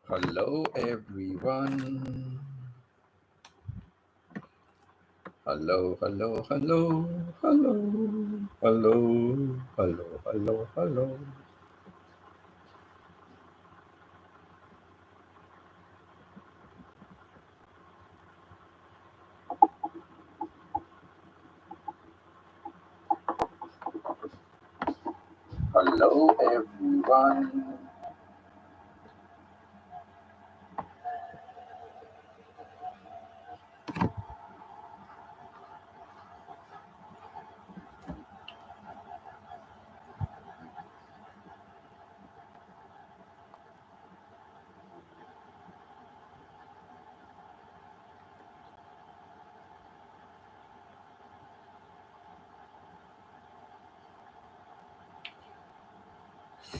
Hello, everyone. Hello, hello, hello, hello, hello, hello, hello, hello. Hello, everyone.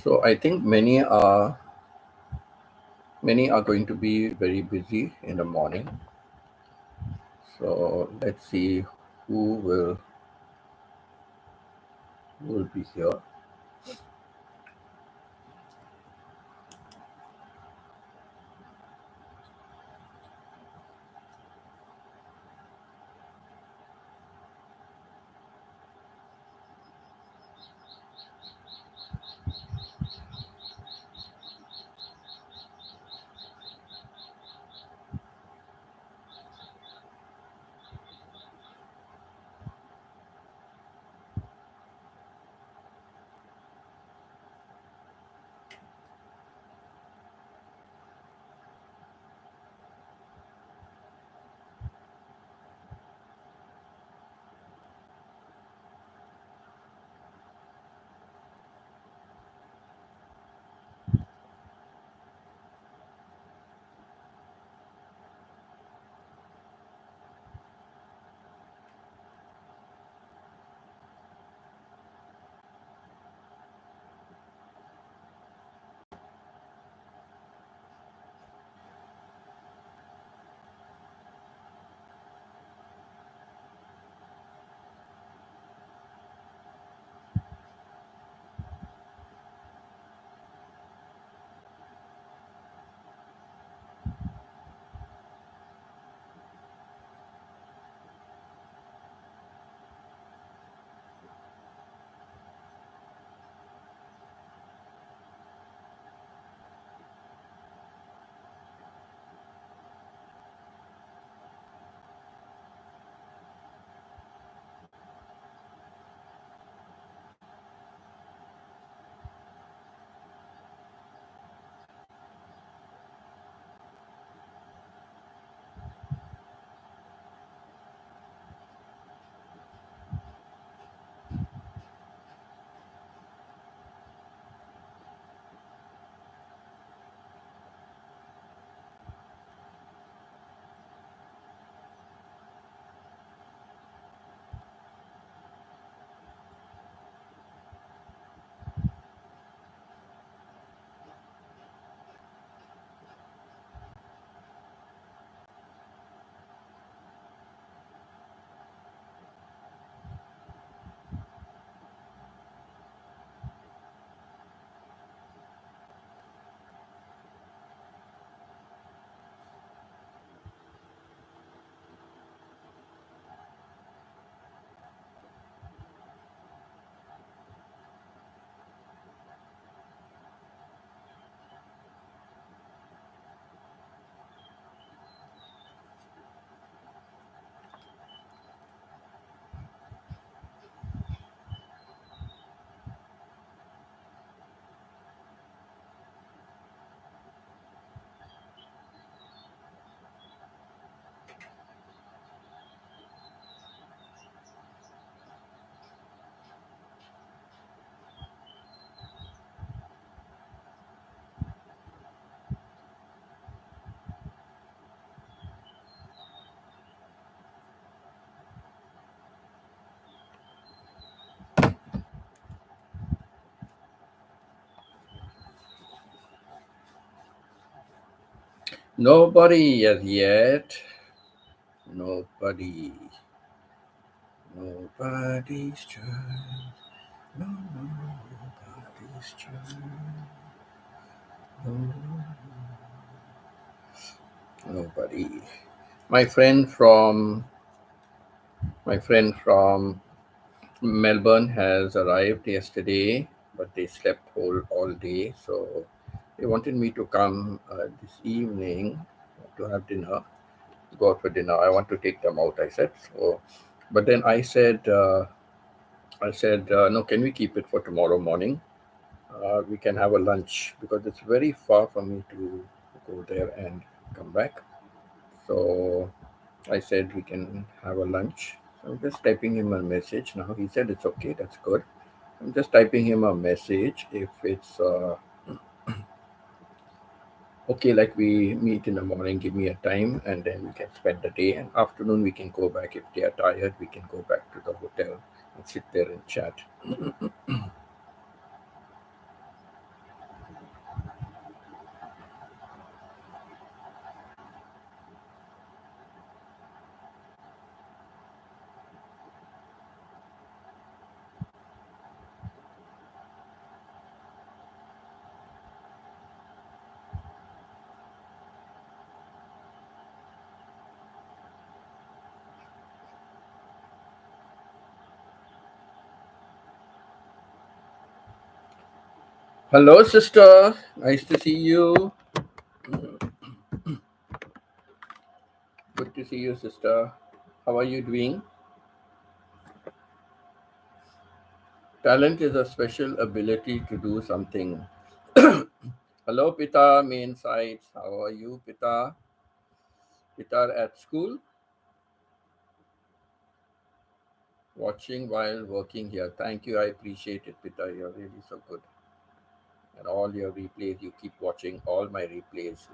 So I think many are going to be very busy in the morning. So let's see who will be here. Nobody as yet. Nobody. Nobody's turn. No, nobody's turn. No. Nobody. My friend from my friend from Melbourne has arrived yesterday, but they slept all day. So they wanted me to come this evening to have dinner, to go out for dinner. I want to take them out, I said. So, but then I said, no, can we keep it for tomorrow morning? We can have a lunch because it's very far for me to go there and come back. So I said we can have a lunch. So I'm just typing him a message now. He said it's okay. That's good. I'm just typing him a message. If it's okay, like we meet in the morning, give me a time, and then we can spend the day. And afternoon we can go back. If they are tired, we can go back to the hotel and sit there and chat. Hello, sister. Nice to see you. Good to see you, sister. How are you doing? Talent is a special ability to do something. Hello, Pita, main sites. How are you, Pita? Pita at school, watching while working here. Thank you. I appreciate it, Pita. You're really so good. And all your replays, you keep watching all my replays.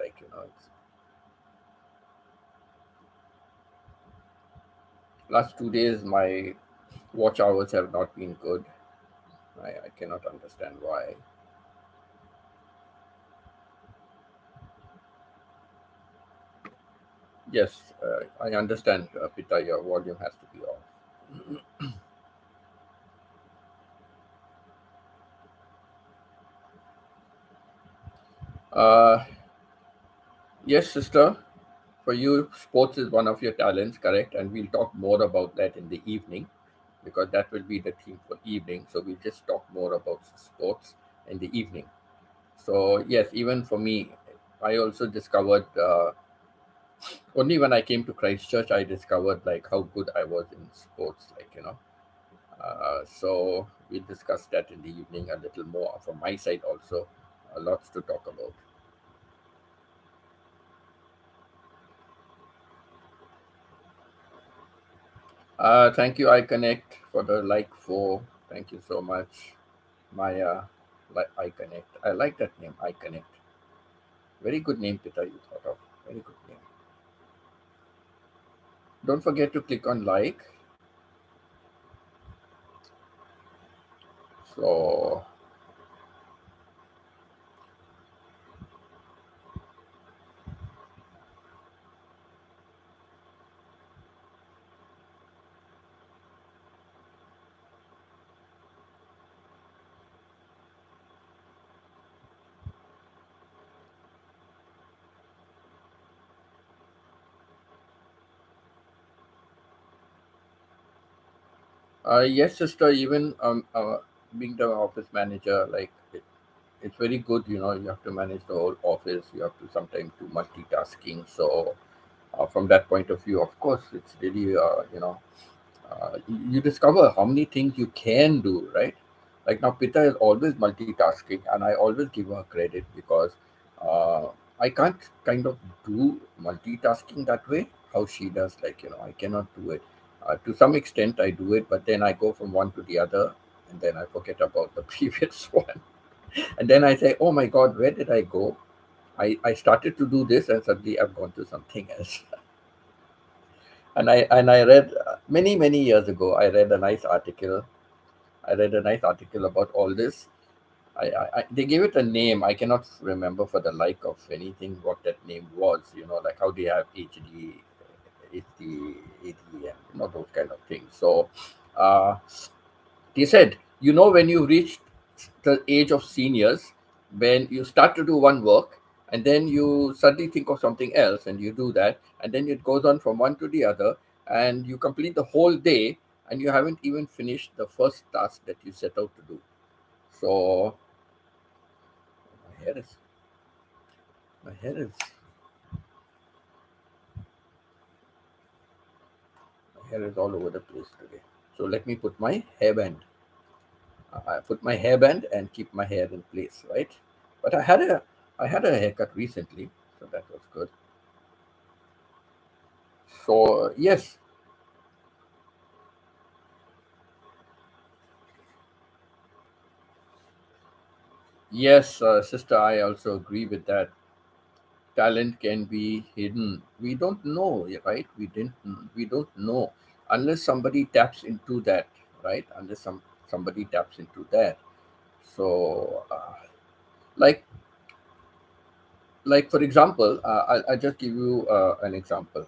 Last 2 days, my watch hours have not been good. I cannot understand why. Yes, I understand, Pita. Your volume has to be off. Uh, yes, sister. For you, sports is one of your talents, correct? And we'll talk more about that in the evening because that will be the theme for evening. So we'll just talk more about sports in the evening. So yes, even for me, I also discovered only when I came to Christchurch, I discovered like how good I was in sports. So we'll discuss that in the evening a little more from my side also. Lots to talk about. Thank you, I connect for the like for. Thank you so much. Maya, like I Connect. I like that name, I Connect. Very good name, Peter, you thought of. Very good name. Don't forget to click on like. So, yes, sister, even being the office manager, it's very good. You have to manage the whole office. You have to sometimes do multitasking. So, from that point of view, of course, it's really, you discover how many things you can do, right? Like now, Pita is always multitasking, and I always give her credit because uh, I can't kind of do multitasking that way how she does. I cannot do it. To some extent, I do it, but then I go from one to the other, and then I forget about the previous one, and then I say, "Oh my God, where did I go? I started to do this, and suddenly I've gone to something else." And I read many years ago. I read a nice article about all this. They gave it a name. I cannot remember for the like of anything what that name was. Like how they have HD, AD, and those kind of things. So uh, they said, when you reach the age of seniors, when you start to do one work, and then you suddenly think of something else and you do that, and then it goes on from one to the other, and you complete the whole day, and you haven't even finished the first task that you set out to do. So my hair is my hair is my hair is all over the place today. So let me put my hairband. I put my hairband and keep my hair in place, right? But I had a haircut recently, so that was good. So yes, sister, I also agree with that. Talent can be hidden. We don't know, right? We don't know unless somebody taps into that, right? Unless somebody taps into that. So, like for example, I'll just give you an example.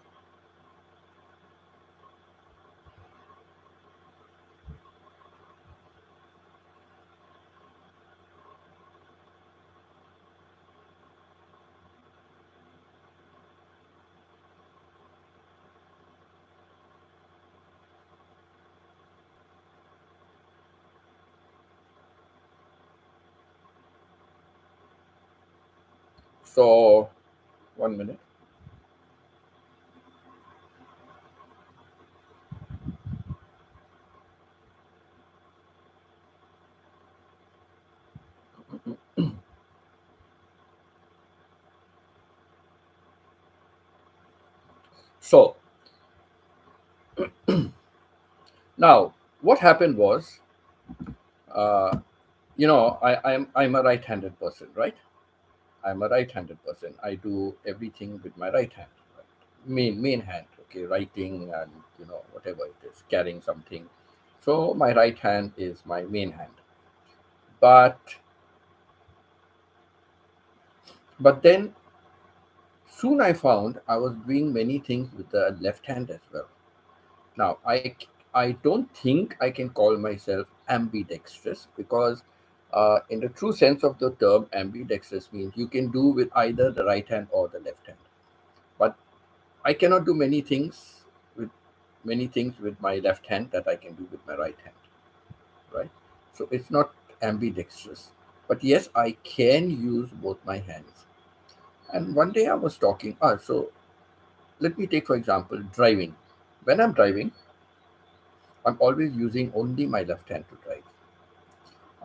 So, 1 minute. So now, what happened was, uh, I'm a right-handed person, right? I'm a right-handed person. I do everything with my right hand, right? Main hand. Okay, writing and whatever it is, carrying something. So my right hand is my main hand. But then soon I found I was doing many things with the left hand as well. Now I don't think I can call myself ambidextrous because in the true sense of the term, ambidextrous means you can do with either the right hand or the left hand. But I cannot do with many things with my left hand that I can do with my right hand, right? So it's not ambidextrous. But yes, I can use both my hands. And one day I was talking, so let me take for example driving. When I'm driving, I'm always using only my left hand to drive.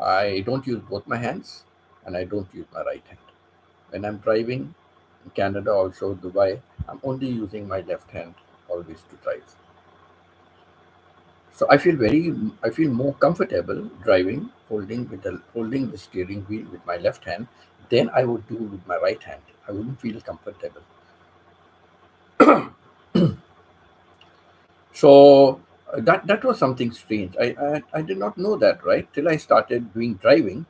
I don't use both my hands and I don't use my right hand. When I'm driving in Canada, also Dubai, I'm only using my left hand always to drive. So I feel more comfortable driving, holding the steering wheel with my left hand than I would do with my right hand. I wouldn't feel comfortable. So that was something strange. I did not know that, right, till I started doing driving.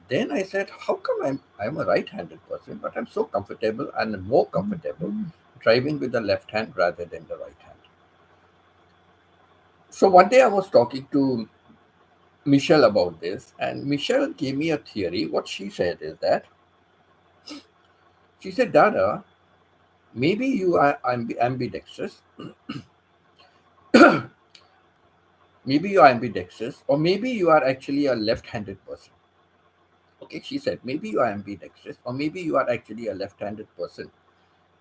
Then I said, how come I'm a right-handed person, but I'm so comfortable and more comfortable driving with the left hand rather than the right hand. So one day I was talking to Michelle about this, and Michelle gave me a theory. What she said is that she said, Dada, maybe you are ambidextrous, maybe you are ambidextrous, or maybe you are actually a left-handed person. Okay, she said, maybe you are ambidextrous, or maybe you are actually a left-handed person.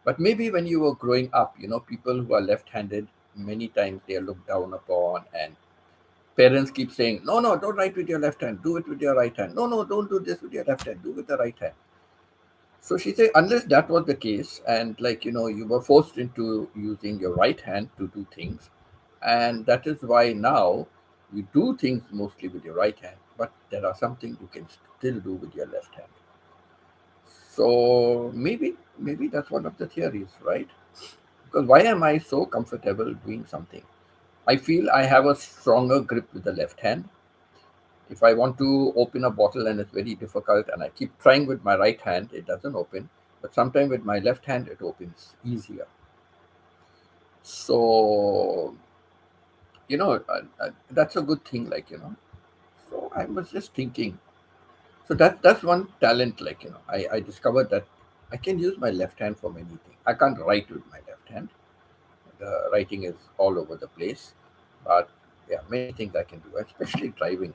But maybe when you were growing up, people who are left-handed, many times they are looked down upon, and parents keep saying, no, no, don't write with your left hand, do it with your right hand. No, no, don't do this with your left hand, do with the right hand. So she said, unless that was the case, and you were forced into using your right hand to do things, and that is why now you do things mostly with your right hand, but there are some things you can still do with your left hand. So maybe that's one of the theories, right? Because why am I so comfortable doing something? I feel I have a stronger grip with the left hand. If I want to open a bottle and it's very difficult and I keep trying with my right hand, it doesn't open. But sometimes with my left hand, it opens easier. So, that's a good thing, So I was just thinking. So that's one talent, I discovered that I can use my left hand for many things. I can't write with my left hand. The writing is all over the place. But yeah, many things I can do, especially driving.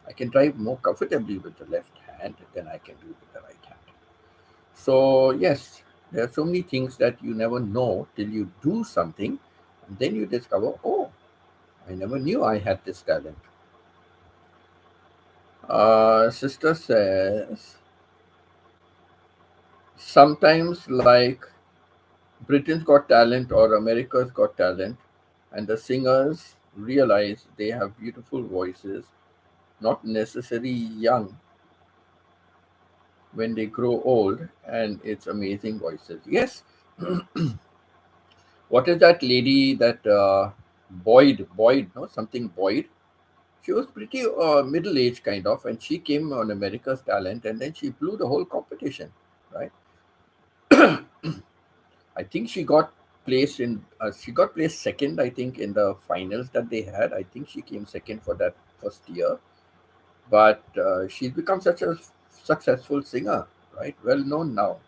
I can drive more comfortably with the left hand than I can do with the right hand. So, yes, there are so many things that you never know till you do something, and then you discover, oh, I never knew I had this talent. Sister says, sometimes like Britain's Got Talent or America's Got Talent, and the singers realize they have beautiful voices, not necessarily young when they grow old, and it's amazing voices. Yes, what is that lady that Boyd, no, something Boyd? She was pretty middle aged kind of, and she came on America's Talent, and then she blew the whole competition, right? I think she got placed second. I think in the finals that they had, I think she came second for that first year. But she's become such a successful singer, right? Well known now.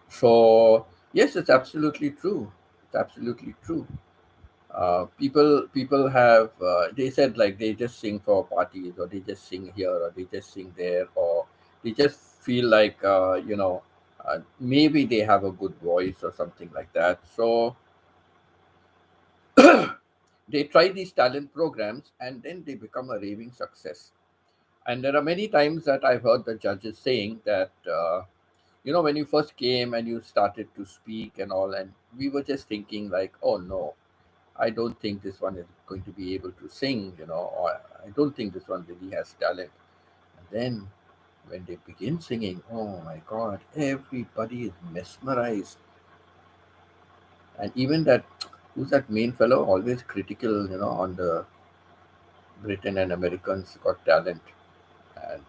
So yes, it's absolutely true. It's absolutely true. People have they said like they just sing for parties, or they just sing here, or they just sing there, or they just feel like maybe they have a good voice or something like that. So they try these talent programs, and then they become a raving success. And there are many times that I've heard the judges saying that when you first came and you started to speak and all, and we were just thinking like, oh no, I don't think this one is going to be able to sing, or I don't think this one really has talent. And then when they begin singing, oh my God, everybody is mesmerized. And even that, who's that main fellow, always critical, on the Britain and Americans Got Talent. And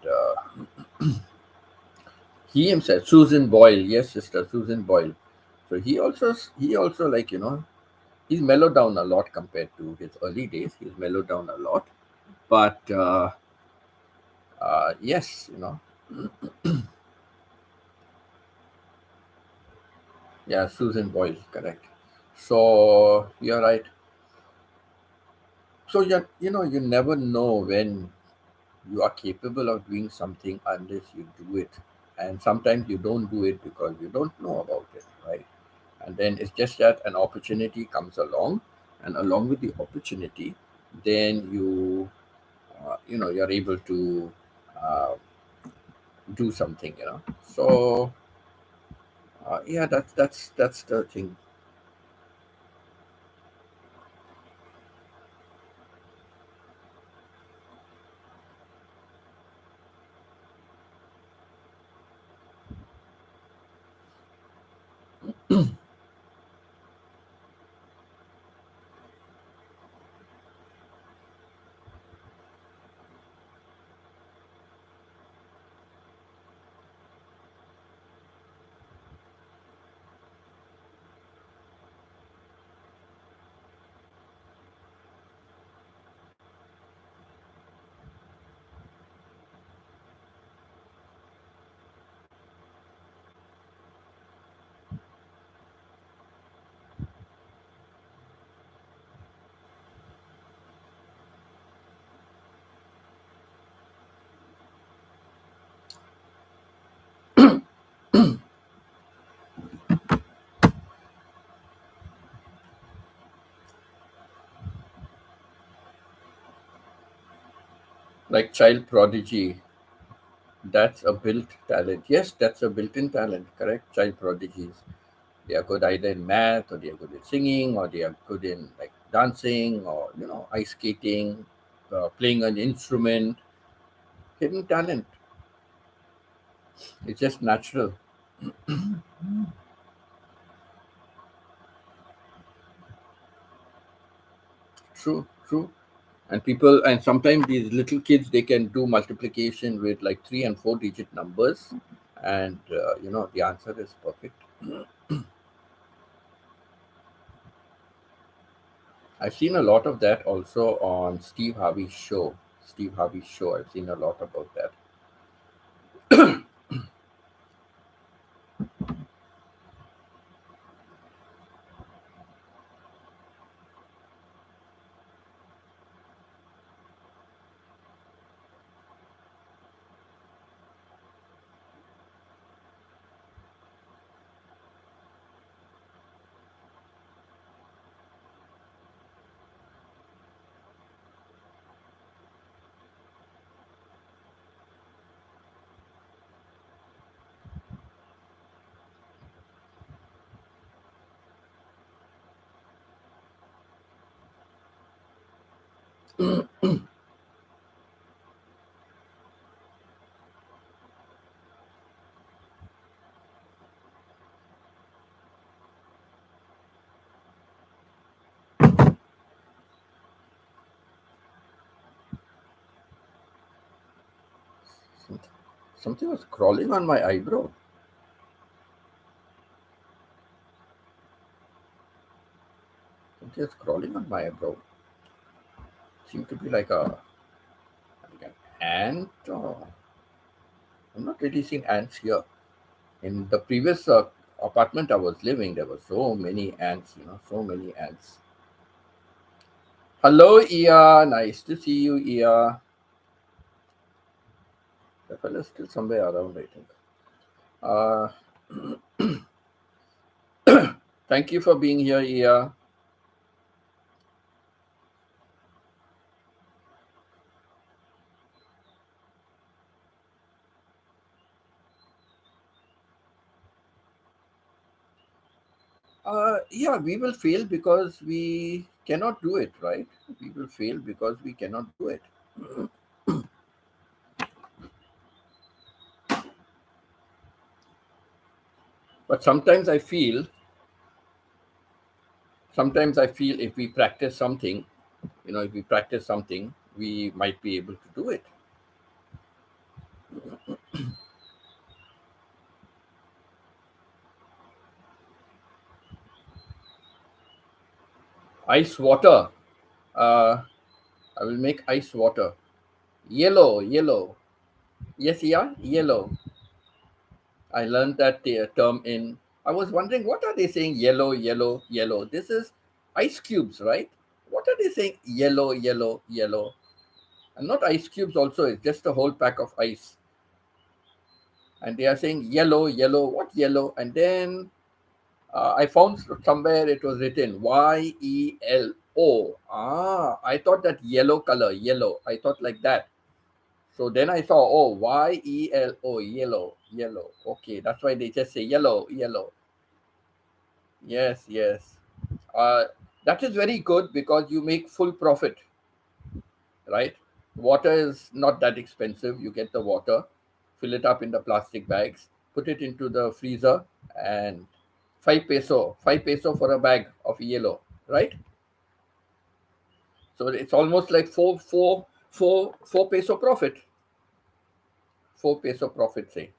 he himself, Susan Boyle, yes, sister, Susan Boyle. So he also like, he's mellowed down a lot compared to his early days. He's mellowed down a lot. But yes, yeah, Susan Boyle, correct. So you're right. So you never know when you are capable of doing something unless you do it, and sometimes you don't do it because you don't know about it, right? And then it's just that an opportunity comes along, and along with the opportunity, then you're able to uh, do something. So yeah, that's the thing. Like child prodigy, that's a built talent. Yes, that's a built-in talent. Correct. Child prodigies. They are good either in math, or they are good in singing, or they are good in like dancing, or ice skating, playing an instrument. Hidden talent. It's just natural. True, true. And sometimes these little kids, they can do multiplication with like 3 and 4 digit numbers, and the answer is perfect. I've seen a lot of that also on Steve Harvey's show. Steve Harvey's show. I've seen a lot about that. Something, something was crawling on my eyebrow. Something was crawling on my eyebrow. Seemed to be like an ant. I'm not really seeing ants here. In the previous apartment I was living, there were so many ants, so many ants. Hello, Ia. Nice to see you, Ia. The fellow's still somewhere around, I think. Uh, Thank you for being here, Ia. Yeah, we will fail because we cannot do it, right? We will fail because we cannot do it. But sometimes I feel if we practice something, if we practice something, we might be able to do it. Ice water. Uh, I will make ice water. Yellow, yellow. Yes, yeah, yellow. I learned that term in. I was wondering what are they saying? Yellow, yellow, yellow. This is ice cubes, right? What are they saying? Yellow, yellow, yellow. And not ice cubes. Also, it's just a whole pack of ice. And they are saying yellow, yellow. What yellow? And then I found somewhere it was written YELO. I thought that yellow color, yellow. I thought like that. So then I saw, oh, YELO, yellow, yellow. Okay, that's why they just say yellow, yellow. Yes, yes. Uh, that is very good because you make full profit, right? Water is not that expensive. You get the water, fill it up in the plastic bags, put it into the freezer, and 5 peso for a bag of yellow, right? So it's almost like four peso profit. 4 peso profit, say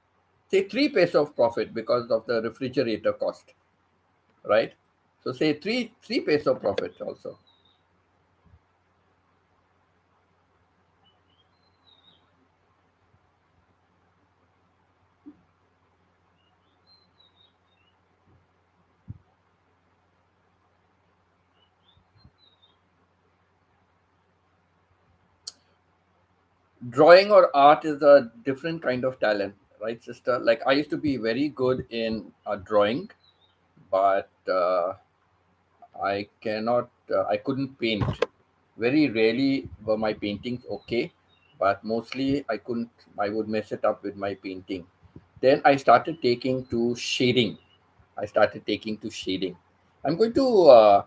3 peso of profit because of the refrigerator cost, right? So say three peso profit also. Drawing or art is a different kind of talent, right, sister? Like I used to be very good in drawing, but I couldn't paint. Very rarely were my paintings okay, but mostly I would mess it up with my painting. Then I started taking to shading. I started taking to shading. I'm going to uh,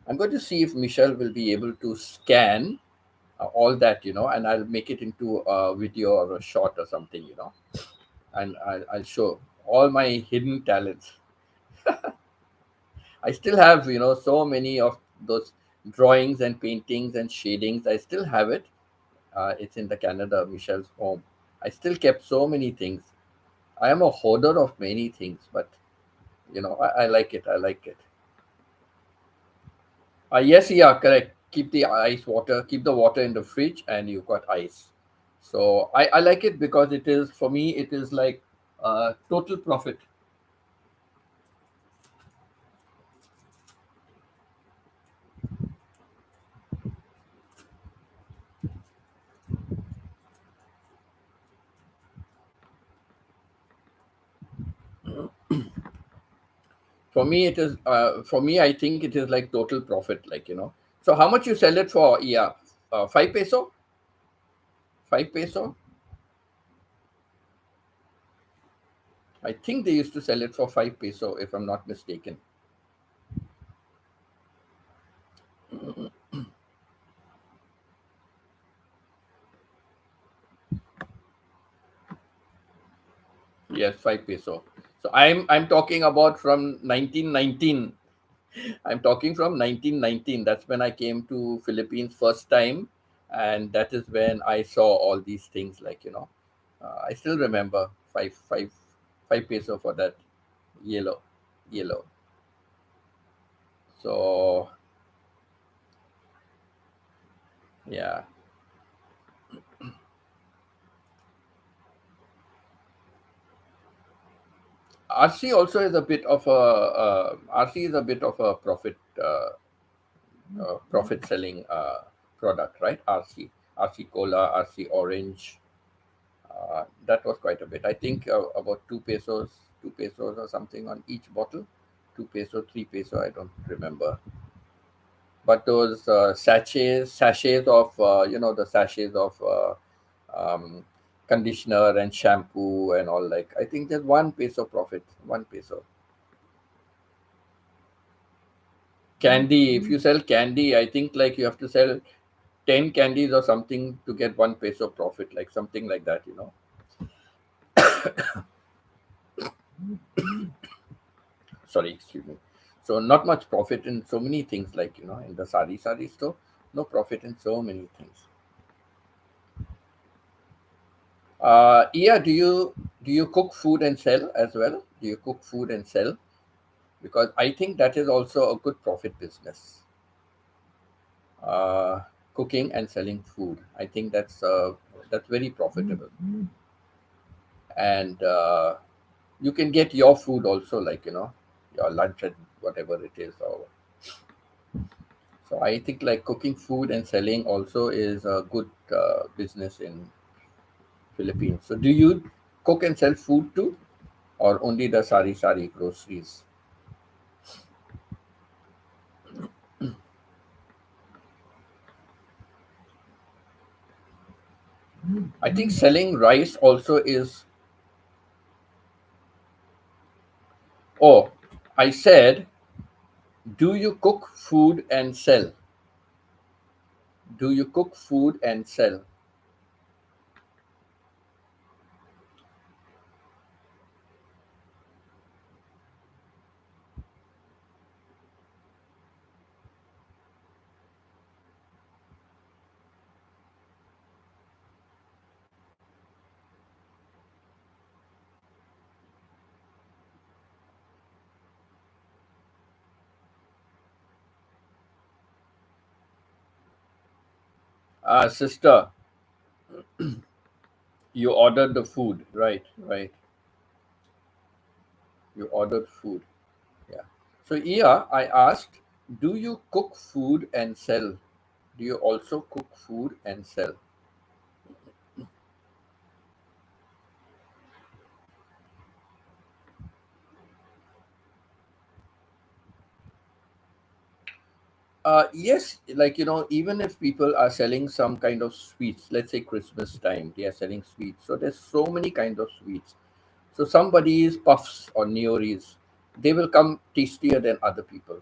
I'm going to see if Michelle will be able to scan all that, and I'll make it into a video or a short or something, and I'll show all my hidden talents. I still have, so many of those drawings and paintings and shadings. I still have it. It's in the Canada, Michelle's home. I still kept so many things. I am a hoarder of many things, but I like it. I like it. Yes, yeah, correct. Keep the keep the water in the fridge, and you've got ice. So I like it because it is, for me, it is like total profit. For me, I think it is like total profit, like, So how much you sell it for? Yeah, 5 peso? 5 peso? I think they used to sell it for 5 peso, if I'm not mistaken. Yes, 5 peso. So I'm talking about from 1919. I'm talking from 1919. That's when I came to Philippines first time, and that is when I saw all these things. I still remember five peso for that yellow, yellow. So yeah, RC also is a bit of a RC is a bit of a profit selling product, right? RC Cola, RC Orange. That was quite a bit. I think about 2 pesos or something on each bottle. 2 peso, 3 peso. I don't remember. But those sachets of the sachets of um, conditioner and shampoo and all. Like I think there's 1 peso profit. 1 peso. Candy. If you sell candy, I think like you have to sell 10 candies or something to get 1 peso profit. Like something like that. Sorry, excuse me. So not much profit in so many things, like in the sari store, no profit in so many things. Yeah, do you cook food and sell as well? Do you cook food and sell? Because I think that is also a good profit business. uh, Cooking and selling food, I think that's very profitable. And you can get your food also, like your lunch and whatever it is. So I think like cooking food and selling also is a good business in Philippines. So do you cook and sell food too, or only the sari groceries? I think selling rice also is. Oh, I said, do you cook food and sell? Do you cook food and sell? Sister, you ordered the food, right? Right. You ordered food. Yeah. So yeah, I asked, do you cook food and sell? Do you also cook food and sell? Yes, like even if people are selling some kind of sweets, let's say Christmas time, they are selling sweets. So there's so many kind of sweets. So somebody's puffs or neoris, they will come tastier than other people.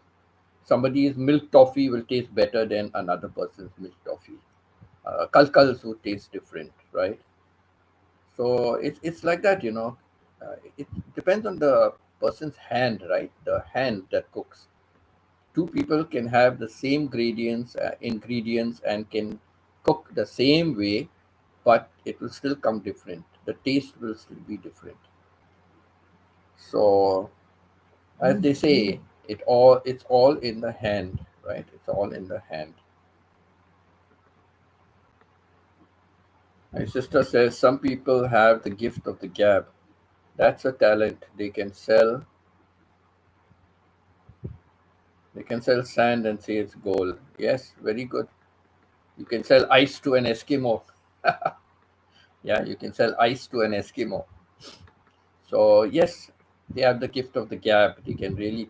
Somebody's milk toffee will taste better than another person's milk toffee. Kalkals would taste different, right? So it's like that. It depends on the person's hand, right? The hand that cooks. Two people can have the same ingredients and can cook the same way, but it will still come different. The taste will still be different. So as they say, it's all in the hand, right? It's all in the hand. My sister says some people have the gift of the gab. That's a talent. They can sell sand and say it's gold. Yes, very good. You can sell ice to an Eskimo. Yeah, you can sell ice to an Eskimo. So yes, they have the gift of the gab. They can really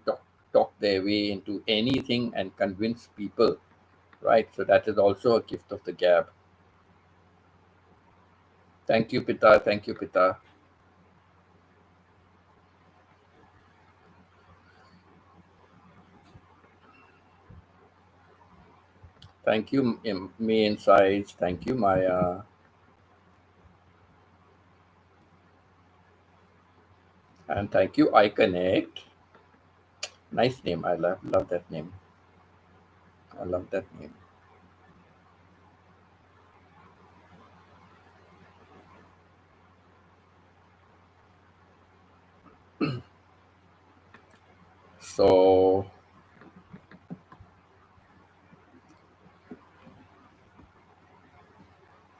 talk their way into anything and convince people, right? So that is also a gift of the gab. Thank you, Pita. Thank you, Pita. Thank you, Me Insights. Thank you, Maya. And thank you, I Connect. Nice name. I love that name. I love that name. So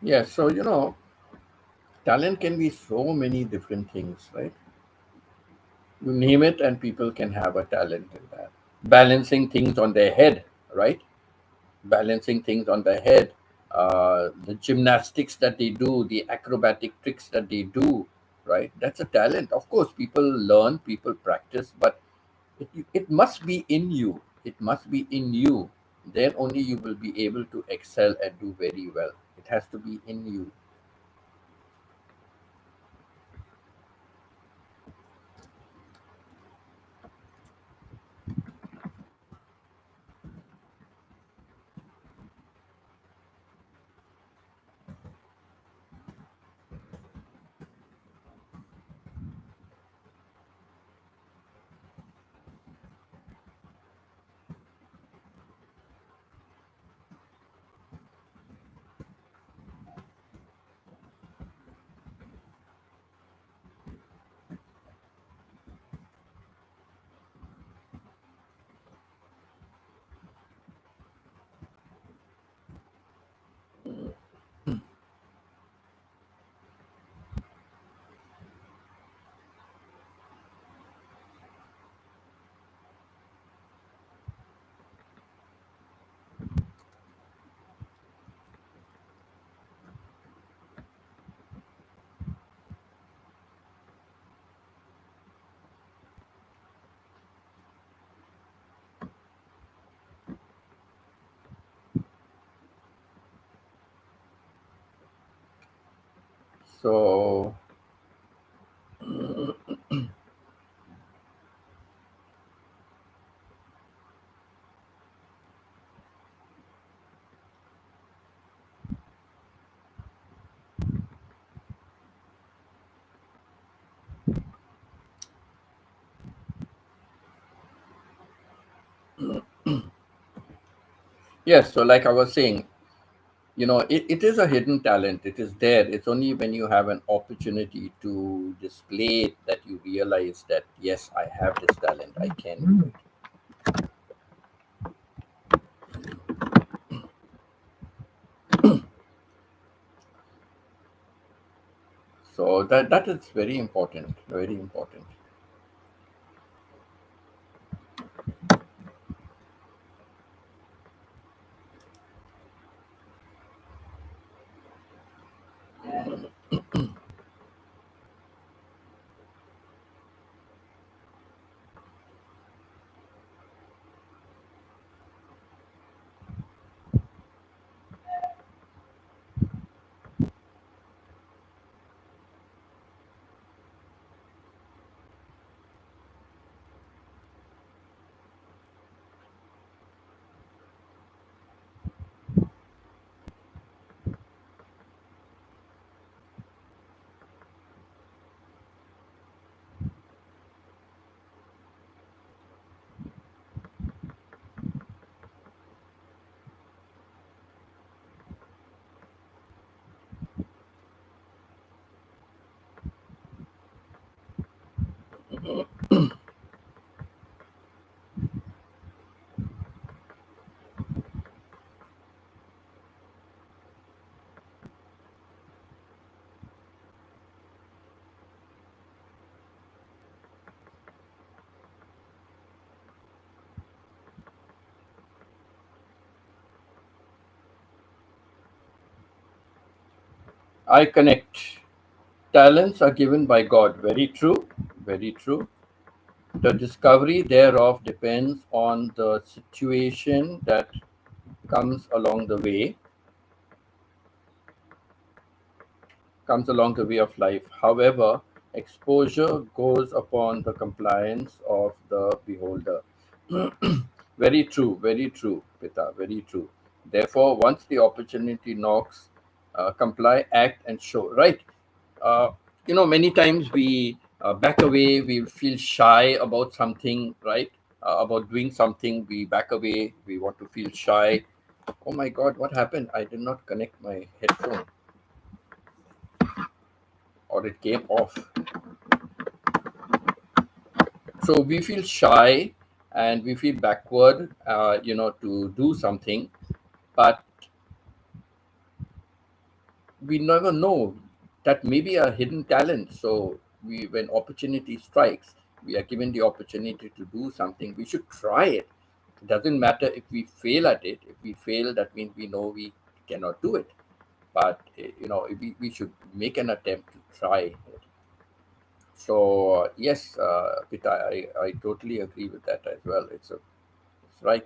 yeah, so talent can be so many different things, right? You name it, and people can have a talent in that. Balancing things on their head, right? Balancing things on their head, the gymnastics that they do, the acrobatic tricks that they do, right? That's a talent. Of course, people learn, people practice, but it must be in you. It must be in you. Then only you will be able to excel and do very well. It has to be in you. So yes, so like I was saying, it is a hidden talent. It is there. It's only when you have an opportunity to display it that you realize that yes, I have this talent. I can do it. So that is very important. Very important. I Connect. Talents are given by God. Very true. Very true. The discovery thereof depends on the situation that comes comes along the way of life. However, exposure goes upon the compliance of the beholder. Very true, Pita, very true. Therefore, once the opportunity knocks, comply, act, and show. Right? Uh, Many times we back away. We feel shy about something, right? About doing something, we back away. We want to feel shy. Oh my God, what happened? I did not connect my headphone, or it came off. So we feel shy and we feel backward, to do something, but we never know that maybe a hidden talent. So when opportunity strikes, we are given the opportunity to do something. We should try it. It doesn't matter if we fail at it. If we fail, that means we know we cannot do it. But we should make an attempt to try it. So yes, Pita, I totally agree with that as well. It's right.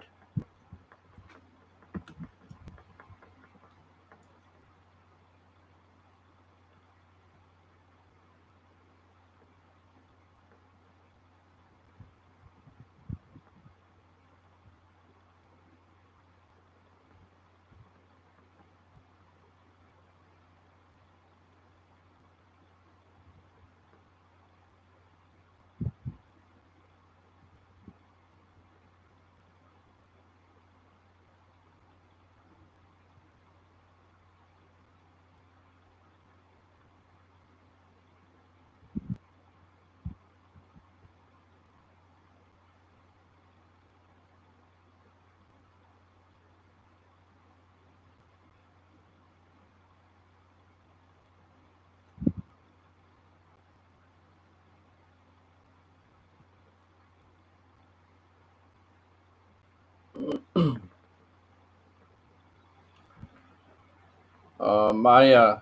Maya,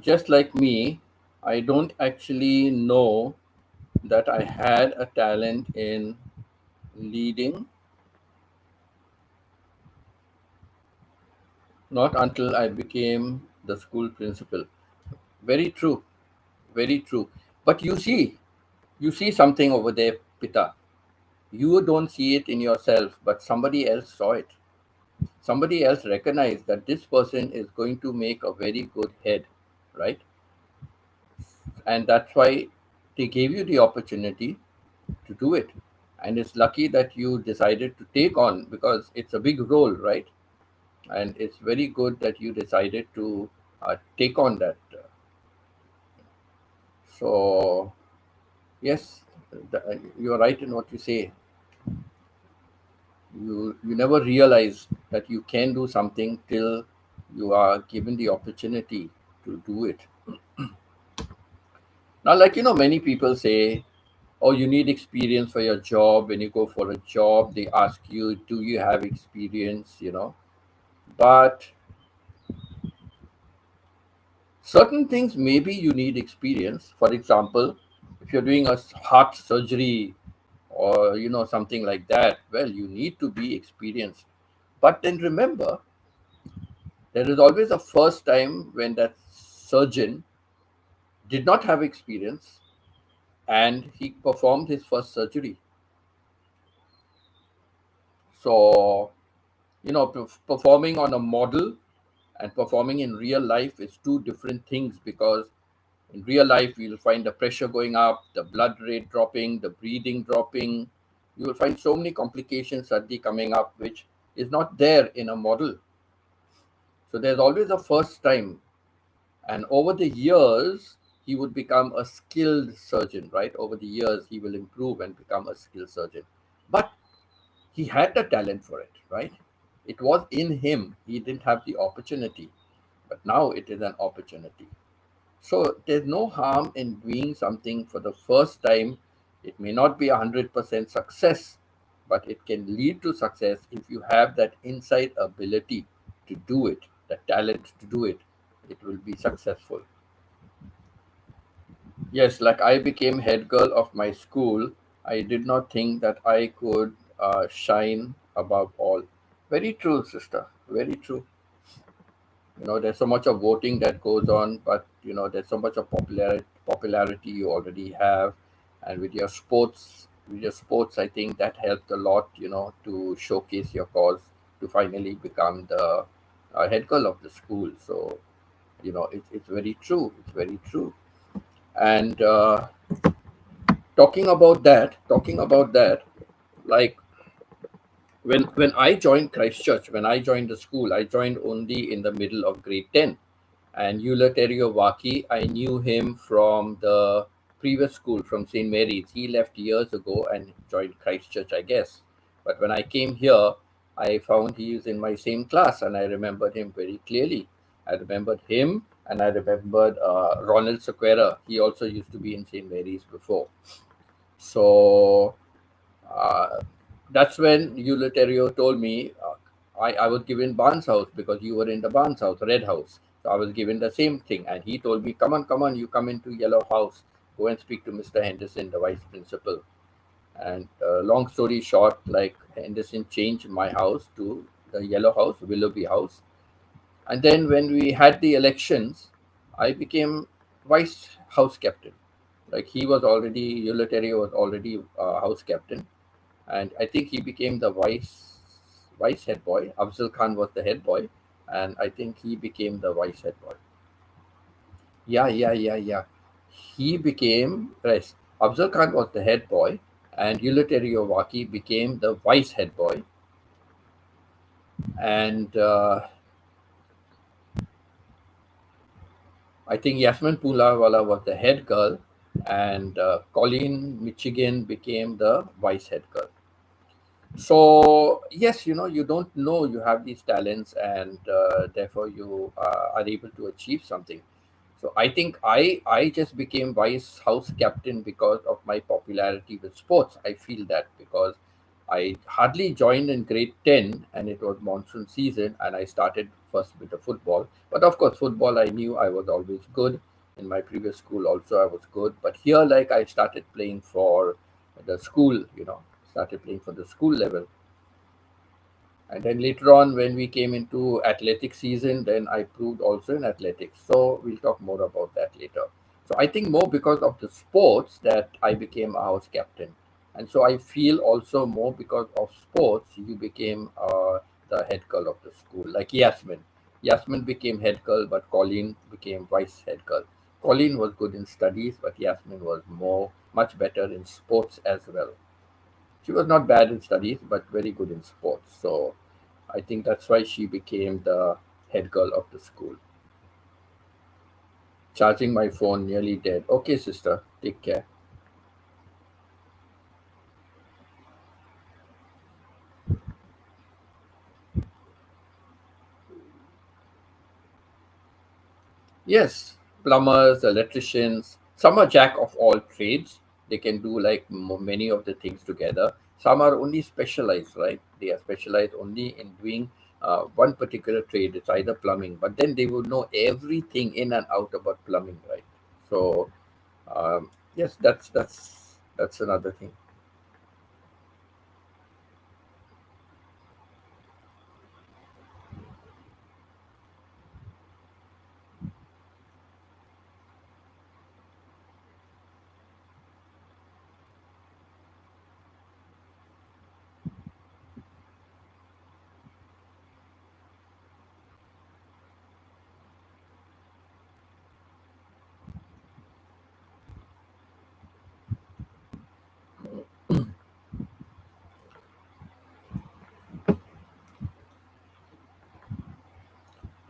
just like me, I don't actually know that I had a talent in leading, not until I became the school principal. Very true, very true. But you see something over there, Pita. You don't see it in yourself, but somebody else saw it. Somebody else recognized that this person is going to make a very good head, right? And that's why they gave you the opportunity to do it. And it's lucky that you decided to take on, because it's a big role, right? And it's very good that you decided to take on that. So yes, you're right in what you say. You never realize that you can do something till you are given the opportunity to do it. Now, like many people say, oh, you need experience for your job. When you go for a job, they ask you, do you have experience? But certain things, maybe you need experience. For example, if you're doing a heart surgery, or something like that, well, you need to be experienced. But then remember, there is always a first time when that surgeon did not have experience and he performed his first surgery. So performing on a model and performing in real life is two different things, because in real life you'll find the pressure going up, the blood rate dropping, the breathing dropping. You will find so many complications suddenly coming up, which is not there in a model. So there's always a first time, and over the years he would become a skilled surgeon, right? Over the years he will improve and become a skilled surgeon. But he had the talent for it, right? It was in him. He didn't have the opportunity, but now it is an opportunity. So there's no harm in doing something for the first time. It may not be 100% success, but it can lead to success if you have that inside ability to do it, the talent to do it. It will be successful. Yes, like I became head girl of my school. I did not think that I could shine above all. Very true, sister. Very true. There's so much of voting that goes on, but there's so much of popularity you already have. And with your sports, I think that helped a lot, to showcase your cause, to finally become the head girl of the school. So it's very true. It's very true. And talking about that, like when I joined Christchurch, when I joined the school, I joined only in the middle of grade 10. And Euleterio Vaki, I knew him from the previous school, from St. Mary's. He left years ago and joined Christchurch, I guess. But when I came here, I found he was in my same class, and I remembered him very clearly. I remembered him, and I remembered Ronald Sequeira. He also used to be in St. Mary's before. So uh, that's when Euleterio told me I was given Barnes House because you were in the Barnes House, Red House. So I was given the same thing. And he told me, come on, you come into Yellow House. Go and speak to Mr. Henderson, the vice principal. And long story short, like Henderson changed my house to the Yellow House, Willoughby House. And then when we had the elections, I became vice house captain. Like he was already, Euleterio was already house captain, and I think he became the vice head boy. Afzal Khan was the head boy, and I think he became the vice head boy. Yeah, yeah, yeah, yeah. He became yes. Afzal Khan was the head boy, and Euleterio Waki became the vice head boy, and I think Yasmin Pulawala was the head girl, and Colleen Michigan became the vice head girl. So yes, you don't know you have these talents, and therefore you are able to achieve something. So I think I just became vice house captain because of my popularity with sports. I feel that because I hardly joined in grade 10, and it was monsoon season, and I started first with the football. But of course, football I knew I was always good. In my previous school also I was good, but here, like, I started playing for the school, started playing for the school level. And then later on, when we came into athletic season, then I proved also in athletics. So we'll talk more about that later. So I think more because of the sports that I became a house captain. And so I feel also more because of sports, you became the head girl of the school, like Yasmin. Yasmin became head girl, but Colleen became vice head girl. Colleen was good in studies, but Yasmin was much better in sports as well. She was not bad in studies, but very good in sports. So I think that's why she became the head girl of the school. Charging my phone, nearly dead. Okay, sister, take care. Yes, plumbers, electricians, some are jack of all trades. They can do like many of the things together. Some are only specialized, right? They are specialized only in doing one particular trade. It's either plumbing, but then they would know everything in and out about plumbing, right? So yes, that's another thing.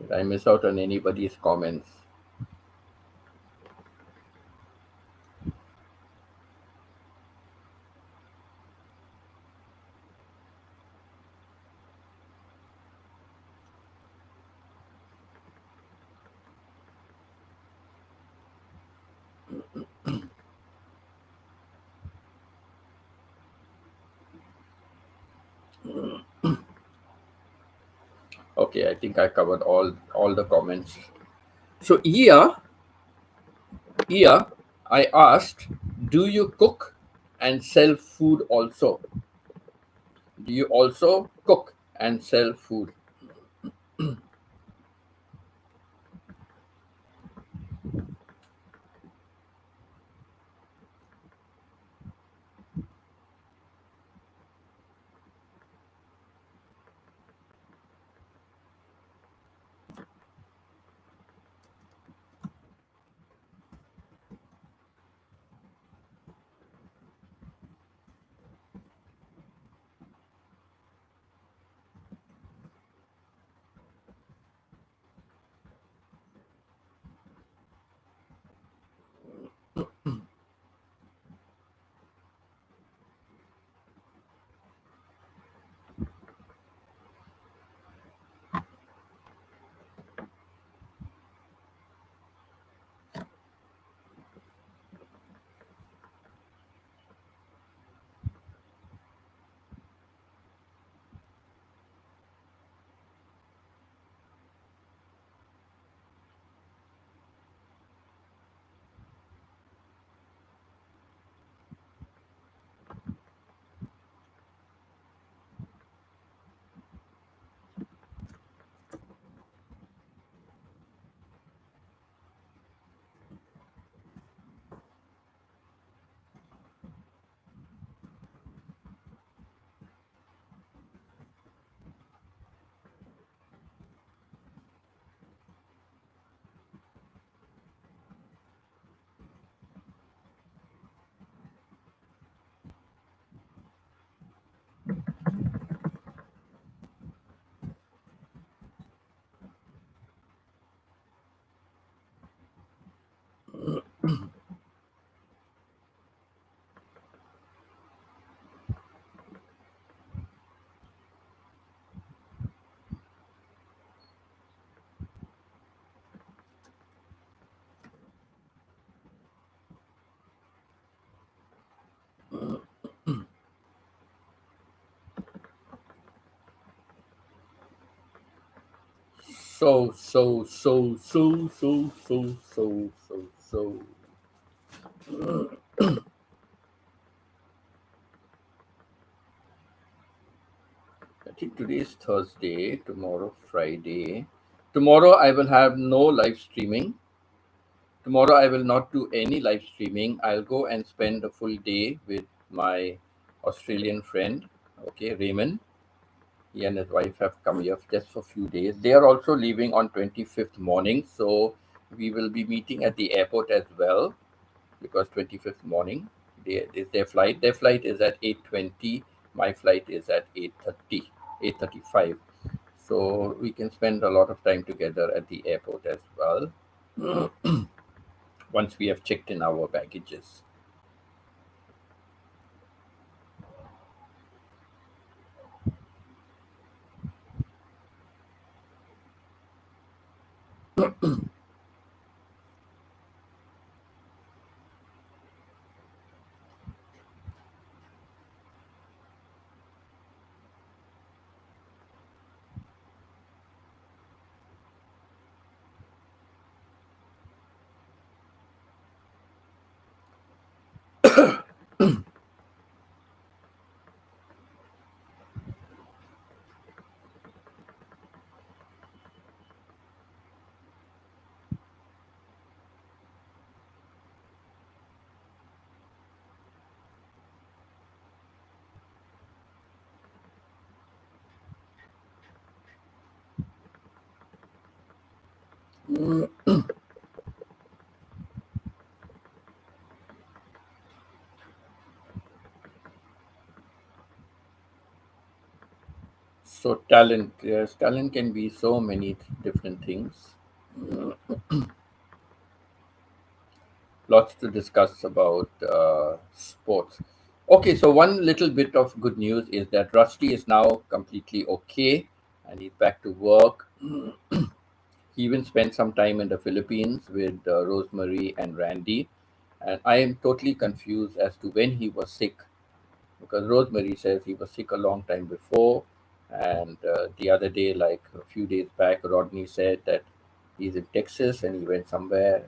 Did I miss out on anybody's comments? Okay, I think I covered all the comments. So Ia, I asked, do you cook and sell food also? Do you also cook and sell food? So. I think today is Thursday, tomorrow Friday. Tomorrow I will have no live streaming. Tomorrow I will not do any live streaming. I'll go and spend a full day with my Australian friend, okay, Raymond. He and his wife have come here just for a few days. They are also leaving on 25th morning, so we will be meeting at the airport as well because 25th morning is their flight. Their flight is at 8:20. My flight is at 8:30, 8:35. So we can spend a lot of time together at the airport as well once we have checked in our baggages. So talent, yes, talent can be so many different things. Lots to discuss about sports. Okay, so one little bit of good news is that Rusty is now completely okay and he's back to work. He even spent some time in the Philippines with Rosemary and Randy. And I am totally confused as to when he was sick because Rosemary says he was sick a long time before. And the other day, like a few days back, Rodney said that he's in Texas and he went somewhere,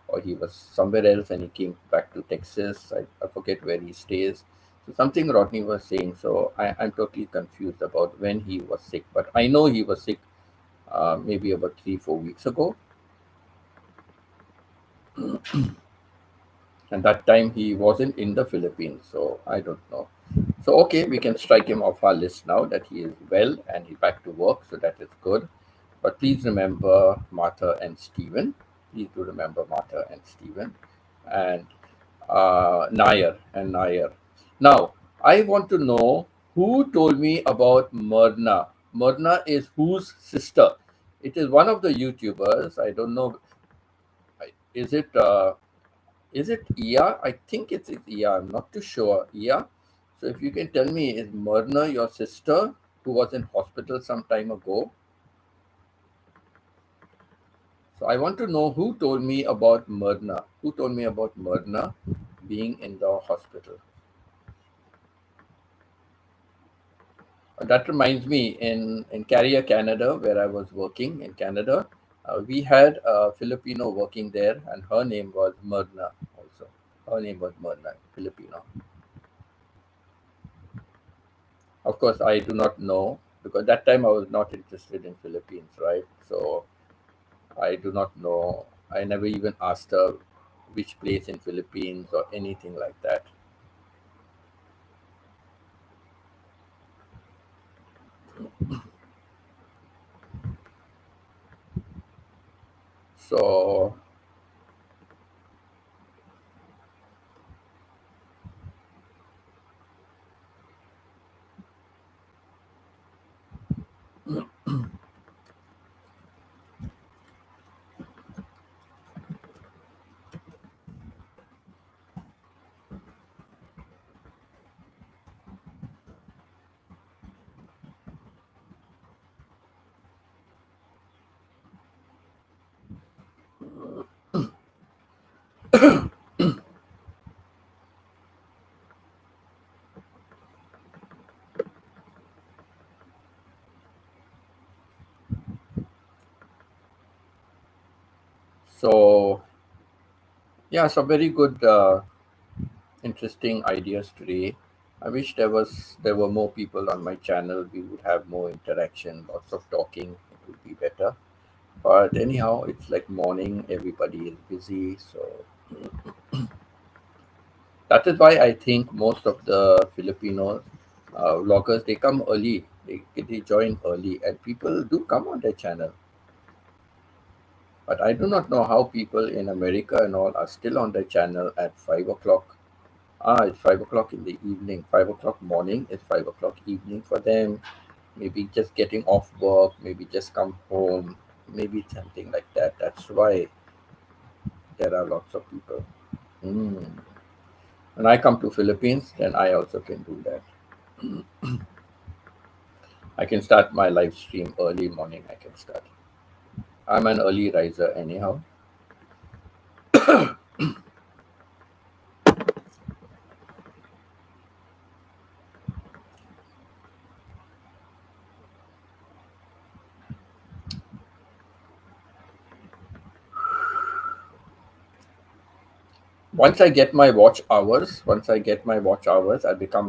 or he was somewhere else and he came back to Texas. I forget where he stays. So something Rodney was saying. So I'm totally confused about when he was sick. But I know he was sick maybe about 3, 4 weeks ago. And that time he wasn't in the Philippines. So I don't know. So, okay, we can strike him off our list now that he is well and he's back to work. So that is good. But please remember Martha and Stephen. Please do remember Martha and Stephen. And Nair. Now, I want to know who told me about Myrna. Myrna is whose sister? It is one of the YouTubers. I don't know. Is it Iya? I think it's Iya. I'm not too sure. Iya. So if you can tell me, is Myrna your sister who was in hospital some time ago? So I want to know who told me about Myrna. Who told me about Myrna being in the hospital? That reminds me, in Carrier, Canada, where I was working in Canada, we had a Filipino working there, and her name was Myrna also. Her name was Myrna, Filipino. Of course, I do not know because that time I was not interested in Philippines, right? So I do not know. I never even asked her which place in Philippines or anything like that. So So yeah, some very good, interesting ideas today. I wish there were more people on my channel. We would have more interaction, lots of talking. It would be better. But anyhow, it's like morning. Everybody is busy, so that is why I think most of the Filipino vloggers, they come early. They join early, and people do come on their channel. But I do not know how people in America and all are still on their channel at 5 o'clock. It's 5 o'clock in the evening. 5 o'clock morning is 5 o'clock evening for them. Maybe just getting off work, maybe just come home, maybe something like that. That's why there are lots of people. Mm. When I come to Philippines, then I also can do that. I can start my live stream early morning. I can start. I'm an early riser anyhow. Once I become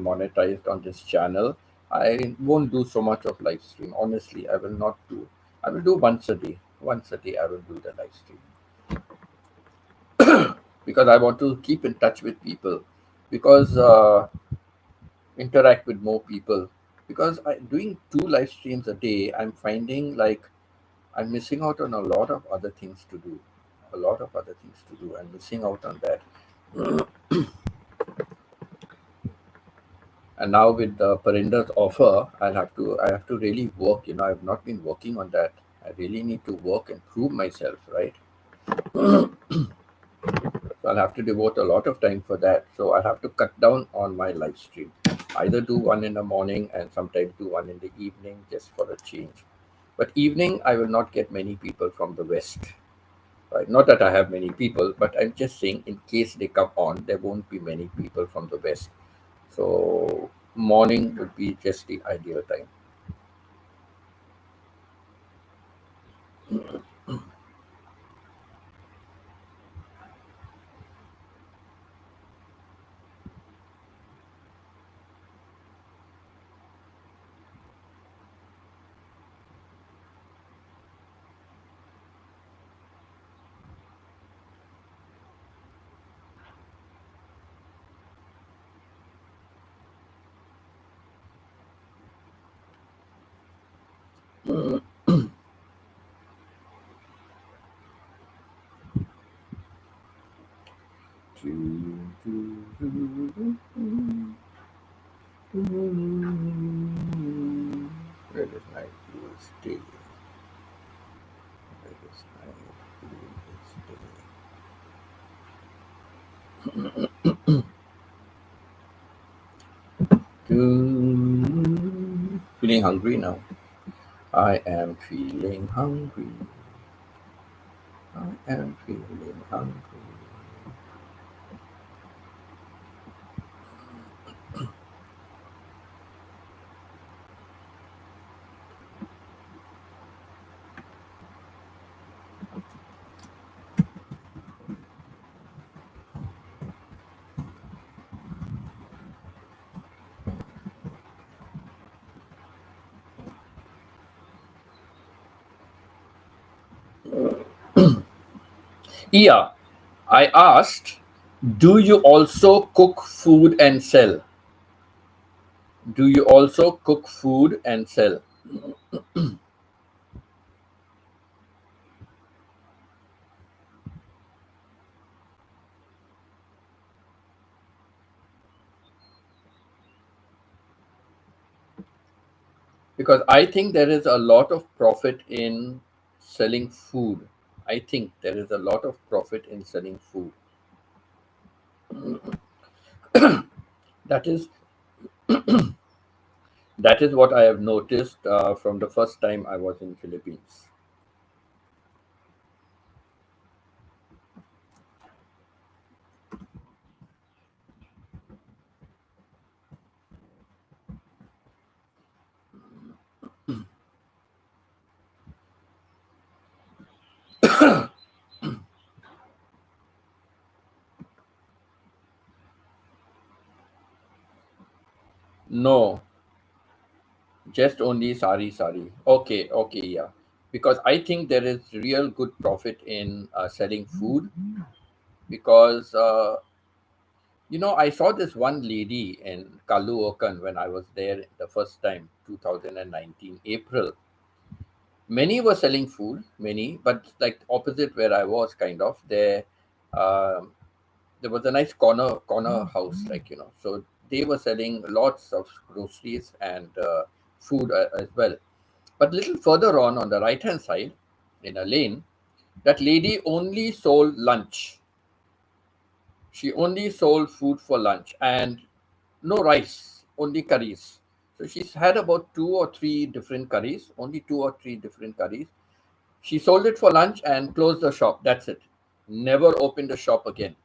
monetized on this channel. I won't do so much of live stream. Honestly, I will not do. I will do once a day. Once a day, I will do the live stream because I want to keep in touch with people, because interact with more people. Because doing two live streams a day, I'm finding like I'm missing out on a lot of other things to do. A lot of other things to do. I'm missing out on that. And now with the Parinder's offer, I have to really work. I've not been working on that. I really need to work and prove myself, right? So I'll have to devote a lot of time for that. So I'll have to cut down on my live stream. Either do one in the morning and sometimes do one in the evening just for a change. But evening, I will not get many people from the West. Right? Not that I have many people, but I'm just saying in case they come on, there won't be many people from the West. So morning would be just the ideal time. Where is my blue stay? Where is my blue stay? Feeling hungry now. I am feeling hungry. I am feeling hungry. Yeah, I asked, do you also cook food and sell? Do you also cook food and sell? Because I think there is a lot of profit in selling food. I think there is a lot of profit in selling food. That is that is what I have noticed from the first time I was in Philippines. No, just only sari. Okay, okay, yeah. Because I think there is real good profit in selling food because I saw this one lady in Kaluokan when I was there the first time, 2019 April. Many were selling food, many, but like opposite where I was, kind of there. Um there was a nice corner house, like so they were selling lots of groceries and food as well. But little further on the right hand side, in a lane, that lady only sold lunch. She only sold food for lunch and no rice, only curries. So she's had about two or three different curries, only two or three different curries. She sold it for lunch and closed the shop. That's it. Never opened the shop again.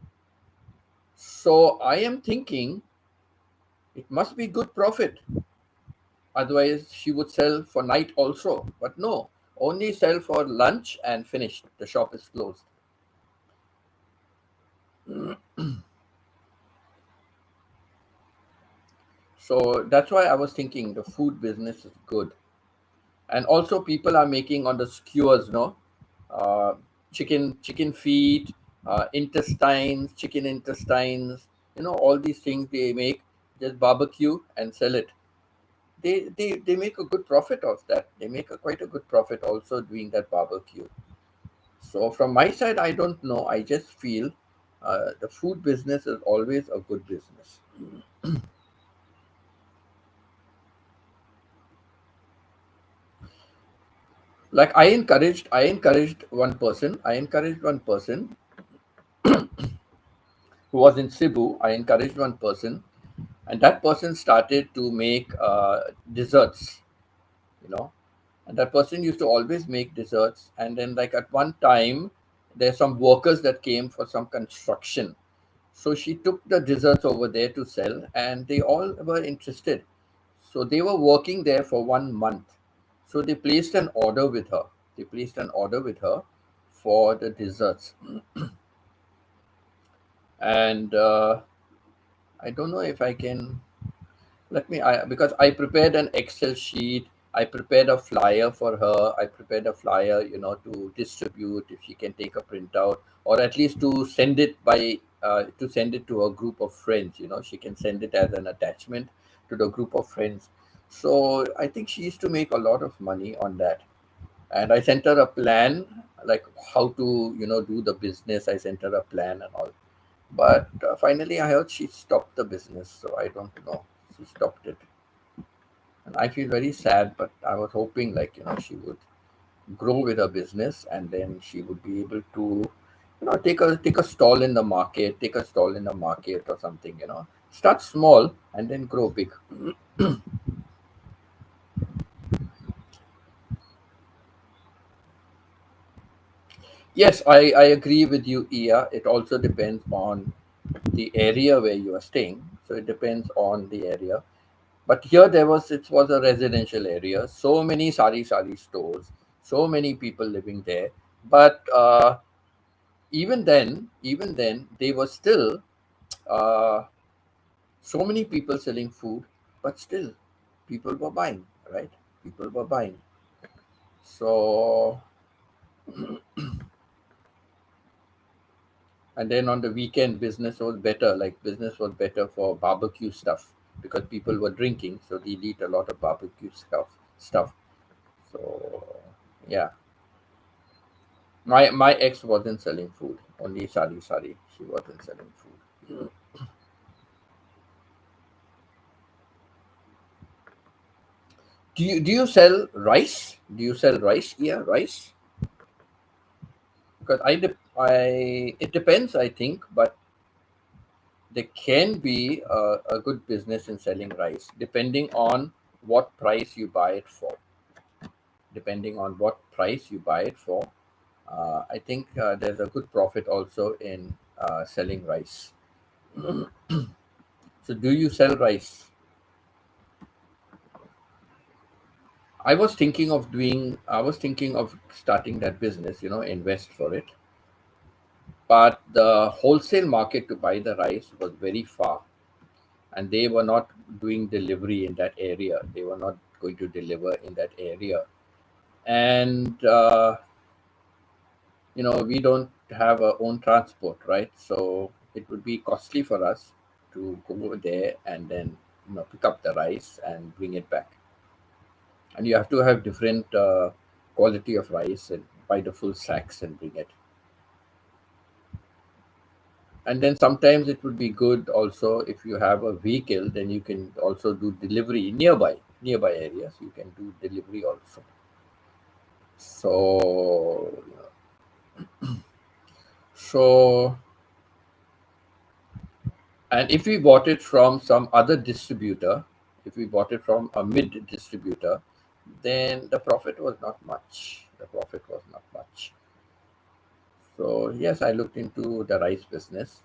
So I am thinking it must be good profit. Otherwise, she would sell for night also. But no, only sell for lunch and finished. The shop is closed. So that's why I was thinking the food business is good. And also people are making on the skewers, no, uh, chicken feet, chicken intestines, all these things they make, just barbecue and sell it. They make a good profit of that. They make quite a good profit also doing that barbecue. So from my side, I don't know, I just feel the food business is always a good business. Like I encouraged one person who was in Cebu. I encouraged one person, and that person started to make desserts. You know, and that person used to always make desserts. And then, like at one time, there's some workers that came for some construction. So she took the desserts over there to sell, and they all were interested. So they were working there for 1 month. So they placed an order with her. They placed an order with her for the desserts, and I don't know if I can. Let me, because I prepared an Excel sheet. I prepared a flyer for her. I prepared a flyer, to distribute if she can take a printout, or at least to send it to a group of friends. She can send it as an attachment to the group of friends. So I think she used to make a lot of money on that. And I sent her a plan, like how to, do the business. I sent her a plan and all. But finally, I heard she stopped the business, so I don't know. She stopped it, and I feel very sad. But I was hoping, like she would grow with her business, and then she would be able to, take a stall in the market, or something. Start small and then grow big. Yes, I agree with you, Ia. It also depends on the area where you are staying. So it depends on the area. But here it was a residential area, so many sari stores, so many people living there. But even then, they were still uh, so many people selling food, but still people were buying, right? People were buying. So, and then on the weekend, business was better. Like business was better for barbecue stuff because people were drinking, so they eat a lot of barbecue stuff. So, yeah. My ex wasn't selling food, only sari. She wasn't selling food. Do you sell rice? Do you sell rice? Yeah, rice. Because it depends, I think, but there can be a good business in selling rice, depending on what price you buy it for. Depending on what price you buy it for, I think there's a good profit also in selling rice. So, do you sell rice? I was thinking of starting that business, invest for it. But the wholesale market to buy the rice was very far. and they were not doing delivery in that area. They were not going to deliver in that area. And we don't have our own transport, right? So it would be costly for us to go there and then pick up the rice and bring it back. And you have to have different quality of rice and buy the full sacks and bring it. And then sometimes it would be good also if you have a vehicle, then you can also do delivery nearby areas. You can do delivery also. So and if we bought it from some other distributor, if we bought it from a mid distributor, then the profit was not much. The profit was not much. So yes, I looked into the rice business.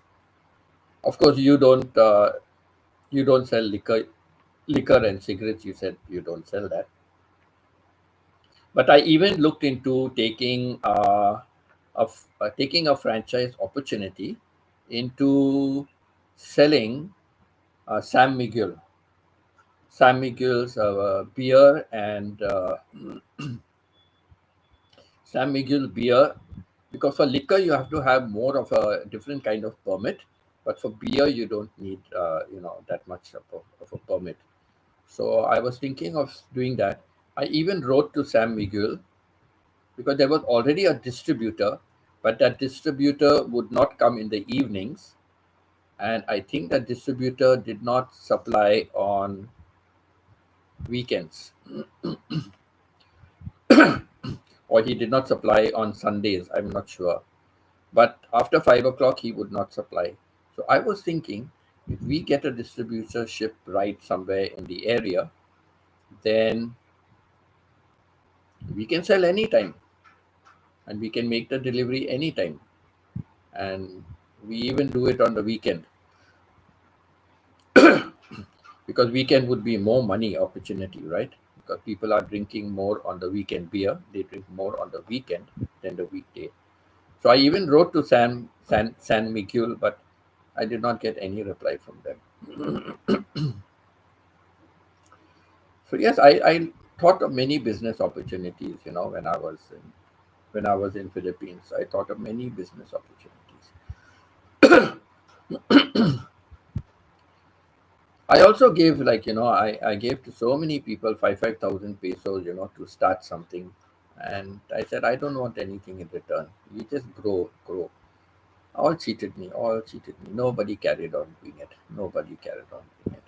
Of course, you don't sell liquor and cigarettes. You said you don't sell that. But I even looked into taking a franchise opportunity into selling Sam Miguel. San Miguel's beer and San Miguel beer, because for liquor you have to have more of a different kind of permit, but for beer you don't need that much of a permit. So I was thinking of doing that. I even wrote to San Miguel because there was already a distributor, but that distributor would not come in the evenings, and I think that distributor did not supply on weekends, or he did not supply on Sundays. I'm not sure. But after 5 o'clock, he would not supply. So I was thinking, if we get a distributorship right somewhere in the area, then we can sell anytime and we can make the delivery anytime. And we even do it on the weekend, because weekend would be more money opportunity, right? Because people are drinking more on the weekend beer, they drink more on the weekend than the weekday. So I even wrote to San Miguel, but I did not get any reply from them. So yes, I thought of many business opportunities. When I was in Philippines, I thought of many business opportunities. I also gave, I gave to so many people five thousand pesos, to start something, and I said I don't want anything in return. You just grow. All cheated me. All cheated me. Nobody carried on doing it. Nobody carried on doing it.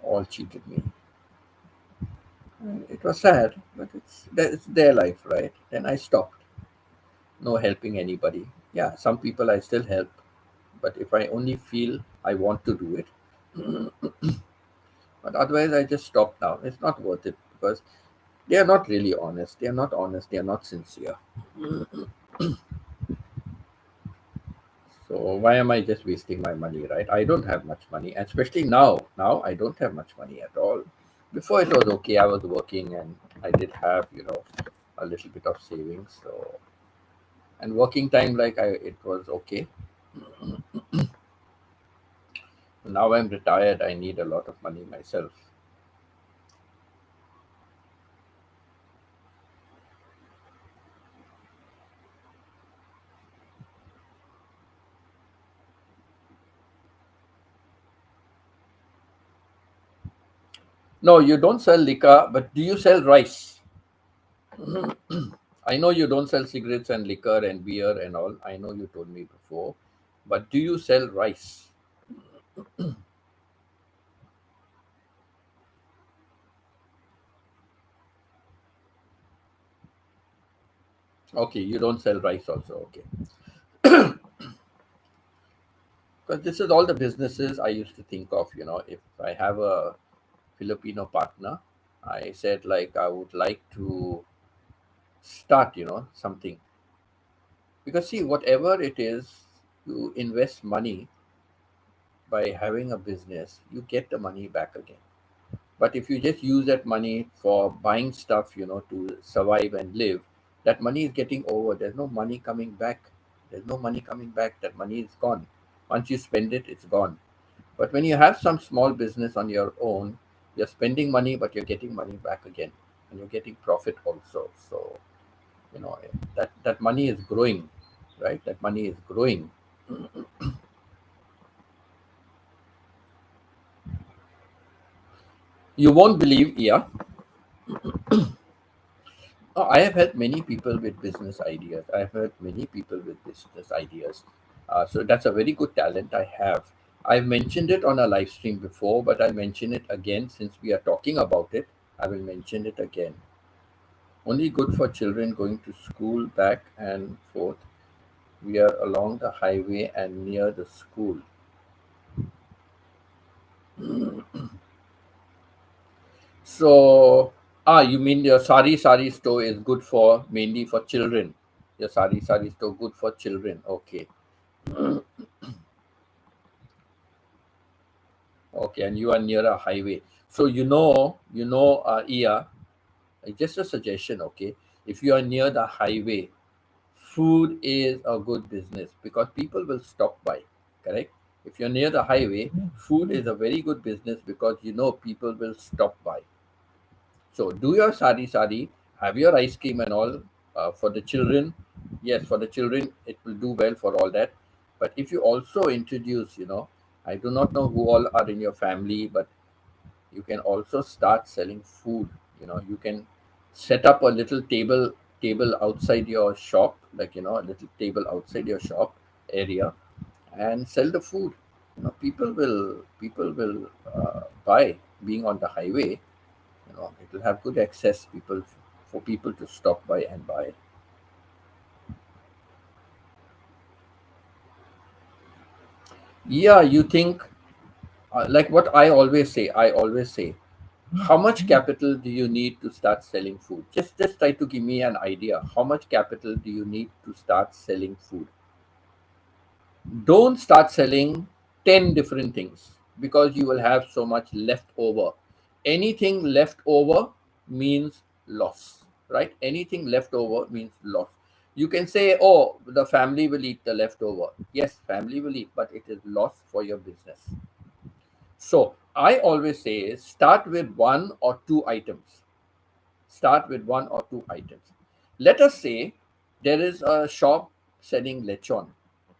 All cheated me. It was sad, but it's their life, right? Then I stopped. No helping anybody. Yeah, some people I still help, but if I only feel I want to do it, but otherwise I just stop now. It's not worth it because they are not really honest. They are not honest. They are not sincere. So why am I just wasting my money, right? I don't have much money, and especially now. Now I don't have much money at all. Before it was okay. I was working and I did have, a little bit of savings. So, and working time, it was okay. Now I'm retired. I need a lot of money myself. No, you don't sell liquor, but do you sell rice? I know you don't sell cigarettes and liquor and beer and all. I know you told me before, but do you sell rice? Okay, you don't sell rice also. Okay, because this is all the businesses I used to think of. If I have a Filipino partner, I said like I would like to start, something, because see, whatever it is, you invest money by having a business, you get the money back again. But if you just use that money for buying stuff, to survive and live, that money is getting over. There's no money coming back. There's no money coming back. That money is gone. Once you spend it, it's gone. But when you have some small business on your own, you're spending money, but you're getting money back again, and you're getting profit also. So you know that money is growing, right? That money is growing. You won't believe, yeah. I have had many people with business ideas. I have had many people with business ideas. So that's a very good talent I have. I've mentioned it on a live stream before, but I'll mention it again since we are talking about it. I will mention it again. Only good for children going to school back and forth. We are along the highway and near the school. So, you mean your sari store is good for mainly for children? Your sari store good for children. Okay. Okay, and you are near a highway. So Iya, just a suggestion, okay? If you are near the highway, food is a good business because people will stop by, correct? If you're near the highway, food is a very good business because people will stop by. So do your sari, have your ice cream and all for the children. Yes, for the children, it will do well for all that. But if you also introduce, I do not know who all are in your family, but you can also start selling food. You can set up a little table outside your shop, like a little table outside your shop area, and sell the food. People will buy. Being on the highway, it will have good access people for people to stop by and buy. Yeah, you think, like what I always say, how much capital do you need to start selling food? Just try to give me an idea. How much capital do you need to start selling food? Don't start selling 10 different things because you will have so much left over. Anything left over means loss, right? Anything left over means loss. You can say, oh, the family will eat the leftover. Yes, family will eat, but it is loss for your business. So I always say start with one or two items. Start with one or two items. Let us say there is a shop selling lechon.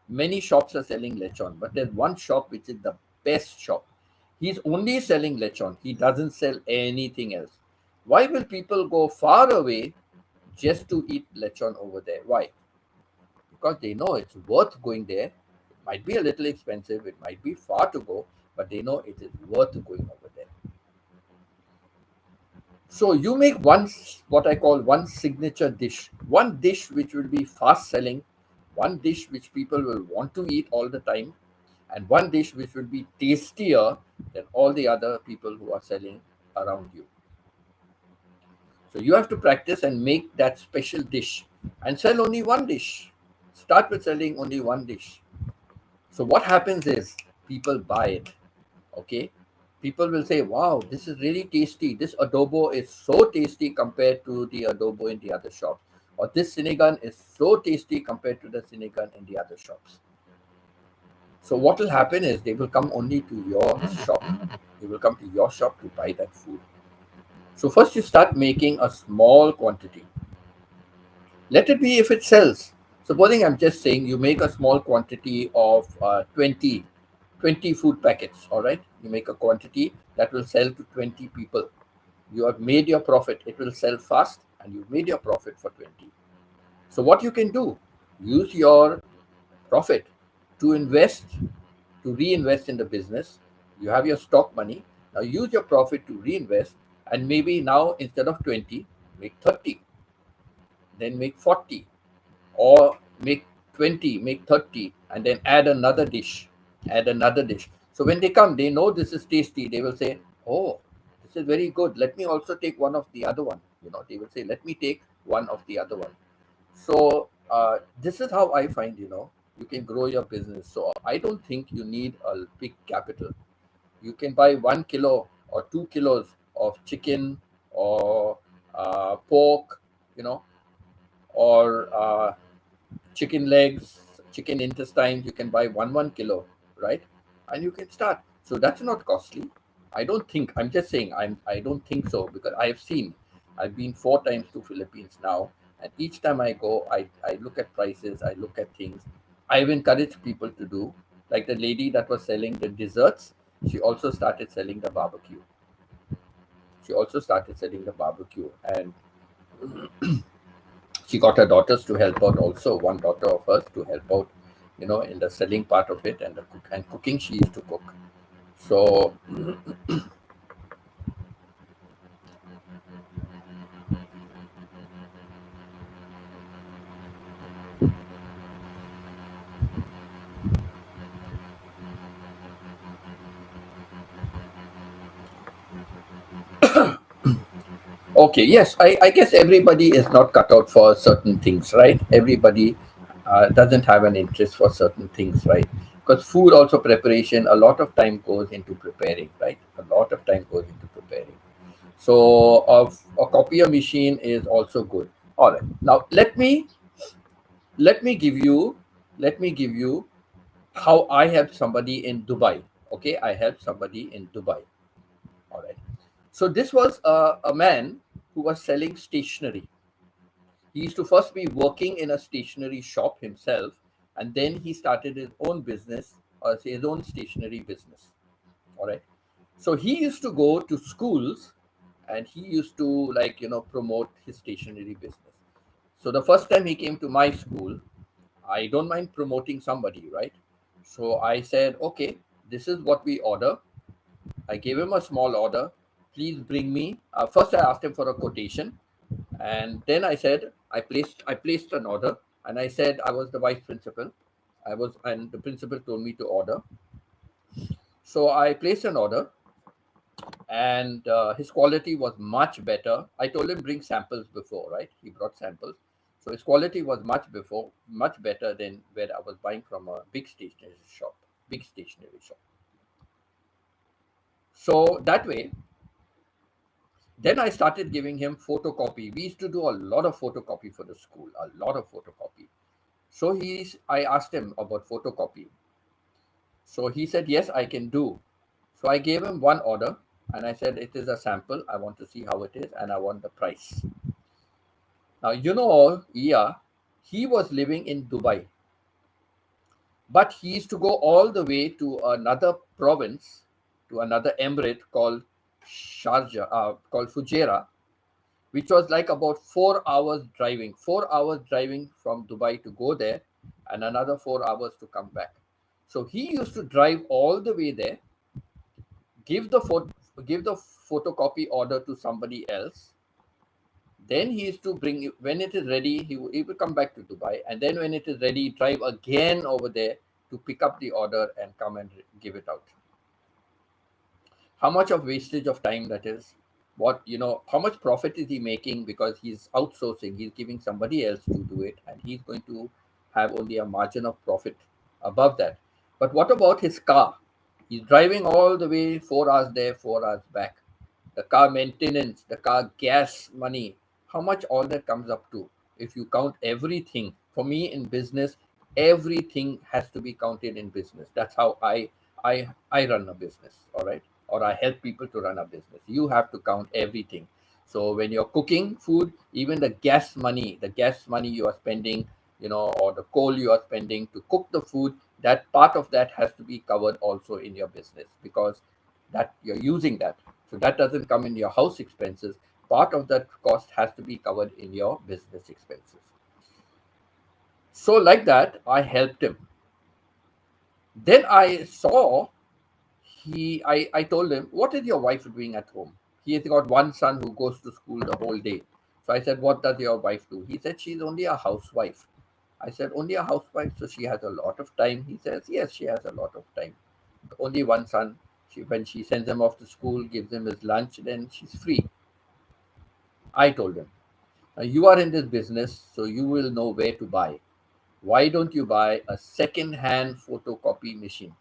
Many shops are selling lechon, but there's one shop which is the best shop. He's only selling lechon. He doesn't sell anything else. Why will people go far away just to eat lechon over there? Why? Because they know it's worth going there. It might be a little expensive, it might be far to go, but they know it is worth going over there. So you make what I call one signature dish, one dish which will be fast selling, one dish which people will want to eat all the time, and one dish which will be tastier than all the other people who are selling around you. So you have to practice and make that special dish and sell only one dish. Start with selling only one dish. So what happens is people buy it. Okay, people will say, wow, this is really tasty, this adobo is so tasty compared to the adobo in the other shops, or this sinigan is so tasty compared to the sinigan in the other shops. So what will happen is they will come only to your shop. They will come to your shop to buy that food. So first you start making a small quantity. Let it be if it sells. Supposing I'm just saying you make a small quantity of 20 food packets, all right? You make a quantity that will sell to 20 people. You have made your profit. It will sell fast and you've made your profit for 20. So what you can do, use your profit to reinvest in the business. You have your stock money. Now use your profit to reinvest, and maybe now instead of 20, make 30, then make 40, or make 20, make 30, and then add another dish. So when they come, they know this is tasty. They will say, oh, this is very good, let me also take one of the other one. They will say, let me take one of the other one. So this is how I find, you can grow your business. So I don't think you need a big capital. You can buy 1 kilo or 2 kilos of chicken, or pork, you know or chicken legs, chicken intestines. You can buy one kilo. right? And you can start. So that's not costly. I don't think. I'm just saying. I don't think so because I've seen. I've been 4 times to Philippines now, and each time I go, I look at prices. I look at things. I've encouraged people to do. Like the lady that was selling the desserts, she also started selling the barbecue. She also started selling the barbecue, and she got her daughters to help out also. One daughter of hers to help out, in the selling part of it, and the cooking she used to cook. So okay, yes, I guess everybody is not cut out for certain things, right? Everybody doesn't have an interest for certain things, right? Because food also preparation, a lot of time goes into preparing, right? A lot of time goes into preparing. So a copier machine is also good. All right. Now let me give you let me give you how I helped somebody in Dubai. Okay, I helped somebody in Dubai. All right. So this was a man who was selling stationery. He used to first be working in a stationery shop himself, and then he started his own business, or his own stationery business. All right. So he used to go to schools, and he used to, like, promote his stationery business. So the first time he came to my school, I don't mind promoting somebody, right? So I said, okay, this is what we order. I gave him a small order. Please bring me. First, I asked him for a quotation, and then I placed an order, and I said I was the vice principal. And the principal told me to order. So I placed an order, and his quality was much better. I told him bring samples before, right? He brought samples, so his quality was much better than where I was buying from a big stationery shop. Big stationery shop. So that way, then I started giving him photocopy. We used to do a lot of photocopy for the school, a lot of photocopy. So I asked him about photocopy. So he said, yes, I can do. So I gave him one order, and I said, it is a sample. I want to see how it is, and I want the price. Now, yeah, he was living in Dubai, but he used to go all the way to another province, to another emirate called Sharjah, called Fujairah, which was like about 4 hours driving, 4 hours driving from Dubai to go there, and another 4 hours to come back. So he used to drive all the way there, give the give the photocopy order to somebody else. Then he used to bring it when it is ready. He will come back to Dubai, and then when it is ready, drive again over there to pick up the order and come and give it out. How much of wastage of time that is? How much profit is he making because he's outsourcing? He's giving somebody else to do it, and he's going to have only a margin of profit above that. But what about his car? He's driving all the way 4 hours there, 4 hours back. The car maintenance, the car gas money, how much all that comes up to? If you count everything, for me in business, everything has to be counted in business. That's how I run a business, all right? Or I help people to run a business. You have to count everything. So when you're cooking food, even the gas money you are spending, or the coal you are spending to cook the food, that part of that has to be covered also in your business, because that you're using that. So that doesn't come in your house expenses. Part of that cost has to be covered in your business expenses. So like that, I helped him. Then I saw I told him, what is your wife doing at home? He has got one son who goes to school the whole day. So I said, what does your wife do? He said, she's only a housewife. I said, only a housewife, so she has a lot of time. He says, yes, she has a lot of time. Only one son. When she sends him off to school, gives him his lunch, then she's free. I told him, now you are in this business, so you will know where to buy. Why don't you buy a second hand photocopy machine?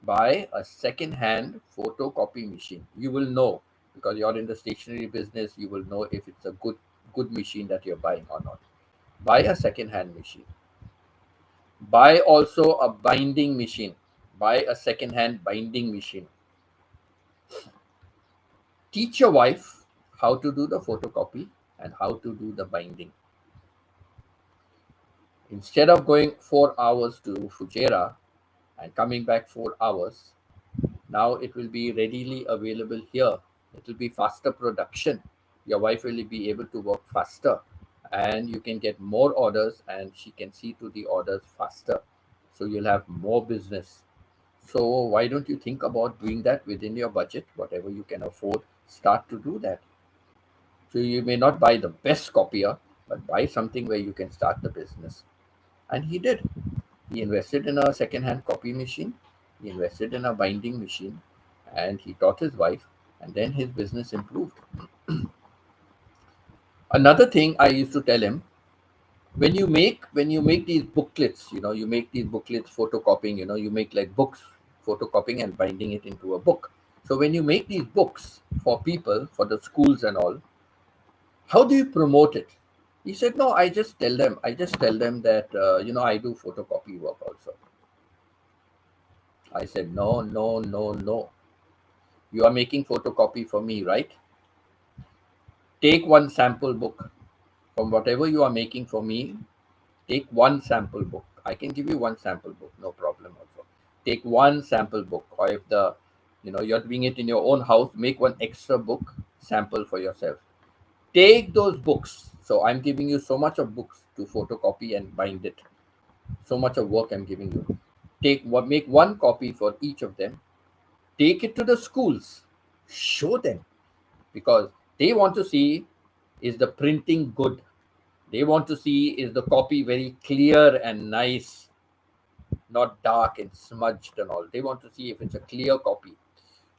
Buy a second hand photocopy machine. You will know, because you're in the stationery business, you will know if it's a good machine that you're buying or not. Buy a second hand machine. Buy also a binding machine. buy a second-hand binding machine. Teach your wife how to do the photocopy and how to do the binding. Instead of going 4 hours to Fujairah and coming back 4 hours, now it will be readily available here. It will be faster production. Your wife will be able to work faster, and you can get more orders, and she can see to the orders faster. So you'll have more business. So why don't you think about doing that within your budget? Whatever you can afford, start to do that. So you may not buy the best copier, but buy something where you can start the business. And he did. He invested in a second-hand copy machine. He invested in a binding machine, and he taught his wife. And then his business improved. Another thing I used to tell him, when you make these booklets, you make these booklets photocopying, you make like books, photocopying and binding it into a book. So when you make these books for people, for the schools and all, how do you promote it? He said, no, I just tell them that I do photocopy work also. I said, no, no, no, no. You are making photocopy for me, right? Take one sample book from whatever you are making for me. Take one sample book. I can give you one sample book, no problem also. Take one sample book, or if you're doing it in your own house, make one extra book sample for yourself. Take those books. So I'm giving you so much of books to photocopy and bind it. So much of work I'm giving you. Make one copy for each of them. Take it to the schools. Show them, because they want to see, is the printing good. They want to see, is the copy very clear and nice, not dark and smudged and all. They want to see if it's a clear copy.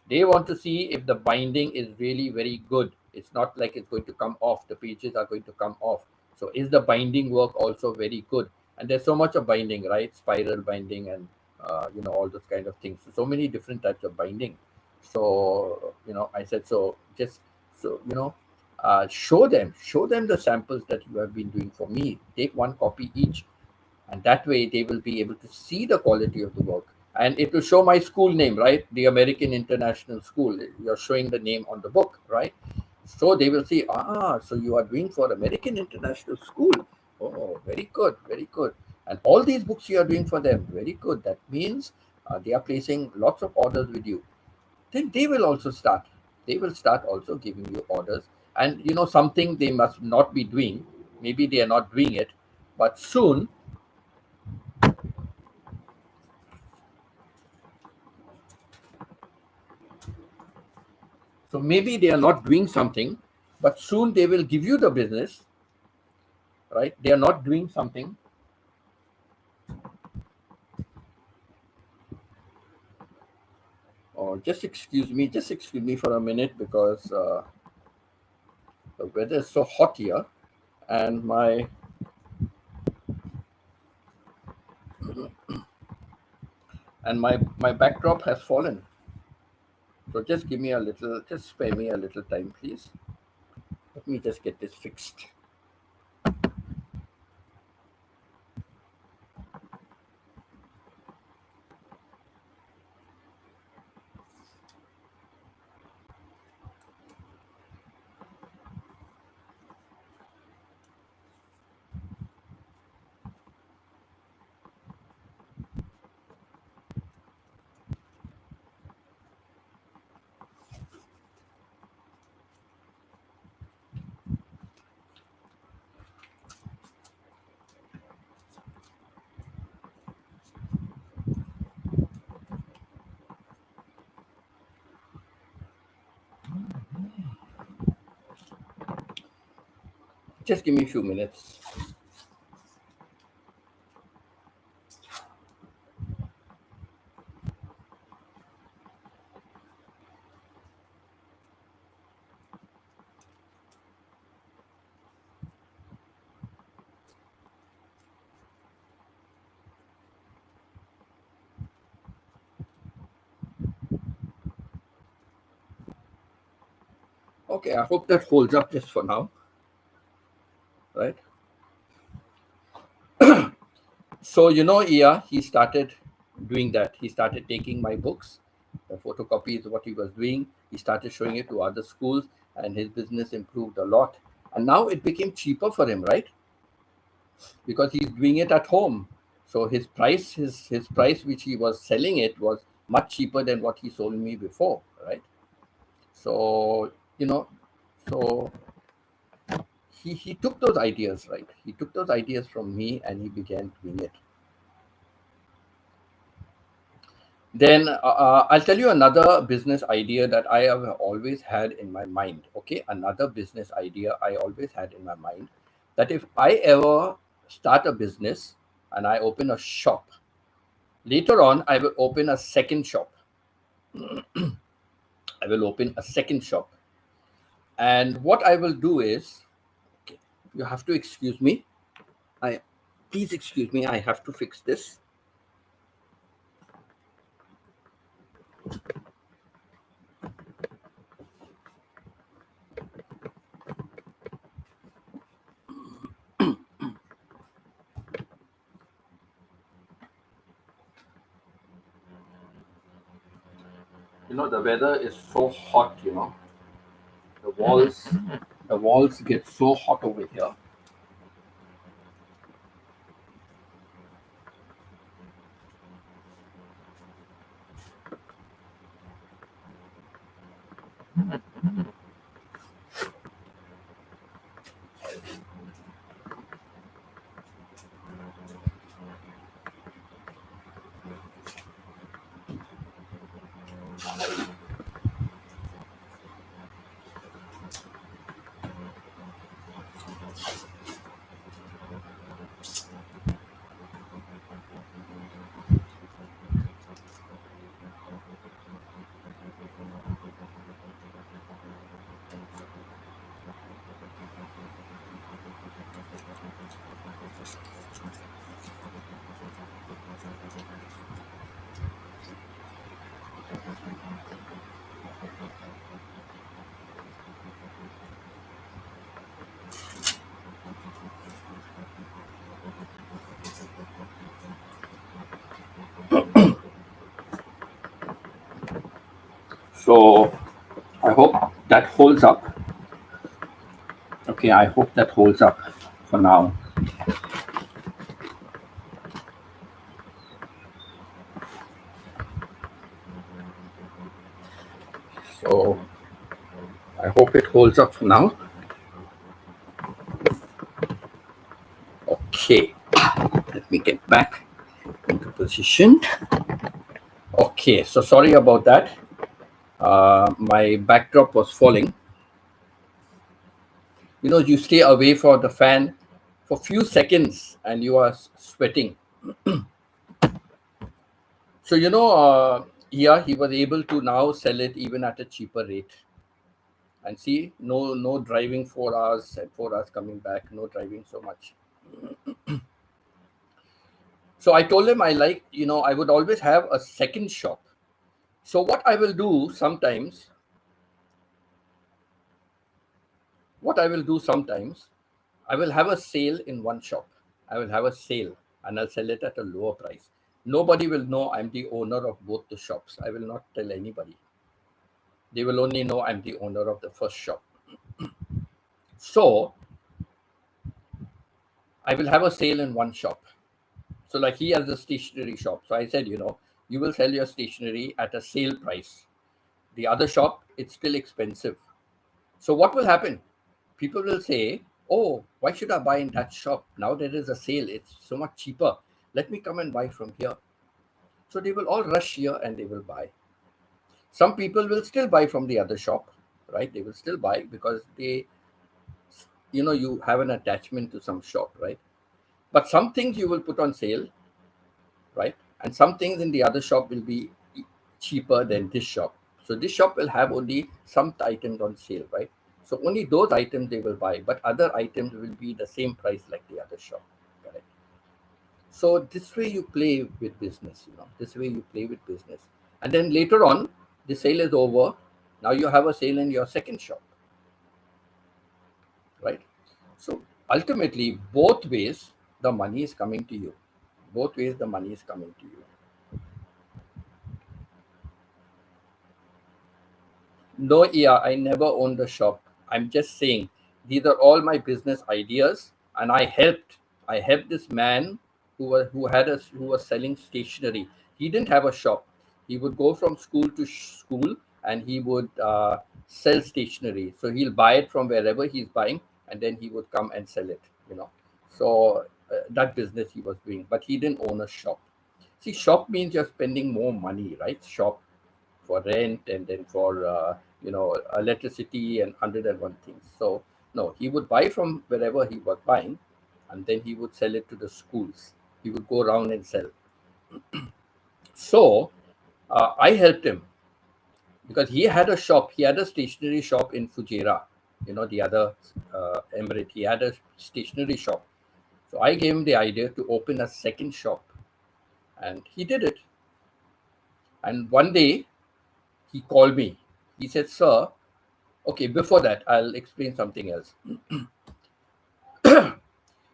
They want to see if the binding is really very good. It's not like it's going to come off. The pages are going to come off. So is the binding work also very good? And there's so much of binding, right? Spiral binding and all those kind of things. So many different types of binding. So I said, so just so show them the samples that you have been doing for me. Take one copy each, and that way they will be able to see the quality of the work, and it will show my school name, right? The American International School. You're showing the name on the book, right? So they will see, so you are doing for American International School. Oh, very good, very good. And all these books you are doing for them, very good. That means they are placing lots of orders with you. Then they will start also giving you orders. And something they must not be doing, maybe they are not doing it, but soon. So maybe they are not doing something, but soon they will give you the business, right? They are not doing something. Or just excuse me for a minute, because the weather is so hot here, and my backdrop has fallen. So just spare me a little time, please. Let me just get this fixed. Just give me a few minutes. Okay, I hope that holds up just for now, right? So Iya, he started doing that. He started taking my books. The photocopy is what he was doing. He started showing it to other schools, and his business improved a lot. And now it became cheaper for him, right? Because he's doing it at home. So his price which he was selling it was much cheaper than what he sold me before, right? So you know, so he took those ideas, right? He took those ideas from me and he began doing it. Then I'll tell you another business idea that I have always had in my mind. Okay, another business idea I always had in my mind, that if I ever start a business and I open a shop, later on I will open a second shop. I will open a second shop. And what I will do is, okay, you have to excuse me. I Please excuse me. I have to fix this. The weather is so hot. The walls, the walls get so hot over here. So I hope that holds up. Okay, I hope that holds up for now. So I hope it holds up for now. Okay, let me get back into position. Okay, so sorry about that. My backdrop was falling. You stay away from the fan for few seconds and you are sweating. So yeah, he was able to now sell it even at a cheaper rate. And see, no driving 4 hours and 4 hours coming back, no driving so much. So I told him I would always have a second shop. So what I will do sometimes, I will have a sale in one shop. I will have a sale and I'll sell it at a lower price. Nobody will know I'm the owner of both the shops. I will not tell anybody. They will only know I'm the owner of the first shop. So I will have a sale in one shop. So like he has a stationery shop. So I said, you will sell your stationery at a sale price. The other shop, it's still expensive. So what will happen? People will say, oh, why should I buy in that shop? Now there is a sale. It's so much cheaper. Let me come and buy from here. So they will all rush here and they will buy. Some people will still buy from the other shop, right? They will still buy because you have an attachment to some shop, right? But some things you will put on sale, right? And some things in the other shop will be cheaper than this shop. So this shop will have only some items on sale, right? So only those items they will buy, but other items will be the same price like the other shop. Correct. So this way you play with business, This way you play with business. And then later on, the sale is over. Now you have a sale in your second shop, right? So ultimately, both ways the money is coming to you. Both ways the money is coming to you. No, yeah, I never owned a shop. I'm just saying these are all my business ideas, and I helped this man who was selling stationery. He didn't have a shop. He would go from school to school, and he would sell stationery. So he'll buy it from wherever he's buying, and then he would come and sell it. You know, so that business he was doing, but he didn't own a shop. See, shop means you're spending more money, right? Shop for rent and then for electricity and 101 things. So no, he would buy from wherever he was buying, and then he would sell it to the schools. He would go around and sell. So I helped him because he had a shop. He had a stationery shop in Fujairah, the other emirate. He had a stationery shop. So I gave him the idea to open a second shop, and he did it. And one day he called me. He said, "Sir, okay, before that, I'll explain something else.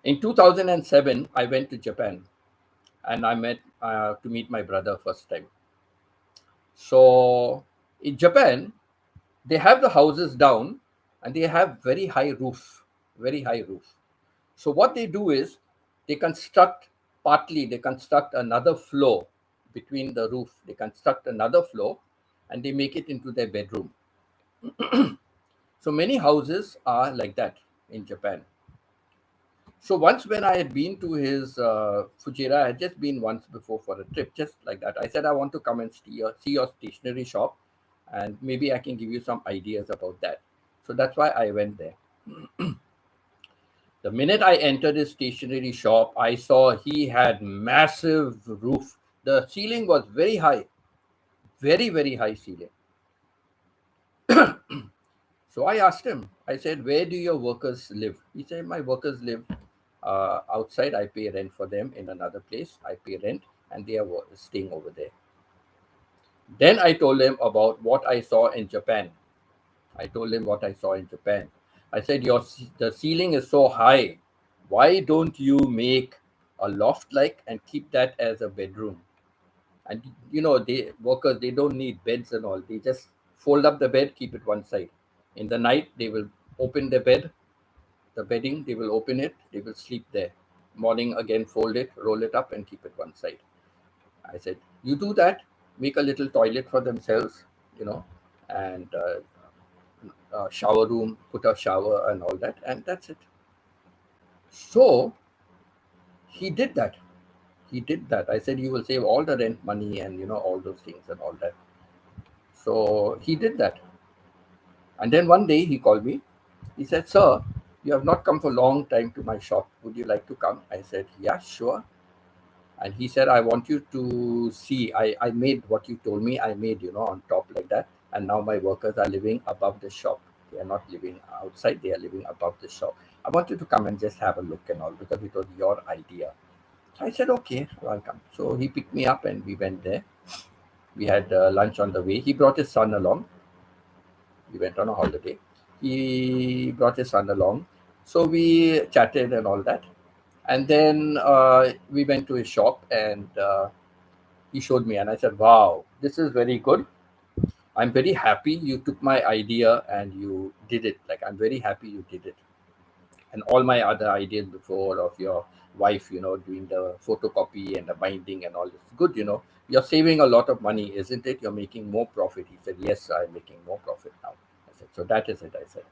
In 2007, I went to Japan and I met to meet my brother first time. So in Japan, they have the houses down and they have very high roof. So what they do is they they construct another floor between the roof. They construct another floor and they make it into their bedroom. So many houses are like that in Japan. So once when I had been to his Fujairah, I had just been once before for a trip, just like that. I said I want to come and see your stationery shop, and maybe I can give you some ideas about that. So that's why I went there. The minute I entered his stationery shop, I saw he had massive roof. The ceiling was very high, very high ceiling. So I asked him, I said, "Where do your workers live?" He said, "My workers live outside. I pay rent for them in another place. I pay rent and they are staying over there." Then I told him about what I saw in Japan. I told him what I saw in Japan. I said, the ceiling is so high. Why don't you make a loft like and keep that as a bedroom? And they workers, they don't need beds and all. They just fold up the bed, keep it one side. In the night, they will open the bedding, they will open it, they will sleep there. Morning again, fold it, roll it up, and keep it one side. I said, you do that, make a little toilet for themselves, you know, and shower room, put a shower and all that, and that's it. So he did that. He did that. I said, you will save all the rent money and all those things and all that. So he did that. And then one day he called me. He said, "Sir, you have not come for a long time to my shop. Would you like to come?" I said, "Yeah, sure." And he said, "I want you to see. I made what you told me. I made, on top like that. And now my workers are living above the shop. They are not living outside. They are living above the shop. I want you to come and just have a look and all because it was your idea." I said, "Okay, welcome." So he picked me up and we went there. We had lunch on the way. He brought his son along. We went on a holiday. He brought his son along. So we chatted and all that. And then we went to his shop and he showed me. And I said, "Wow, this is very good. I'm very happy you took my idea and you did it. Like, I'm very happy you did it. And all my other ideas before of your wife, doing the photocopy and the binding and all this. Good, You're saving a lot of money, isn't it? You're making more profit." He said, "Yes, I'm making more profit now." I said, "So that is it," I said.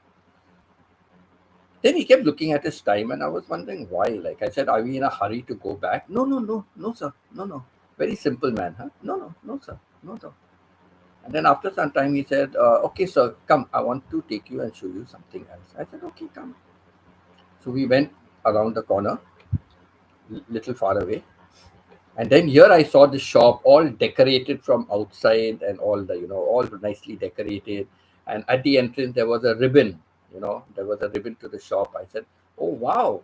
Then he kept looking at his time, and I was wondering why. Like I said, "Are we in a hurry to go back?" "No, no, no, no, sir. No, no. Very simple man, huh?" "No, no, no, sir. No, no." And then after some time, he said, "Okay, sir, come. I want to take you and show you something else." I said, "Okay, come." So we went around the corner, little far away. And then here I saw the shop all decorated from outside and all all nicely decorated. And at the entrance, there was a ribbon, there was a ribbon to the shop. I said, "Oh, wow,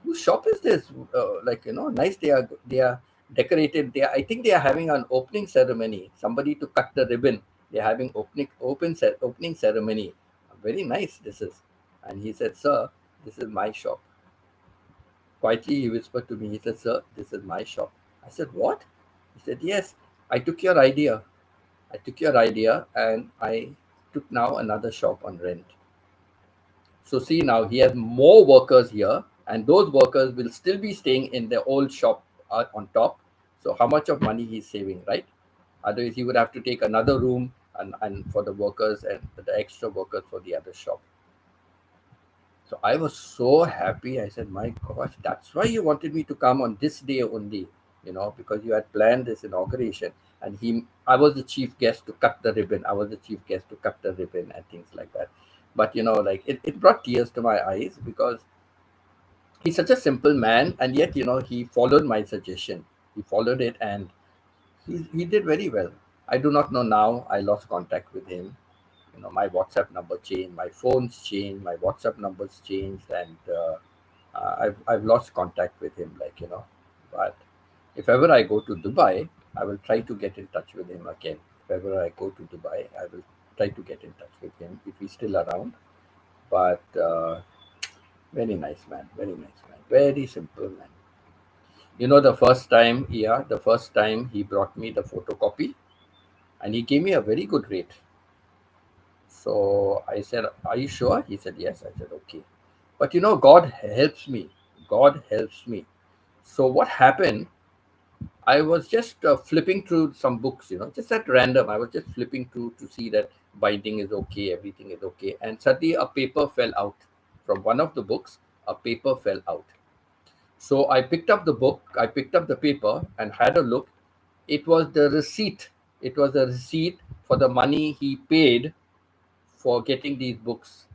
whose shop is this?" Nice. They are decorated. I think they are having an opening ceremony. Somebody to cut the ribbon. They're having opening ceremony. Very nice. This is. And he said, "Sir, this is my shop." Quietly, he whispered to me. He said, "Sir, this is my shop." I said, "What?" He said, "Yes, I took your idea. I took your idea and I took now another shop on rent. So see now he has more workers here, and those workers will still be staying in their old shop on top. So how much of money he's saving, right? Otherwise, he would have to take another room and for the workers and the extra workers for the other shop. So I was so happy. I said, "My gosh, that's why you wanted me to come on this day only, because you had planned this inauguration." And I was the chief guest to cut the ribbon. I was the chief guest to cut the ribbon and things like that. But like it brought tears to my eyes because he's such a simple man, and yet he followed my suggestion. He followed it, and he did very well. I do not know now. I lost contact with him. My WhatsApp number changed, my phones changed, my WhatsApp numbers changed, and I've lost contact with him. But if ever I go to Dubai, I will try to get in touch with him again. If ever I go to Dubai, I will try to get in touch with him if he's still around. But very nice man, very nice man, very simple man. The first time he brought me the photocopy and he gave me a very good rate. So I said, "Are you sure?" He said, "Yes." I said, "Okay." But God helps me. God helps me. So what happened? I was just flipping through some books, just at random. I was just flipping through to see that binding is okay, everything is okay. And suddenly a paper fell out from one of the books. A paper fell out. So I picked up the book, I picked up the paper and had a look. It was the receipt. It was a receipt for the money he paid for getting these books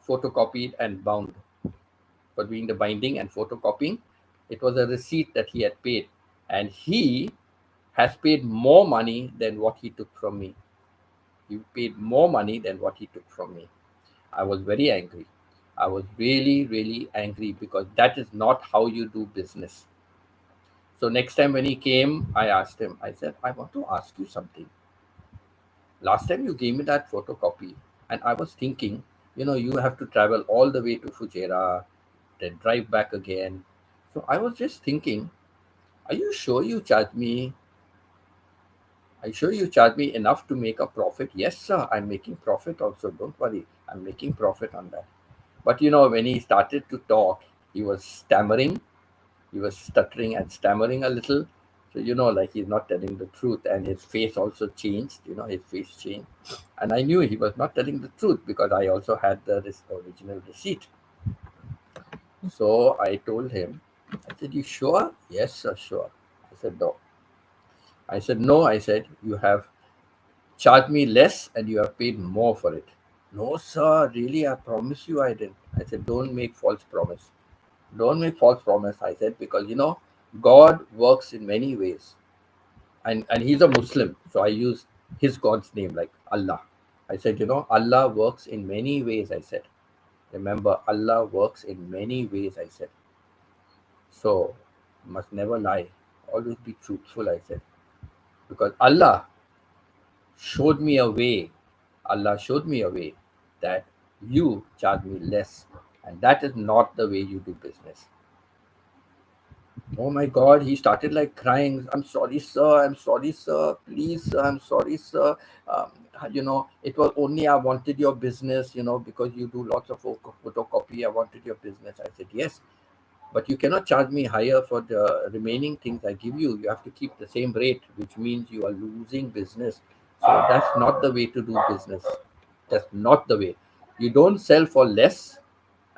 photocopied and bound, for doing the binding and photocopying. It was a receipt that he had paid, and he has paid more money than what he took from me. He paid more money than what he took from me. I was very angry. I was really, really angry because that is not how you do business. So next time when he came, I asked him, I said, "I want to ask you something. Last time you gave me that photocopy, and I was thinking, you have to travel all the way to Fujairah, then drive back again. So I was just thinking, are you sure you charge me? Are you sure you charge me enough to make a profit?" "Yes, sir, I'm making profit also. Don't worry, I'm making profit on that." But when he started to talk, he was stammering, he was stuttering and stammering a little. So like he's not telling the truth, and his face also changed. His face changed, and I knew he was not telling the truth because I also had this original receipt. So I told him, I said, "You sure?" "Yes, sir, sure." I said, "No." I said, "No." I said, "You have charged me less and you have paid more for it." "No, sir, really, I promise you I didn't." I said, "Don't make false promise. Don't make false promise." I said, because God works in many ways. And he's a Muslim. So I used his God's name, like Allah. I said, Allah works in many ways, I said. Remember, Allah works in many ways, I said. So must never lie. Always be truthful, I said. Because showed me a way. Allah showed me a way that you charge me less. And that is not the way you do business. Oh my God, he started like crying. "I'm sorry, sir. I'm sorry, sir. Please, sir. I'm sorry, sir. It was only I wanted your business, because you do lots of photocopy. I wanted your business." I said, "Yes, but you cannot charge me higher for the remaining things I give you. You have to keep the same rate, which means you are losing business. So that's not the way to do business. That's not the way. You don't sell for less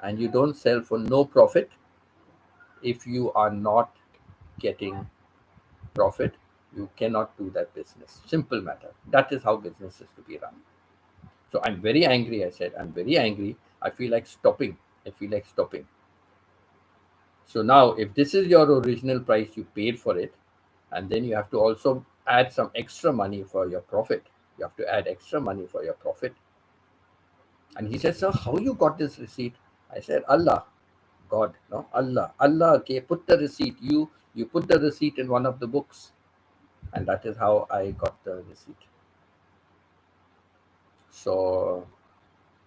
and you don't sell for no profit if you are not getting profit. You cannot do that business. Simple matter. That is how business is to be run." So I'm very angry. I said, "I'm very angry. I feel like stopping. I feel like stopping." So now, if this is your original price, you paid for it, and then you have to also add some extra money for your profit. You have to add extra money for your profit. And he said, "Sir, how you got this receipt?" I said, "Allah, God, no, Allah, Allah. Okay, put the receipt. You put the receipt in one of the books, and that is how I got the receipt." So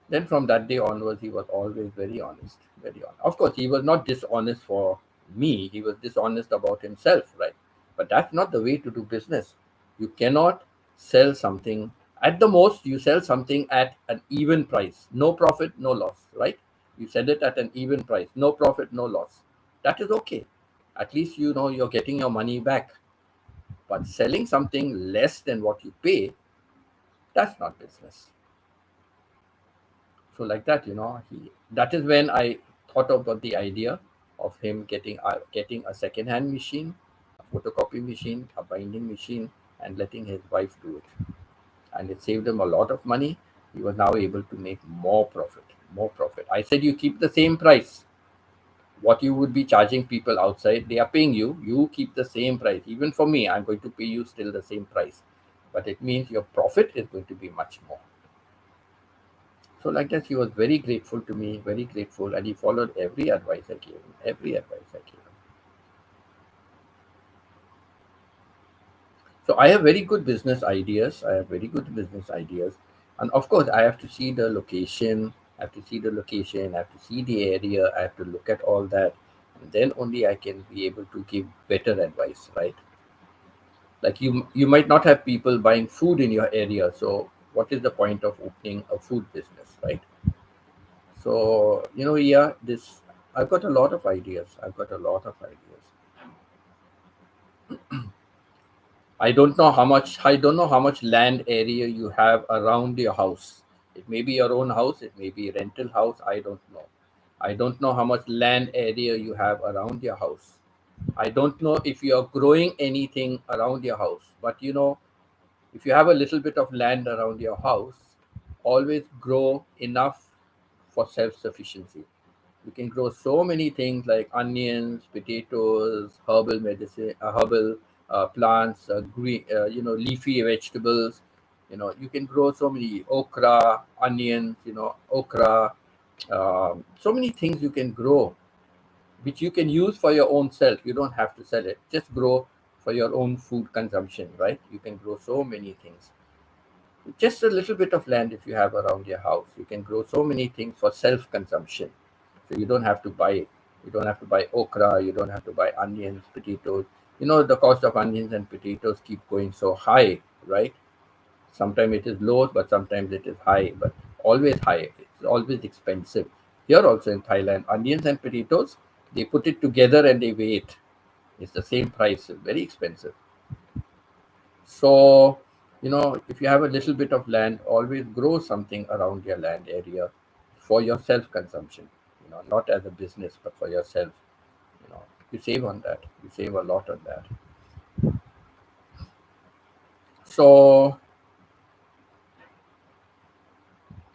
then from that day onwards, he was always very honest, very honest. Of course, he was not dishonest for me, he was dishonest about himself, right? But that's not the way to do business. You cannot sell something At the most, you sell something at an even price, no profit, no loss, right? You sell it at an even price, no profit, no loss. That is okay. At least you know you're getting your money back. But selling something less than what you pay, that's not business. So like that, that is when I thought about the idea of him getting a second hand machine, a photocopy machine, a binding machine, and letting his wife do it. And it saved him a lot of money. He was now able to make more profit, more profit. I said, you keep the same price. What you would be charging people outside, they are paying you. You keep the same price. Even for me, I'm going to pay you still the same price. But it means your profit is going to be much more. So like that, he was very grateful to me, very grateful, and he followed every advice I gave him. Every advice I gave him. So I have very good business ideas. I have very good business ideas, and of course, I have to see the location. I have to see the location. I have to see the area. I have to look at all that, and then only I can be able to give better advice, right? Like you might not have people buying food in your area. So what is the point of opening a food business, right? So yeah, this I've got a lot of ideas. I've got a lot of ideas. I don't know how much land area you have around your house. It may be your own house, it may be a rental house, I don't know. I don't know how much land area you have around your house. I don't know if you are growing anything around your house, but if you have a little bit of land around your house, always grow enough for self sufficiency. You can grow so many things like onions, potatoes, herbal medicine, herbal plants, green, leafy vegetables. You can grow so many okra, onions, okra. So many things you can grow, which you can use for your own self. You don't have to sell it. Just grow for your own food consumption, right? You can grow so many things. Just a little bit of land if you have around your house, you can grow so many things for self consumption. So you don't have to buy. You don't have to buy okra. You don't have to buy onions, potatoes. The cost of onions and potatoes keep going so high, right? Sometimes it is low, but sometimes it is high, but always high. It's always expensive. Here also in Thailand, onions and potatoes, they put it together and they weigh it. It's the same price. It's very expensive. So, if you have a little bit of land, always grow something around your land area for your self consumption, not as a business, but for yourself. You know, you save on that. You save a lot on that. So,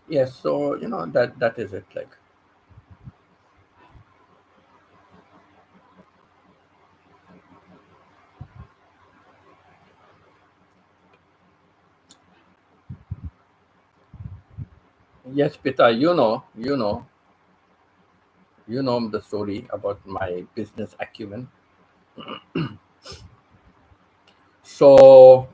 yes, so, that is it. Yes, Pita, you know the story about my business acumen. So,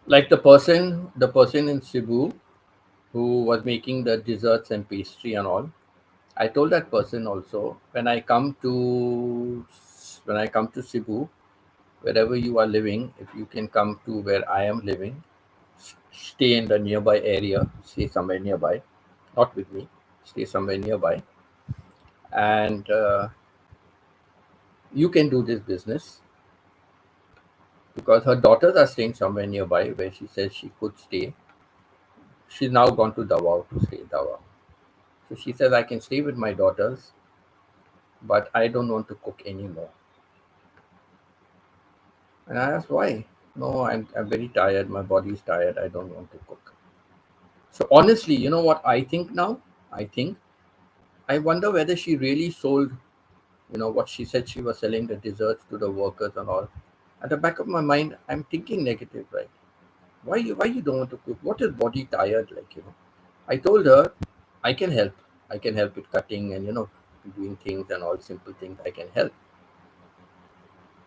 like the person in Cebu who was making the desserts and pastry and all, I told that person also, when I come to Cebu, wherever you are living, if you can come to where I am living, stay in the nearby area, stay somewhere nearby, not with me, stay somewhere nearby, and you can do this business because her daughters are staying somewhere nearby where she says she could stay. She's now gone to Davao to stay Davao. So she says I can stay with my daughters, but I don't want to cook anymore. And I asked why. No, I'm very tired. My body's tired. I don't want to cook. So honestly, you know what I think now? I think I wonder whether she really sold, what she said she was selling the desserts to the workers and all. At the back of my mind, I'm thinking negative, right? Why you don't want to cook? What is body tired like? I told her I can help. I can help with cutting and doing things and all simple things. I can help,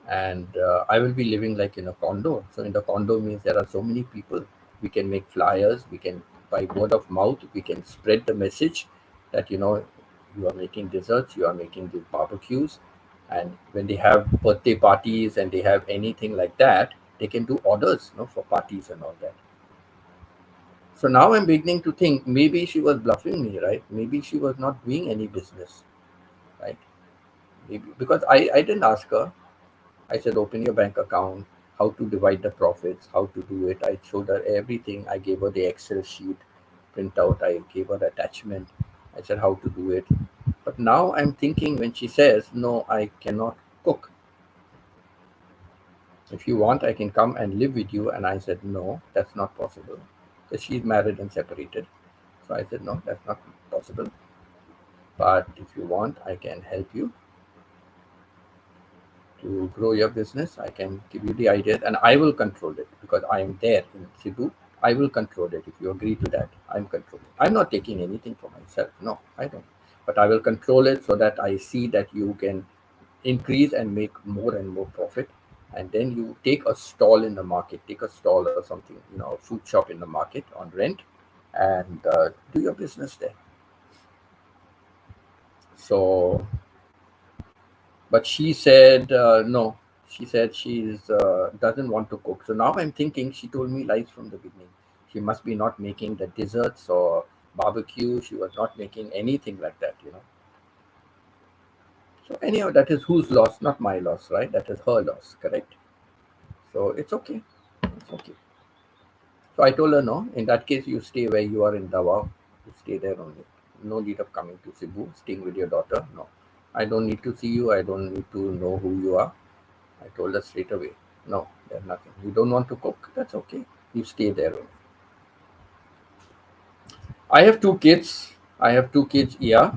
and I will be living like in a condo. So in the condo means there are so many people. We can make flyers. We can by word of mouth. We can spread the message that you are making desserts. You are making these barbecues, And when they have birthday parties and they have anything like that, they can do orders, for parties and all that. So now I'm beginning to think maybe she was bluffing me, right? Maybe she was not doing any business, right? Maybe because I didn't ask her. I said, open your bank account, how to divide the profits, how to do it. I showed her everything. I gave her the Excel sheet printout. I gave her the attachment. I said how to do it. But now I'm thinking when she says, no, I cannot cook. If you want, I can come and live with you. And I said, no, that's not possible. Because she's married and separated. So I said, no, that's not possible. But if you want, I can help you to grow your business. I can give you the ideas and I will control it because I am there in Cebu. I will control it. If you agree to that, I'm controlling. I'm not taking anything for myself. No, I don't. But I will control it so that I see that you can increase and make more and more profit. And then you take a stall in the market, take a stall or something, a food shop in the market on rent and do your business there. So but she said no. She said she's doesn't want to cook. So now I'm thinking she told me lies from the beginning. She must be not making the desserts or barbecue. She was not making anything like that. So anyhow, that is whose loss, not my loss, right? That is her loss, correct? So it's okay. It's okay. So I told her no. In that case, you stay where you are in Davao. You stay there only. No need of coming to Cebu, staying with your daughter. No, I don't need to see you. I don't need to know who you are. I told her straight away, no, there's nothing. You don't want to cook? That's okay. You stay there. I have two kids. I have two kids, yeah.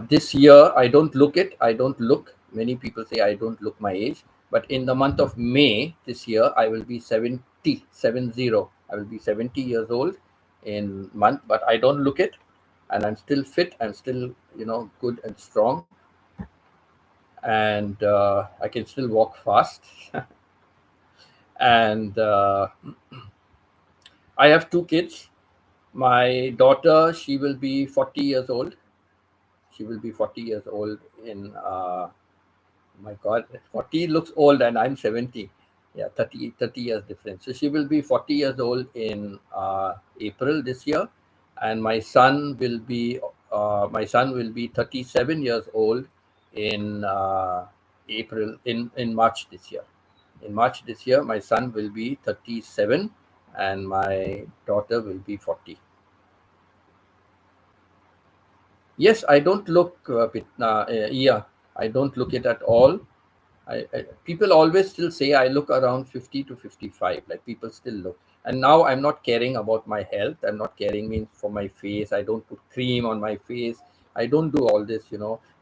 This year, I don't look it. I don't look. Many people say I don't look my age. But in the month of May this year, I will be 70, 70. I will be 70 years old in month, but I don't look it. And I'm still fit. I'm still, good and strong. And I can still walk fast. And I have two kids. My daughter, she will be 40 years old. She will be 40 years old in, my God, 40 looks old and I'm 70. Yeah, 30 years difference. So she will be 40 years old in April this year. And my son will be 37 years old in in March this year. In March this year, my son will be 37 and my daughter will be 40. Yes, I don't look, yeah, I don't look it at all. People always still say I look around 50 to 55, like people still look. And now I'm not caring about my health. I'm not caring means for my face. I don't put cream on my face. I don't do all this.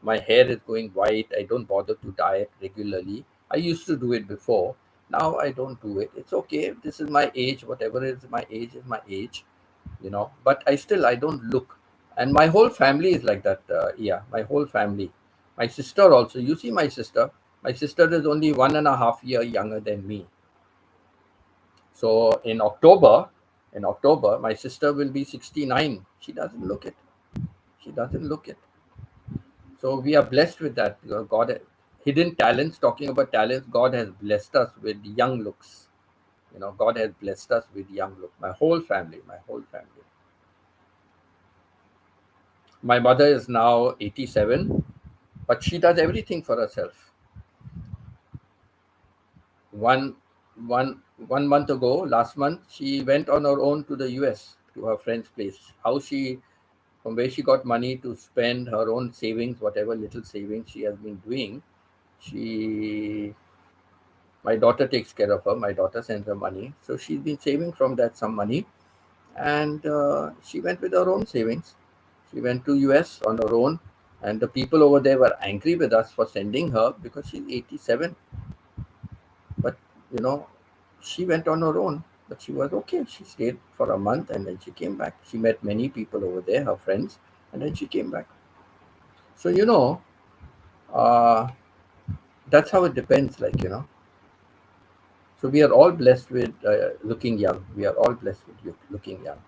My hair is going white. I don't bother to dye it regularly. I used to do it before. Now I don't do it. It's okay. This is my age. Whatever is my age is my age. But I don't look. And my whole family is like that. Yeah, my whole family. My sister also. You see my sister. My sister is only 1.5 year younger than me. So in October, my sister will be 69. She doesn't look it. She doesn't look it. So we are blessed with that. God, hidden talents. Talking about talents, God has blessed us with young looks. God has blessed us with young look. My whole family. My whole family. My mother is now 87, but she does everything for herself. One, one, 1 month ago, last month, she went on her own to the US to her friend's place. From where she got money to spend her own savings, whatever little savings she has been doing. She, my daughter takes care of her. My daughter sends her money, so she's been saving from that some money, and she went with her own savings. She went to US on her own, and the people over there were angry with us for sending her because she's 87. But you know, she went on her own. But she was okay. She stayed for a month and then she came back. She met many people over there, her friends, and then she came back. So uh, that's how it depends. So we are all blessed with looking young. We are all blessed with looking young.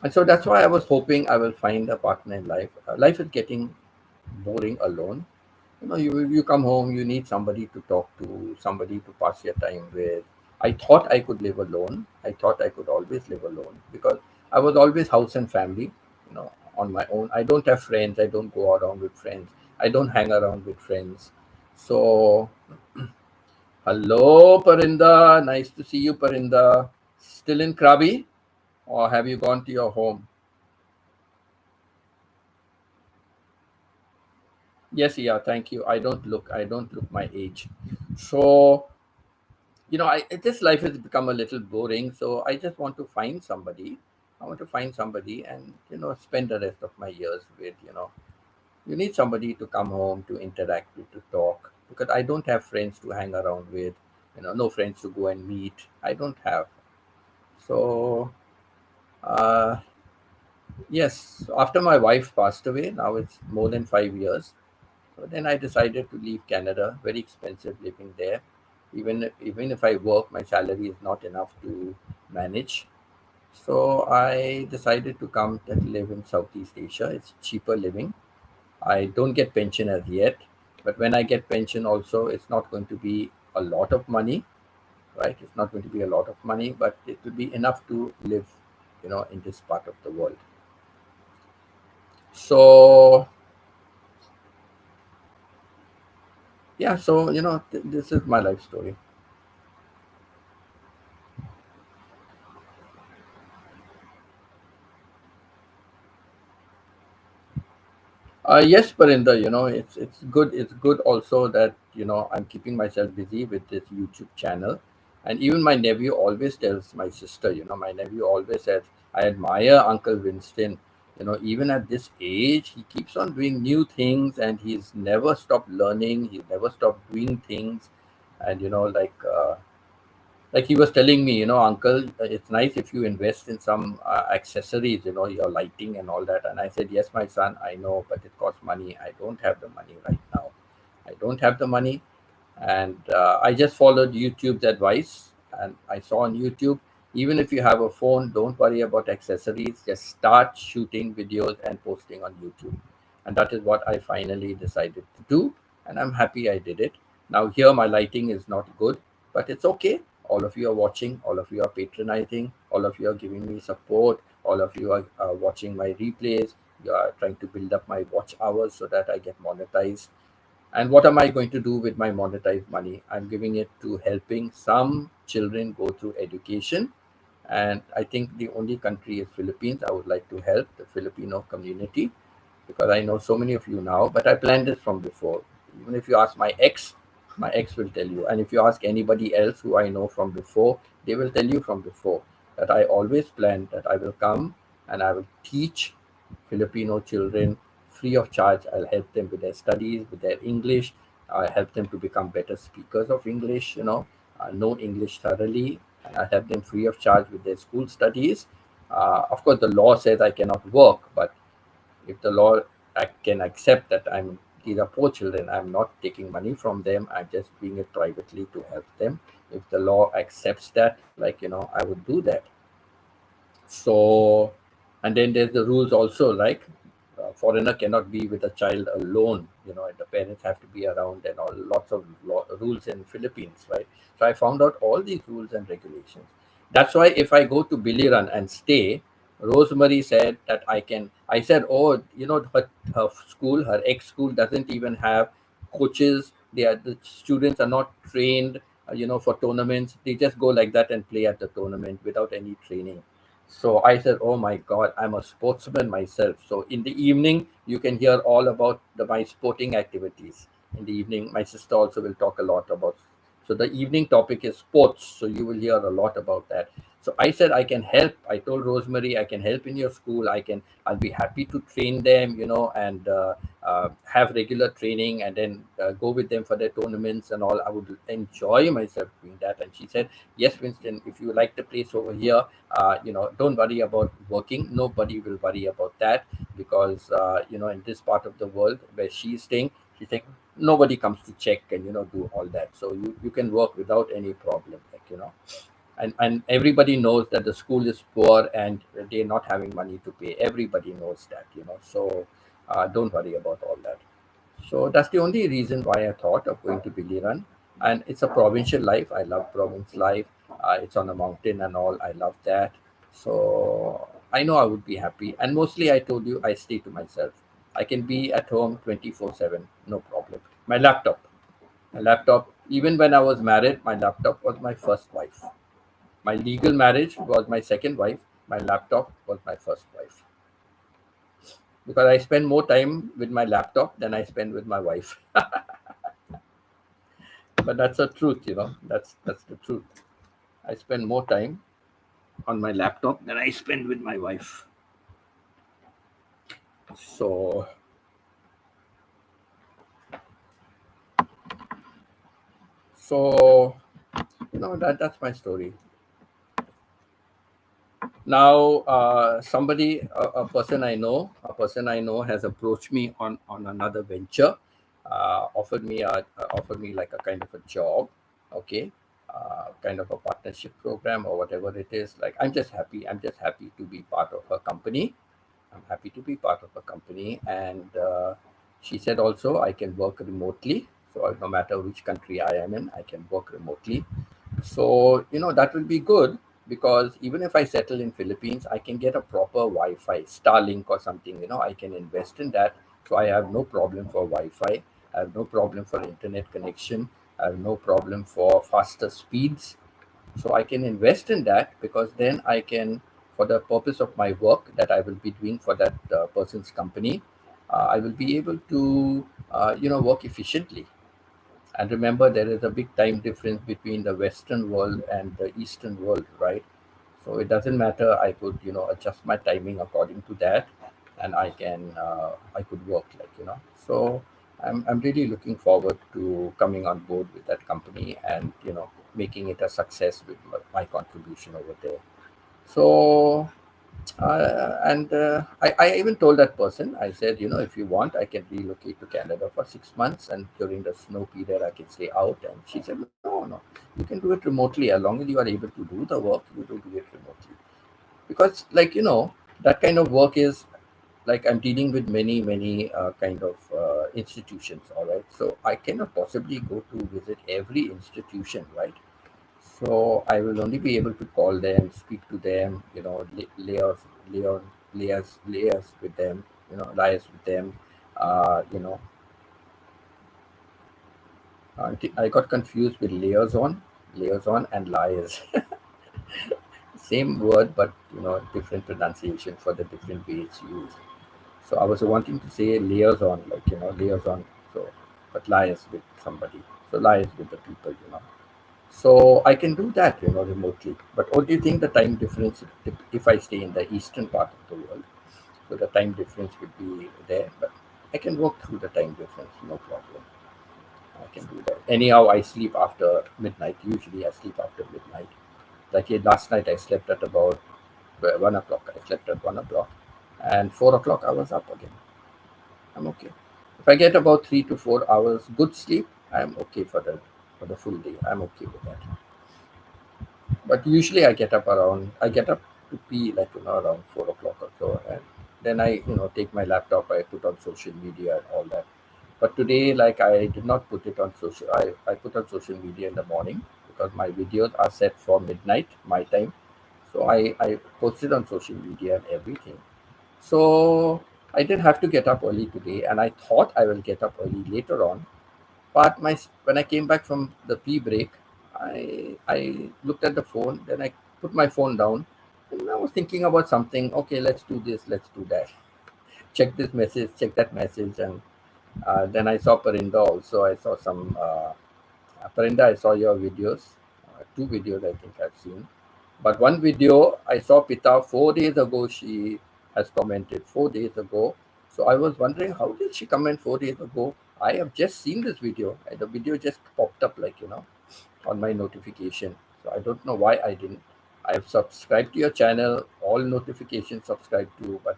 And so that's why I was hoping I will find a partner in life. Life is getting boring alone. You come home, you need somebody to talk to, somebody to pass your time with. I thought I could live alone. I thought I could always live alone because I was always house and family, on my own. I don't have friends. I don't go around with friends. I don't hang around with friends. So, hello, Parinda. Nice to see you, Parinda. Still in Krabi, or have you gone to your home? Yes, yeah. Thank you. I don't look my age. So, this life has become a little boring, so I just want to find somebody. I want to find somebody and spend the rest of my years with. You need somebody to come home, to interact with, to talk, because I don't have friends to hang around with. No friends to go and meet. I don't have. So uh yes, after my wife passed away, now it's more than 5 years. So then I decided to leave Canada. Very expensive living there. Even if I work, my salary is not enough to manage. So I decided to come and live in Southeast Asia. It's cheaper living. I don't get pension as yet, but when I get pension, also it's not going to be a lot of money, right? It's not going to be a lot of money, but it will be enough to live, in this part of the world. So yeah, so this is my life story. Yes, Parinder, it's good. It's good also that I'm keeping myself busy with this YouTube channel, and even my nephew always tells my sister. My nephew always says, "I admire Uncle Winston. Even at this age, he keeps on doing new things, and he's never stopped learning. He's never stopped doing things, and like he was telling me, uncle, it's nice if you invest in some accessories, your lighting and all that. And I said, yes, my son, I know, but it costs money. I don't have the money right now. I don't have the money. And I just followed YouTube's advice. And I saw on YouTube, even if you have a phone, don't worry about accessories. Just start shooting videos and posting on YouTube. And that is what I finally decided to do. And I'm happy I did it. Now, here my lighting is not good, but it's okay. All of you are watching, all of you are patronizing, all of you are giving me support, all of you are watching my replays. You are trying to build up my watch hours so that I get monetized. And what am I going to do with my monetized money? I'm giving it to helping some children go through education. And I think the only country is Philippines. I would like to help the Filipino community because I know so many of you now, but I planned this from before. Even if you ask my ex will tell you. And if you ask anybody else who I know from before, they will tell you from before that I always planned that I will come and I will teach Filipino children free of charge. I'll help them with their studies, with their English. I'll help them to become better speakers of English, know English thoroughly. And I'll help them free of charge with their school studies. Of course, the law says I cannot work, but if the law can accept that these are poor children, I'm not taking money from them, I'm just doing it privately to help them. If the law accepts that, I would do that. So, and then there's the rules also, like foreigner cannot be with a child alone, and the parents have to be around and all, lots of rules in Philippines, right? So I found out all these rules and regulations. That's why if I go to Biliran and stay, Rosemary said that I said, oh, her school, her ex school doesn't even have coaches. The students are not trained, for tournaments. They just go like that and play at the tournament without any training. So I said, "Oh my God, I'm a sportsman myself." So in the evening, you can hear all about my sporting activities. In the evening, my sister also will talk a lot about. So the evening topic is sports. So you will hear a lot about that. So I said, I can help. I told Rosemary, I can help in your school. I'll be happy to train them, and have regular training and then go with them for their tournaments and all. I would enjoy myself doing that. And she said, yes, Winston, if you like the place over here, don't worry about working. Nobody will worry about that because in this part of the world where she's staying, she's saying nobody comes to check and do all that. So you can work without any problem, and everybody knows that the school is poor and they're not having money to pay. Everybody knows that. So don't worry about all that. So that's the only reason why I thought of going to Biliran. And it's a provincial life. I love province life. It's on a mountain and all. I love that. So I know I would be happy. And mostly, I told you, I stay to myself. I can be at home 24/7, no problem. My laptop. My laptop, even when I was married, my laptop was my first wife. My legal marriage was my second wife. My laptop was my first wife. Because I spend more time with my laptop than I spend with my wife. But that's the truth. That's the truth. I spend more time on my laptop than I spend with my wife. So so that's my story. Now, a person I know has approached me on another venture, offered me like a kind of a job, okay, kind of a partnership program or whatever it is. Like I'm just happy. I'm just happy to be part of her company. I'm happy to be part of a company. And she said also I can work remotely. So no matter which country I am in, I can work remotely. So that will be good because even if I settle in Philippines, I can get a proper Wi-Fi, Starlink or something. I can invest in that. So I have no problem for Wi-Fi. I have no problem for internet connection. I have no problem for faster speeds. So I can invest in that because then I can, for the purpose of my work that I will be doing for that person's company, I will be able to work efficiently. And remember, there is a big time difference between the Western world and the Eastern world, right? So it doesn't matter. I could, adjust my timing according to that, and I could work like. So I'm really looking forward to coming on board with that company and making it a success with my contribution over there. So and I even told that person, I said, if you want, I can relocate to Canada for 6 months, and during the snow period, I can stay out. And she said, no, no, you can do it remotely. As long as you are able to do the work, you do it remotely. Because, that kind of work is like I'm dealing with many, many kind of institutions, all right? So I cannot possibly go to visit every institution, right? So I will only be able to call them, speak to them, Leon, layers with them, liars with them. Uh, you know, I got confused with liaison and liars. Same word, but different pronunciation for the different way it's used. So I was wanting to say liaison, like liaison. So, but liars with somebody. So liars with the people. So I can do that, remotely. But what do you think the time difference if I stay in the eastern part of the world? So the time difference would be there, but I can work through the time difference, no problem. I can do that. Anyhow, I sleep after midnight. Usually, I sleep after midnight. Like last night, I slept at about 1 o'clock. I slept at 1 o'clock, and 4 o'clock I was up again. I'm okay. If I get about 3 to 4 hours good sleep, I'm okay for the full day. I'm okay with that. But usually I get up to pee like around 4 o'clock or so, and then I take my laptop, I put on social media and all that. But today, like I did not put it on social. I put on social media in the morning because my videos are set for midnight my time. So I posted on social media and everything. So I didn't have to get up early today, and I thought I will get up early later on, but when I came back from the pee break, I looked at the phone. Then I put my phone down, and I was thinking about something. Okay, let's do this. Let's do that. Check this message. Check that message, and then I saw Parinda also. I saw some Parinda. I saw your videos. Two videos I think I've seen. But one video I saw Pita 4 days ago. She has commented 4 days ago. So I was wondering how did she comment 4 days ago? I have just seen this video. And the video just popped up like on my notification. So I don't know why I didn't. I've subscribed to your channel, all notifications subscribed to, but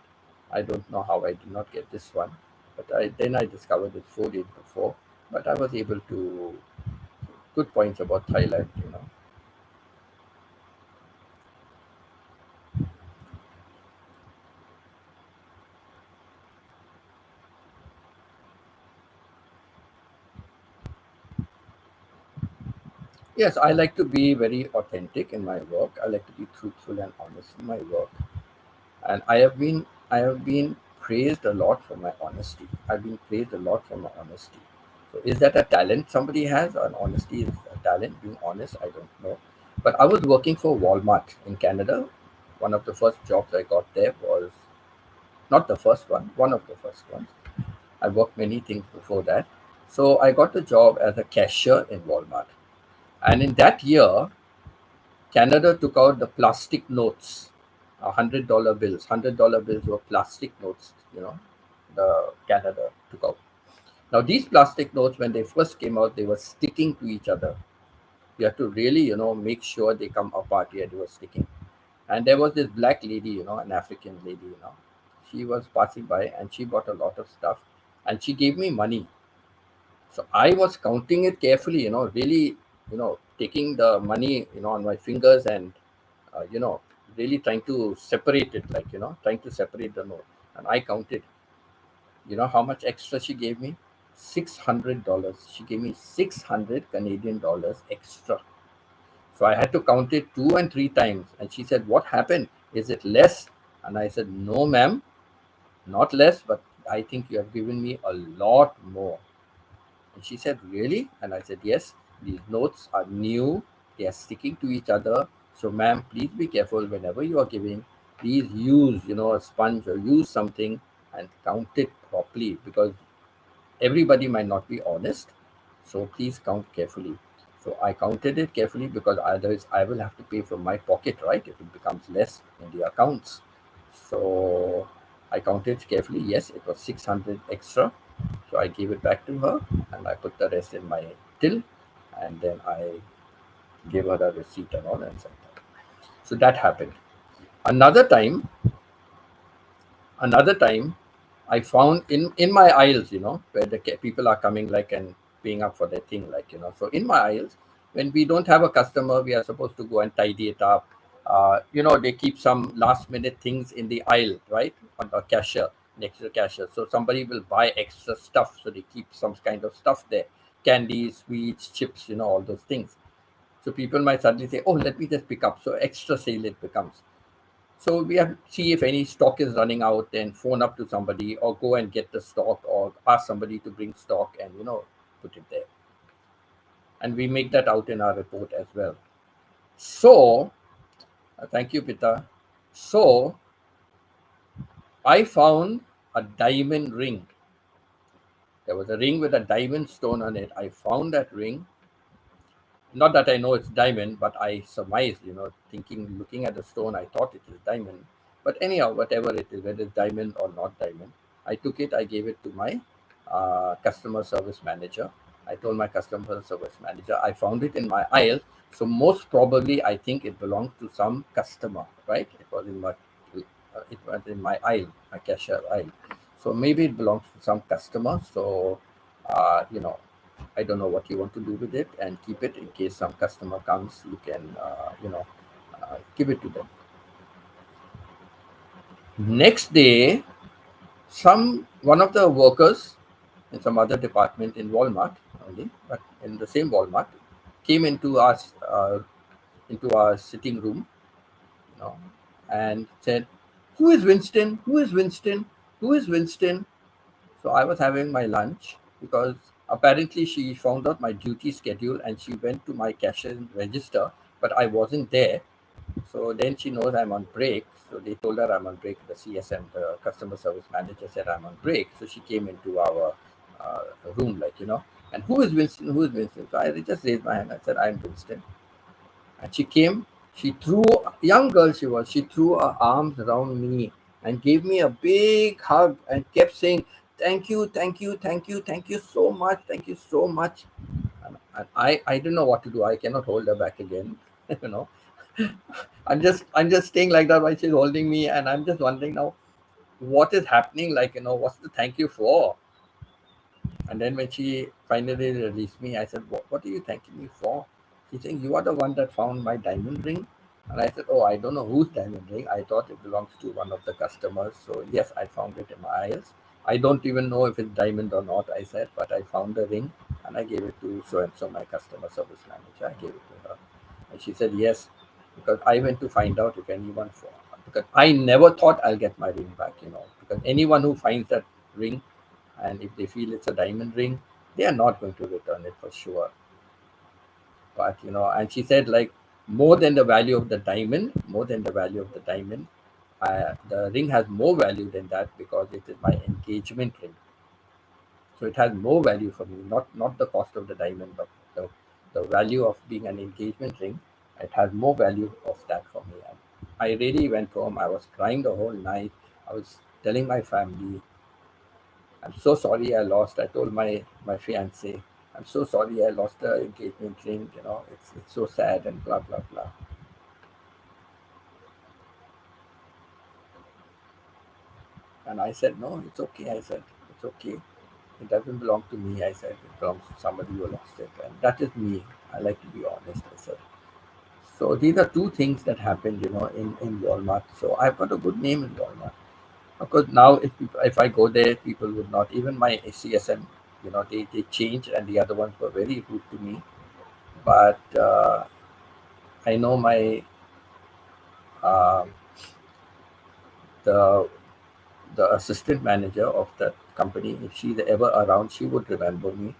I don't know how I did not get this one. But I discovered it 4 days before. But I was able to good points about Thailand. Yes, I like to be very authentic in my work. I like to be truthful and honest in my work. And I have been praised a lot for my honesty. I've been praised a lot for my honesty. So is that a talent somebody has? An honesty is a talent, being honest, I don't know. But I was working for Walmart in Canada. One of the first jobs I got there was not the first one of the first ones. I worked many things before that. So I got the job as a cashier in Walmart. And in that year, Canada took out the plastic notes, $100 bills. $100 bills were plastic notes, the Canada took out. Now, these plastic notes, when they first came out, they were sticking to each other. You have to really, make sure they come apart. Yeah, they were sticking. And there was this black lady, an African lady. She was passing by and she bought a lot of stuff and she gave me money. So I was counting it carefully, really, taking the money, on my fingers and, uh, you know, really trying to separate it, like, trying to separate the note. And I counted, how much extra she gave me? $600. She gave me 600 Canadian dollars extra. So I had to count it 2 and 3 times. And she said, "What happened? Is it less?" And I said, "No, ma'am, not less, but I think you have given me a lot more." And she said, "Really?" And I said, "Yes, these notes are new. They are sticking to each other. So, ma'am, please be careful whenever you are giving. Please use, a sponge or use something and count it properly because everybody might not be honest. So please count carefully." So I counted it carefully because otherwise I will have to pay from my pocket, right? If it becomes less in the accounts. So I counted carefully. Yes, it was 600 extra. So I gave it back to her and I put the rest in my till and then I gave her the receipt and all and sent her. So that happened. Another time, another time I found in my aisles, where the people are coming like and paying up for their thing, like, so in my aisles, when we don't have a customer, we are supposed to go and tidy it up. They keep some last minute things in the aisle, right, on the cashier, next to the cashier. So somebody will buy extra stuff, so they keep some kind of stuff there, candy, sweets, chips, all those things. So people might suddenly say, "Oh, let me just pick up." So extra sale it becomes. So we have to see if any stock is running out, then phone up to somebody or go and get the stock or ask somebody to bring stock and put it there. And we make that out in our report as well. So thank you, Pita. So I found a diamond ring. There was a ring with a diamond stone on it. I found that ring. Not that I know it's diamond, but I surmised, thinking, looking at the stone, I thought it is diamond. But anyhow, whatever it is, whether it's diamond or not diamond, I took it, I gave it to my customer service manager. I told my customer service manager, I found it in my aisle. So most probably, I think it belongs to some customer, right? It was in my aisle, my cashier aisle. So maybe it belongs to some customer. So, uh, you know, I don't know what you want to do with it and keep it in case some customer comes. You can, give it to them. Next day, one of the workers in some other department in Walmart only, but in the same Walmart, came into our sitting room, you know, and said, "Who is Winston? Who is Winston? Who is Winston?" So I was having my lunch because apparently she found out my duty schedule and she went to my cash and register, but I wasn't there. So then she knows I'm on break. So they told her I'm on break. The CSM, the customer service manager, said I'm on break. So she came into our uh, room, like, and "Who is Winston? Who is Winston?" So I just raised my hand. I said, "I'm Winston." And she came, she threw, young girl she was, she threw her arms around me and gave me a big hug and kept saying, "Thank you, thank you, thank you, thank you so much, thank you so much." And I didn't know what to do. I cannot hold her back again. you know. I'm just staying like that while she's holding me, and I'm just wondering now what is happening, like, what's the thank you for? And then when she finally released me, I said, "What are you thanking me for?" She's saying, "You are the one that found my diamond ring." And I said, "Oh, I don't know whose diamond ring. I thought it belongs to one of the customers. So, yes, I found it in my aisles. I don't even know if it's diamond or not," I said, "but I found the ring And I gave it to so and so, my customer service manager. I gave it to her. And she said, yes, because I went to find out if anyone, because I never thought I'll get my ring back, because anyone who finds that ring and if they feel it's a diamond ring, they are not going to return it for sure. But, and she said, like, more than the value of the diamond, more than the value of the diamond, the ring has more value than that because it is my engagement ring. So it has more value for me, not the cost of the diamond, but the value of being an engagement ring. It has more value of that for me. And I really went home. I was crying the whole night. I was telling my family, I'm so sorry I lost. I told my fiance, I'm so sorry I lost the engagement ring. It's so sad and blah blah blah. And I said, no, it's okay. I said, it's okay. It doesn't belong to me. I said, it belongs to somebody who lost it. And that is me. I like to be honest. I said. So these are two things that happened, in Walmart. So I've got a good name in Walmart. Of course, now if I go there, people would not, even my CSM, they changed and the other ones were very rude to me. But I know uh, the the assistant manager of that company, if she's ever around, she would remember me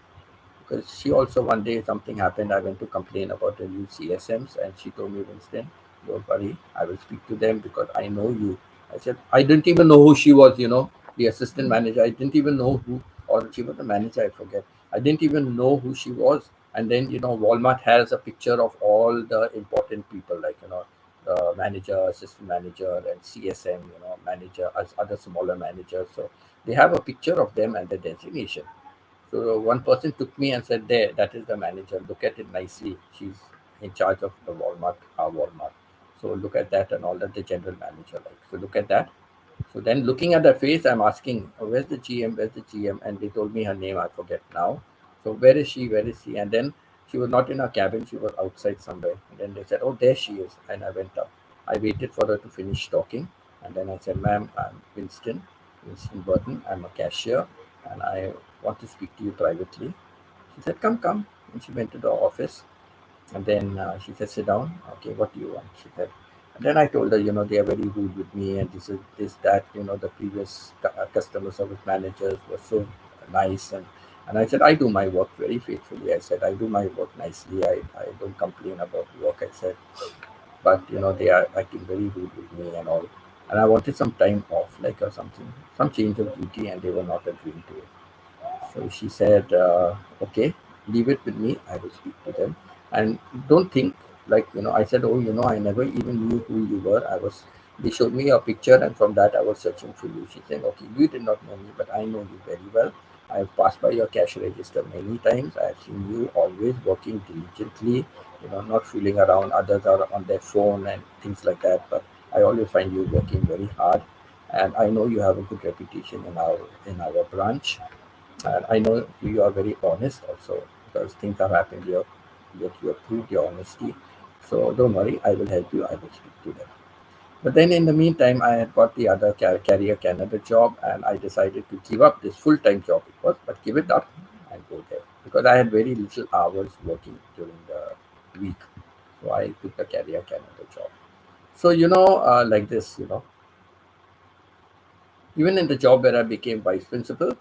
because she also one day something happened. I went to complain about the new CSMs, and she told me, Winston, don't worry, I will speak to them because I know you. I said I didn't even know who she was. The assistant manager. I didn't even know who, or she was the manager. I forget. I didn't even know who she was. And then Walmart has a picture of all the important people, like the manager, assistant manager, and CSM, manager, as other smaller managers. So they have a picture of them and the designation. So one person took me and said, "There, that is the manager. Look at it nicely. She's in charge of the Walmart, our Walmart. So look at that and all that the general manager like. So look at that." So then looking at her face, I'm asking, "Oh, where's the GM? Where's the GM?" And they told me her name. I forget now. So where is she? Where is she? And then she was not in her cabin. She was outside somewhere. And then they said, "Oh, there she is." And I went up. I waited for her to finish talking. And then I said, "Ma'am, I'm Winston Burton. I'm a cashier and I want to speak to you privately." She said, "Come, come." And she went to the office. And then she said, "Sit down." "Okay, what do you want?" She said. And then I told her, they are very rude with me, and this is this that. The previous customer service managers were so nice, and I said, "I do my work very faithfully." I said, "I do my work nicely. I don't complain about work." I said, "But they are acting very rude with me and all." And I wanted some time off, like or something, some change of duty, and they were not agreeing to it. So she said, "Okay, leave it with me. I will speak to them. And don't think like, I said, oh, I never even knew who you were. They showed me a picture, and from that, I was searching for you." She said, "Okay, you did not know me, but I know you very well. I have passed by your cash register many times. I have seen you always working diligently, not fooling around. Others are on their phone and things like that. But I always find you working very hard. And I know you have a good reputation in our branch. And I know you are very honest also because things have happened here, yet you have proved your honesty. So don't worry, I will help you. I will speak to them." But then in the meantime, I had got the other Career Canada job, and I decided to give up this full-time job it was, but give it up and go there because I had very little hours working during the week. So I took the Career Canada job. So like this, even in the job where I became vice principal,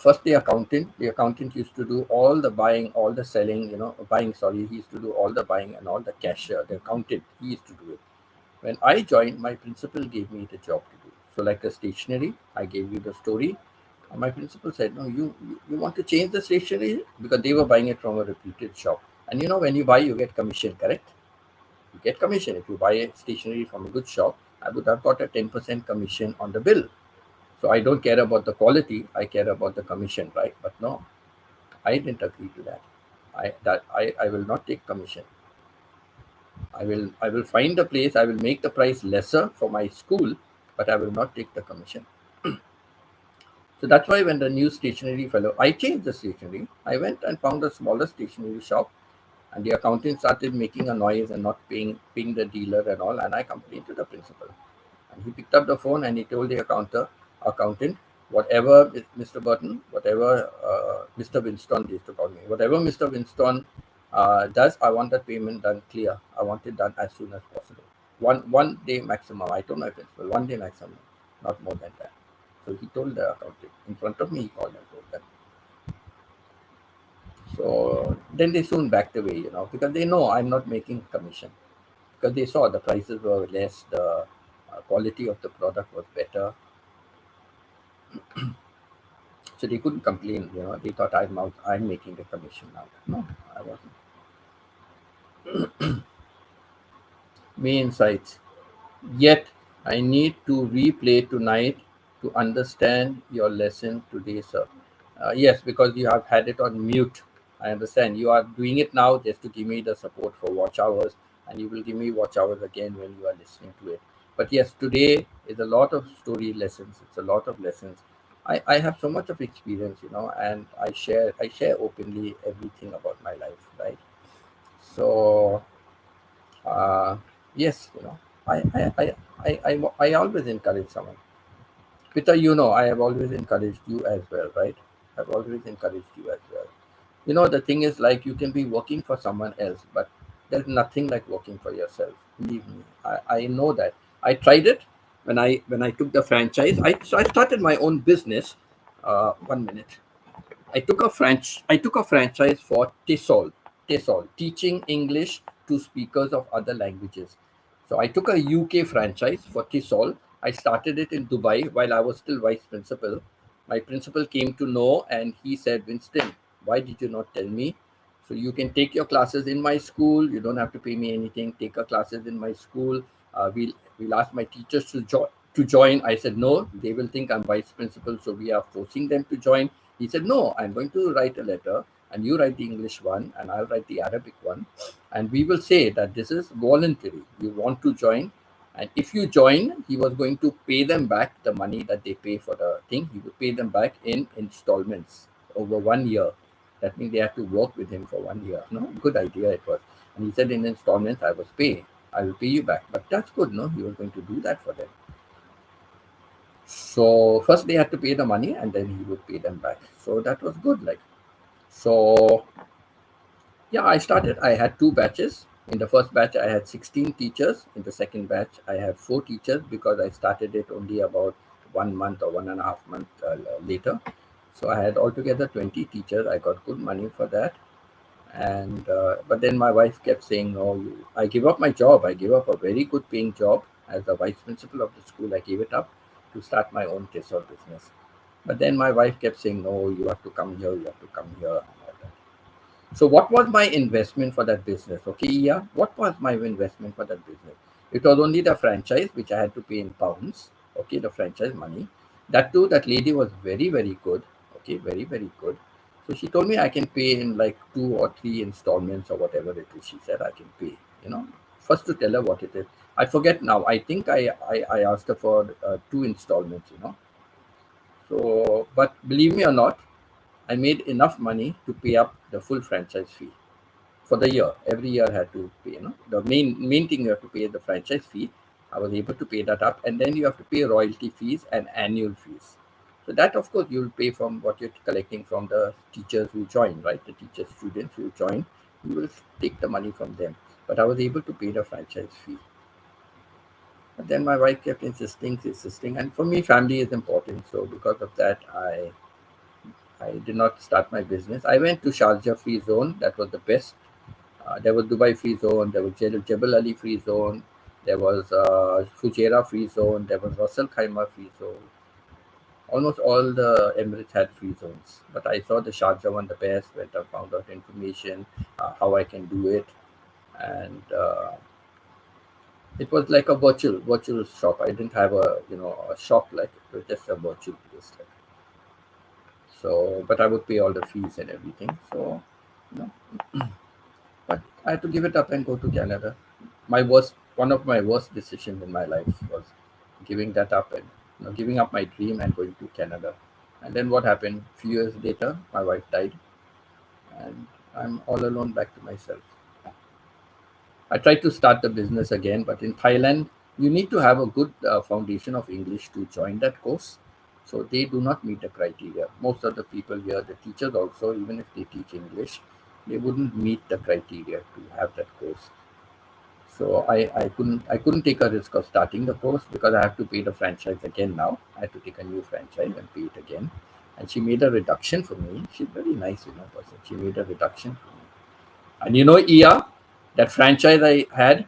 first the accountant used to do all the buying, all the selling, buying, sorry, he used to do all the buying and all the cashier, the accountant, he used to do it. When I joined, my principal gave me the job to do. So like the stationery, I gave you the story. My principal said, "No, you want to change the stationery?" Because they were buying it from a reputed shop. And when you buy, you get commission, correct? You get commission. If you buy a stationery from a good shop, I would have got a 10% commission on the bill. So I don't care about the quality, I care about the commission, right? But no, I didn't agree to that. I will not take commission. I will find a place, I will make the price lesser for my school, but I will not take the commission. So that's why when the new stationery fellow, I changed the stationery. I went and found a smaller stationery shop, and the accountant started making a noise and not paying the dealer and all, and I complained to the principal. And he picked up the phone and he told the accountant, whatever Mr. Burton, whatever Mr. Winston used to call me, whatever Mr. Winston does, I want that payment done clear. I want it done as soon as possible. One day maximum. I told my principal, 1 day maximum, not more than that. So he told the accountant in front of me. He called and told them. So then they soon backed away, because they know I'm not making commission, because they saw the prices were less, the quality of the product was better, so they couldn't complain. They thought I'm making the commission now. No, I wasn't. Me insights. Yet I need to replay tonight to understand your lesson today, sir. Yes, because you have had it on mute. I understand. You are doing it now just to give me the support for watch hours, and you will give me watch hours again when you are listening to it. But yes, today is a lot of story lessons. It's a lot of lessons. I have so much of experience, and I share openly everything about my life, right? So yes, I always encourage someone. Peter, I have always encouraged you as well, right? I've always encouraged you as well. The thing is, like, you can be working for someone else, but there's nothing like working for yourself. Believe me, I know that. I tried it when I took the franchise. I started my own business. 1 minute. I took a franchise for TESOL, teaching English to speakers of other languages. So I took a UK franchise for TESOL. I started it in Dubai while I was still vice principal. My principal came to know and he said, Winston, why did you not tell me? So you can take your classes in my school. You don't have to pay me anything. Take your classes in my school. We'll ask my teachers to join. I said no. They will think I'm vice principal, so we are forcing them to join. He said no. I'm going to write a letter, and you write the English one, and I'll write the Arabic one, and we will say that this is voluntary. You want to join, and if you join, he was going to pay them back the money that they pay for the thing. He would pay them back in installments over 1 year. That means they have to work with him for 1 year. No, good idea it was. And he said in installments, I will pay you back. But that's good, no? He was going to do that for them. So first they had to pay the money and then he would pay them back. So that was good. So yeah, I started. I had two batches. In the first batch, I had 16 teachers. In the second batch, I had four teachers because I started it only about 1 month or 1.5 months later. So I had altogether 20 teachers. I got good money for that. And but then my wife kept saying, "No, I give up my job. I gave up a very good paying job as the vice principal of the school. I gave it up to start my own TESOL business." But then my wife kept saying, "No, you have to come here. You have to come here." And all that. So what was my investment for that business? Okay, yeah. What was my investment for that business? It was only the franchise, which I had to pay in pounds. Okay, the franchise money. That too, that lady was very, very good. Okay, very, very good. So she told me I can pay in like 2 or 3 installments or whatever it is. She said I can pay. First to tell her what it is. I forget now. I think I asked her for 2 installments. So, but believe me or not, I made enough money to pay up the full franchise fee for the year. Every year I had to pay. The main thing you have to pay the franchise fee. I was able to pay that up, and then you have to pay royalty fees and annual fees. So that, of course, you will pay from what you're collecting from the teachers who join, right? The teachers, students who join, you will take the money from them. But I was able to pay the franchise fee. But then my wife kept insisting, and for me, family is important. So because of that, I did not start my business. I went to Sharjah Free Zone. That was the best. There was Dubai Free Zone. There was Jebel Ali Free Zone. There was Fujairah Free Zone. There was Ras Al Khaimah Free Zone. Almost all the Emirates had free zones, but I saw the Sharjah one the best. Went and found out information, how I can do it, and it was like a virtual shop. I didn't have a shop, like it was just a virtual place. So, but I would pay all the fees and everything. So, you know, but I had to give it up and go to Canada. One of my worst decisions in my life was giving that up and giving up my dream and going to Canada. And then what happened? Few years later, my wife died, and I'm all alone back to myself. I tried to start the business again, but in Thailand, you need to have a good foundation of English to join that course. So they do not meet the criteria. Most of the people here, the teachers also, even if they teach English, they wouldn't meet the criteria to have that course. So I couldn't take a risk of starting the course because I have to pay the franchise again now. I had to take a new franchise and pay it again. And she made a reduction for me. She's very nice, person. She made a reduction for me. And Ia, that franchise I had,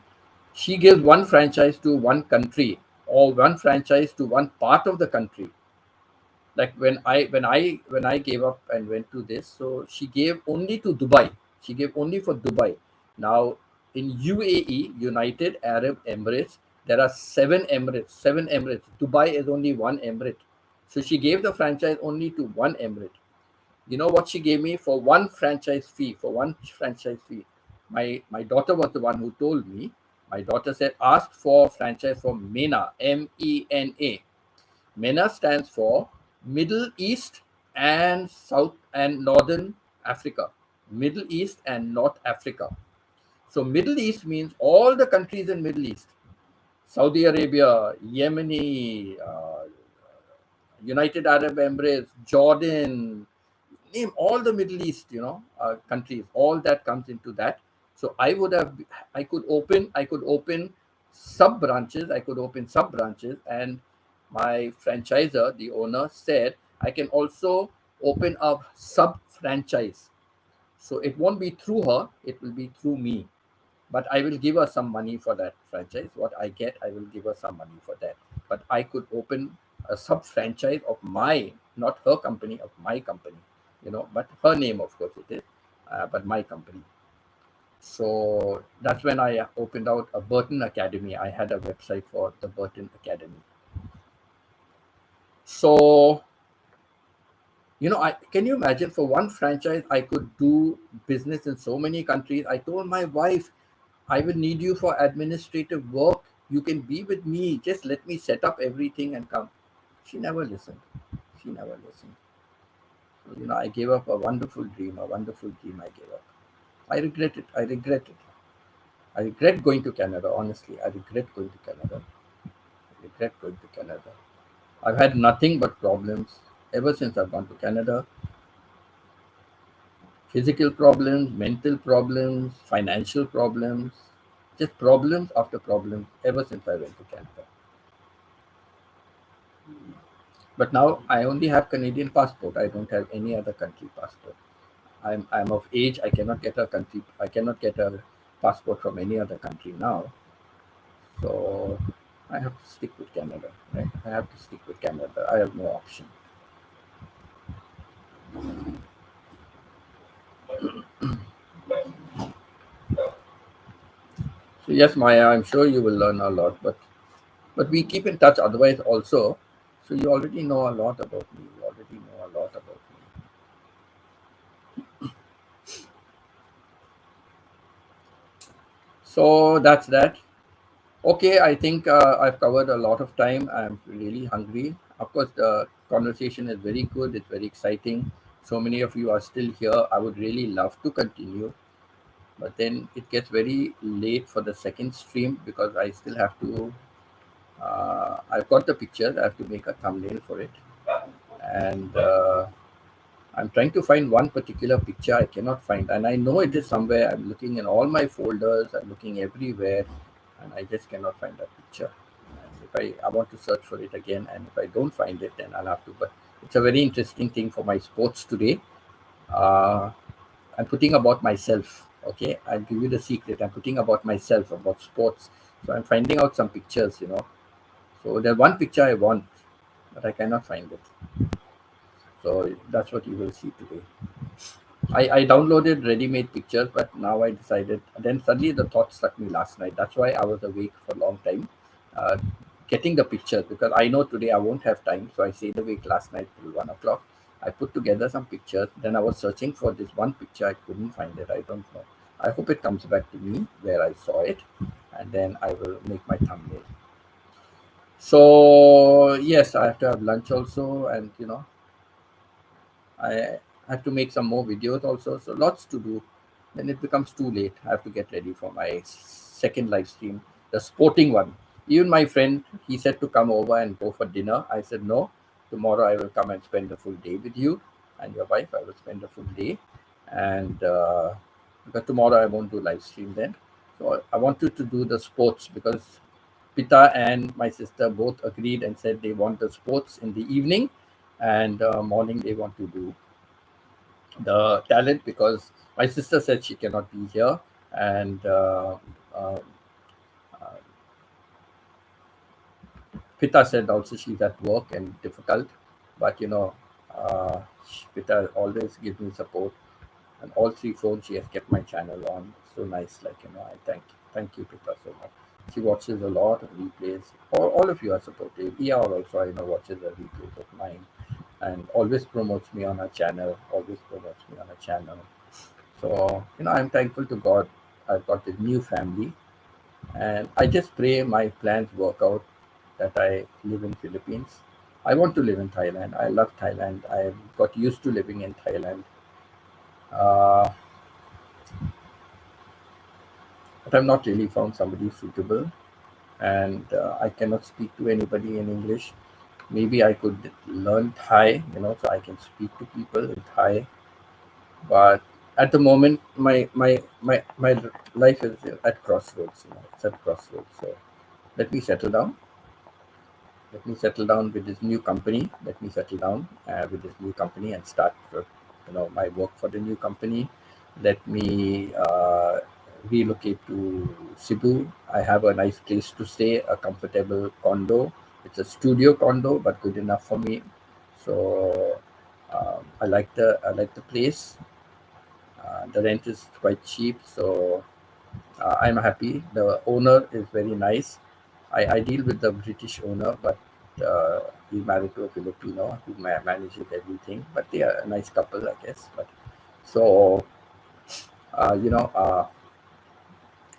she gives one franchise to one country or one franchise to one part of the country. Like when I gave up and went to this, so she gave only to Dubai. She gave only for Dubai. Now in UAE, United Arab Emirates, there are seven emirates. Dubai is only one emirate. So she gave the franchise only to one emirate. You know what she gave me for one franchise fee? For one franchise fee, my daughter was the one who told me. My daughter said, ask for franchise for MENA, MENA. MENA stands for Middle East and South and Northern Africa. Middle East and North Africa. So Middle East means all the countries in Middle East. Saudi Arabia, Yemeni, United Arab Emirates, Jordan, name all the Middle East, countries. All that comes into that. So I could open sub branches. I could open sub branches, and my franchisor, the owner, said I can also open a sub franchise. So it won't be through her; it will be through me. But I will give her some money for that franchise. What I get, I will give her some money for that. But I could open a sub franchise of my, not her company, of my company, but her name, of course, it is, but my company. So that's when I opened out a Burton Academy. I had a website for the Burton Academy. So, I can you imagine for one franchise, I could do business in so many countries. I told my wife, I will need you for administrative work. You can be with me. Just let me set up everything and come. She never listened. She never listened. So, I gave up a wonderful dream, I gave up. I regret it. I regret it. I regret going to Canada, honestly. I regret going to Canada. I regret going to Canada. I've had nothing but problems ever since I've gone to Canada. Physical problems, mental problems, financial problems, just problems after problems ever since I went to Canada. But now I only have Canadian passport. I don't have any other country passport. I'm of age. I cannot get a passport from any other country now. So I have to stick with Canada. Right? I have to stick with Canada. I have no option. So yes, Maya, I'm sure you will learn a lot, but we keep in touch otherwise also. So you already know a lot about me. You already know a lot about me. So that's that. Okay, I think I've covered a lot of time. I'm really hungry. Of course, the conversation is very good. It's very exciting. So many of you are still here. I would really love to continue, but then it gets very late for the second stream because I still have to. I've got the pictures. I have to make a thumbnail for it, and I'm trying to find one particular picture I cannot find, and I know it is somewhere. I'm looking in all my folders. I'm looking everywhere, and I just cannot find that picture. And if I want to search for it again, and if I don't find it, then I'll have to. But it's a very interesting thing for my sports today. Uh, I'm putting about myself. Okay, I'll give you the secret. I'm putting about myself about sports. So I'm finding out some pictures. So there's one picture I want, but I cannot find it. So that's what you will see today. I downloaded ready-made pictures, but now I decided. Then suddenly the thought struck me last night. That's why I was awake for a long time, uh, getting the pictures because I know today I won't have time. So I stayed awake last night till 1 o'clock. I put together some pictures. Then I was searching for this one picture. I couldn't find it. I don't know. I hope it comes back to me where I saw it, and then I will make my thumbnail. So yes, I have to have lunch also, and I have to make some more videos also. So lots to do. Then it becomes too late. I have to get ready for my second live stream, the sporting one. Even my friend, he said to come over and go for dinner. I said no. tomorrow I will come and spend a full day with you and your wife. I will spend a full day, and because tomorrow I won't do live stream then. So I wanted to do the sports because Pita and my sister both agreed and said they want the sports in the evening, and morning they want to do the talent because my sister said she cannot be here, and uh, Pita said also she's at work and difficult, but Pita always gives me support, and all three phones she has kept my channel on. So nice, I thank you, Pita, so much. She watches a lot of replays. All of you are supportive. ER also I know watches the replays of mine and always promotes me on her channel. Always promotes me on her channel. So I'm thankful to God. I've got a new family, and I just pray my plans work out that I live in Philippines. I want to live in Thailand. I love Thailand. I got used to living in Thailand. Uh, but I've not really found somebody suitable, and I cannot speak to anybody in English. Maybe I could learn Thai, so I can speak to people in Thai. But at the moment, my life is at crossroads. It's at crossroads. So let me settle down. Let me settle down with this new company. Let me settle down with this new company and start, my work for the new company. Let me relocate to Cebu. I have a nice place to stay, a comfortable condo. It's a studio condo, but good enough for me. So I like the place. The rent is quite cheap, so I'm happy. The owner is very nice. I deal with the British owner, but he's married to a Filipino who manages everything. But they are a nice couple, I guess. But so uh, you know, uh,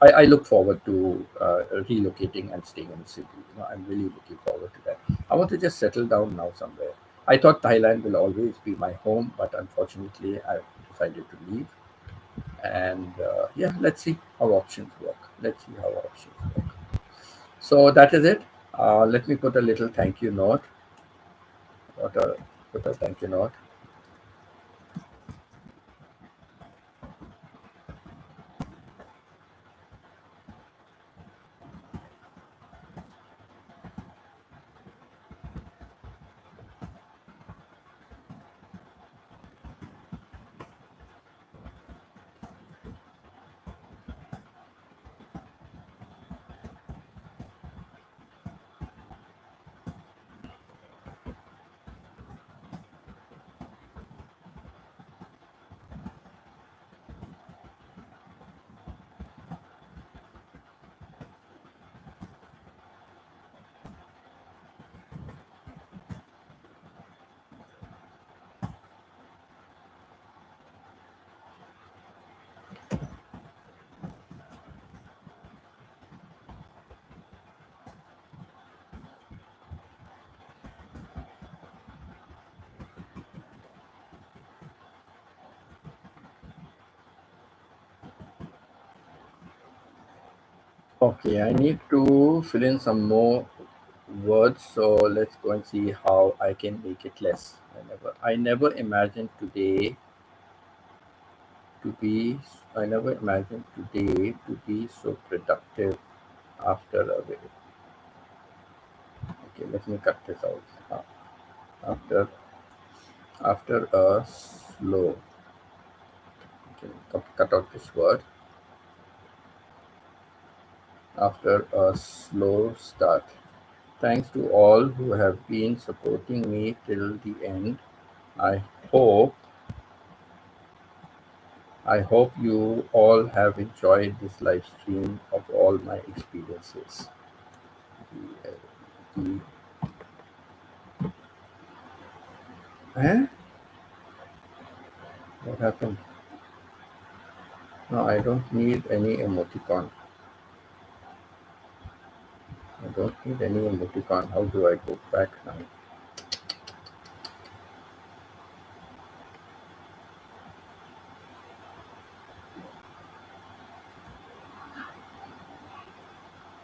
I look forward to relocating and staying in Cebu. I'm really looking forward to that. I want to just settle down now somewhere. I thought Thailand will always be my home, but unfortunately, I decided to leave. And yeah, let's see how options work. Let's see how options work. So that is it. Let me put a little thank you note. Put a, put a thank you note. Okay, I need to fill in some more words. So let's go and see how I can make it less. I never imagined today to be. I never imagined today to be so productive after a. Okay, let me cut this out. After a slow. Okay, cut out this word. After a slow start. Thanks to all who have been supporting me till the end. I hope I hope you all have enjoyed this live stream of all my experiences. The, the, eh? What happened? No, I don't need any emoticon. I don't need any emoticon. How do I go back now?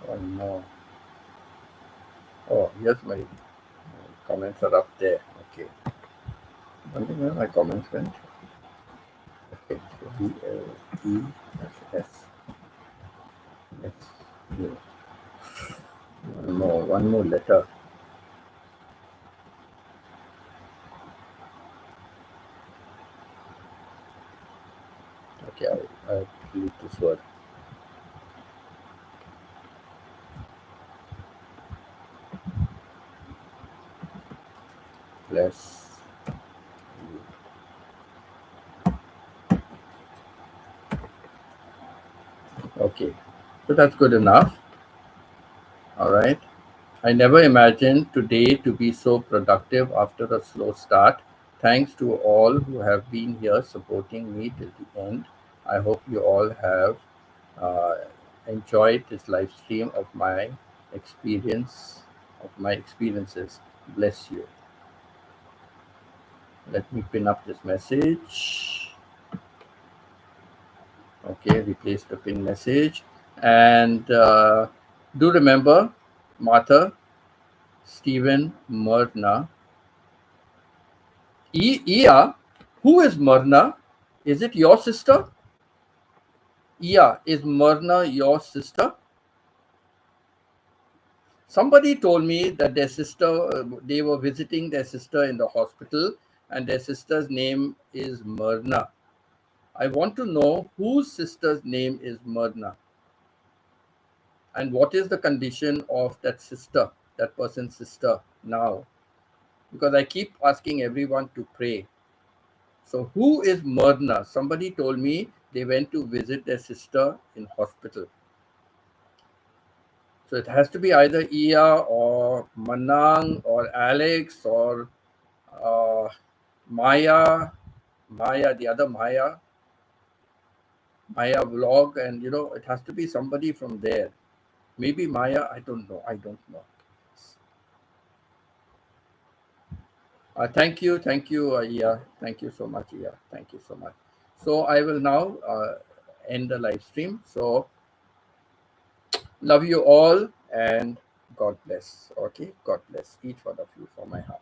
Oh no. Oh, here's my comments are up there. Okay. Wondering where my comments went. Okay. So BLESS. Let's do one more letter. Okay, I delete this word. Bless you. Okay, so that's good enough. All right. I never imagined today to be so productive after a slow start. Thanks to all who have been here supporting me till the end. I hope you all have uh, enjoyed this live stream of my experiences. Bless you. Let me pin up this message. Okay, replace the pin message. And do remember, Martha, Stephen, Myrna, Ia, who is Myrna? Is it your sister? Ia, is Myrna your sister? Somebody told me that their sister, they were visiting their sister in the hospital, and their sister's name is Myrna. I want to know whose sister's name is Myrna, and what is the condition of that sister, that person's sister now, because I keep asking everyone to pray. So who is Myrna? Somebody told me they went to visit their sister in hospital. So it has to be either Iya or Manang or Alex or uh, Maya, the other Maya vlog, and it has to be somebody from there. Maybe Maya, I don't know. I don't know. Thank you, Iya. Thank you so much, Iya. Thank you so much. So I will now end the live stream. So love you all and God bless. Okay, God bless each one of you from my heart.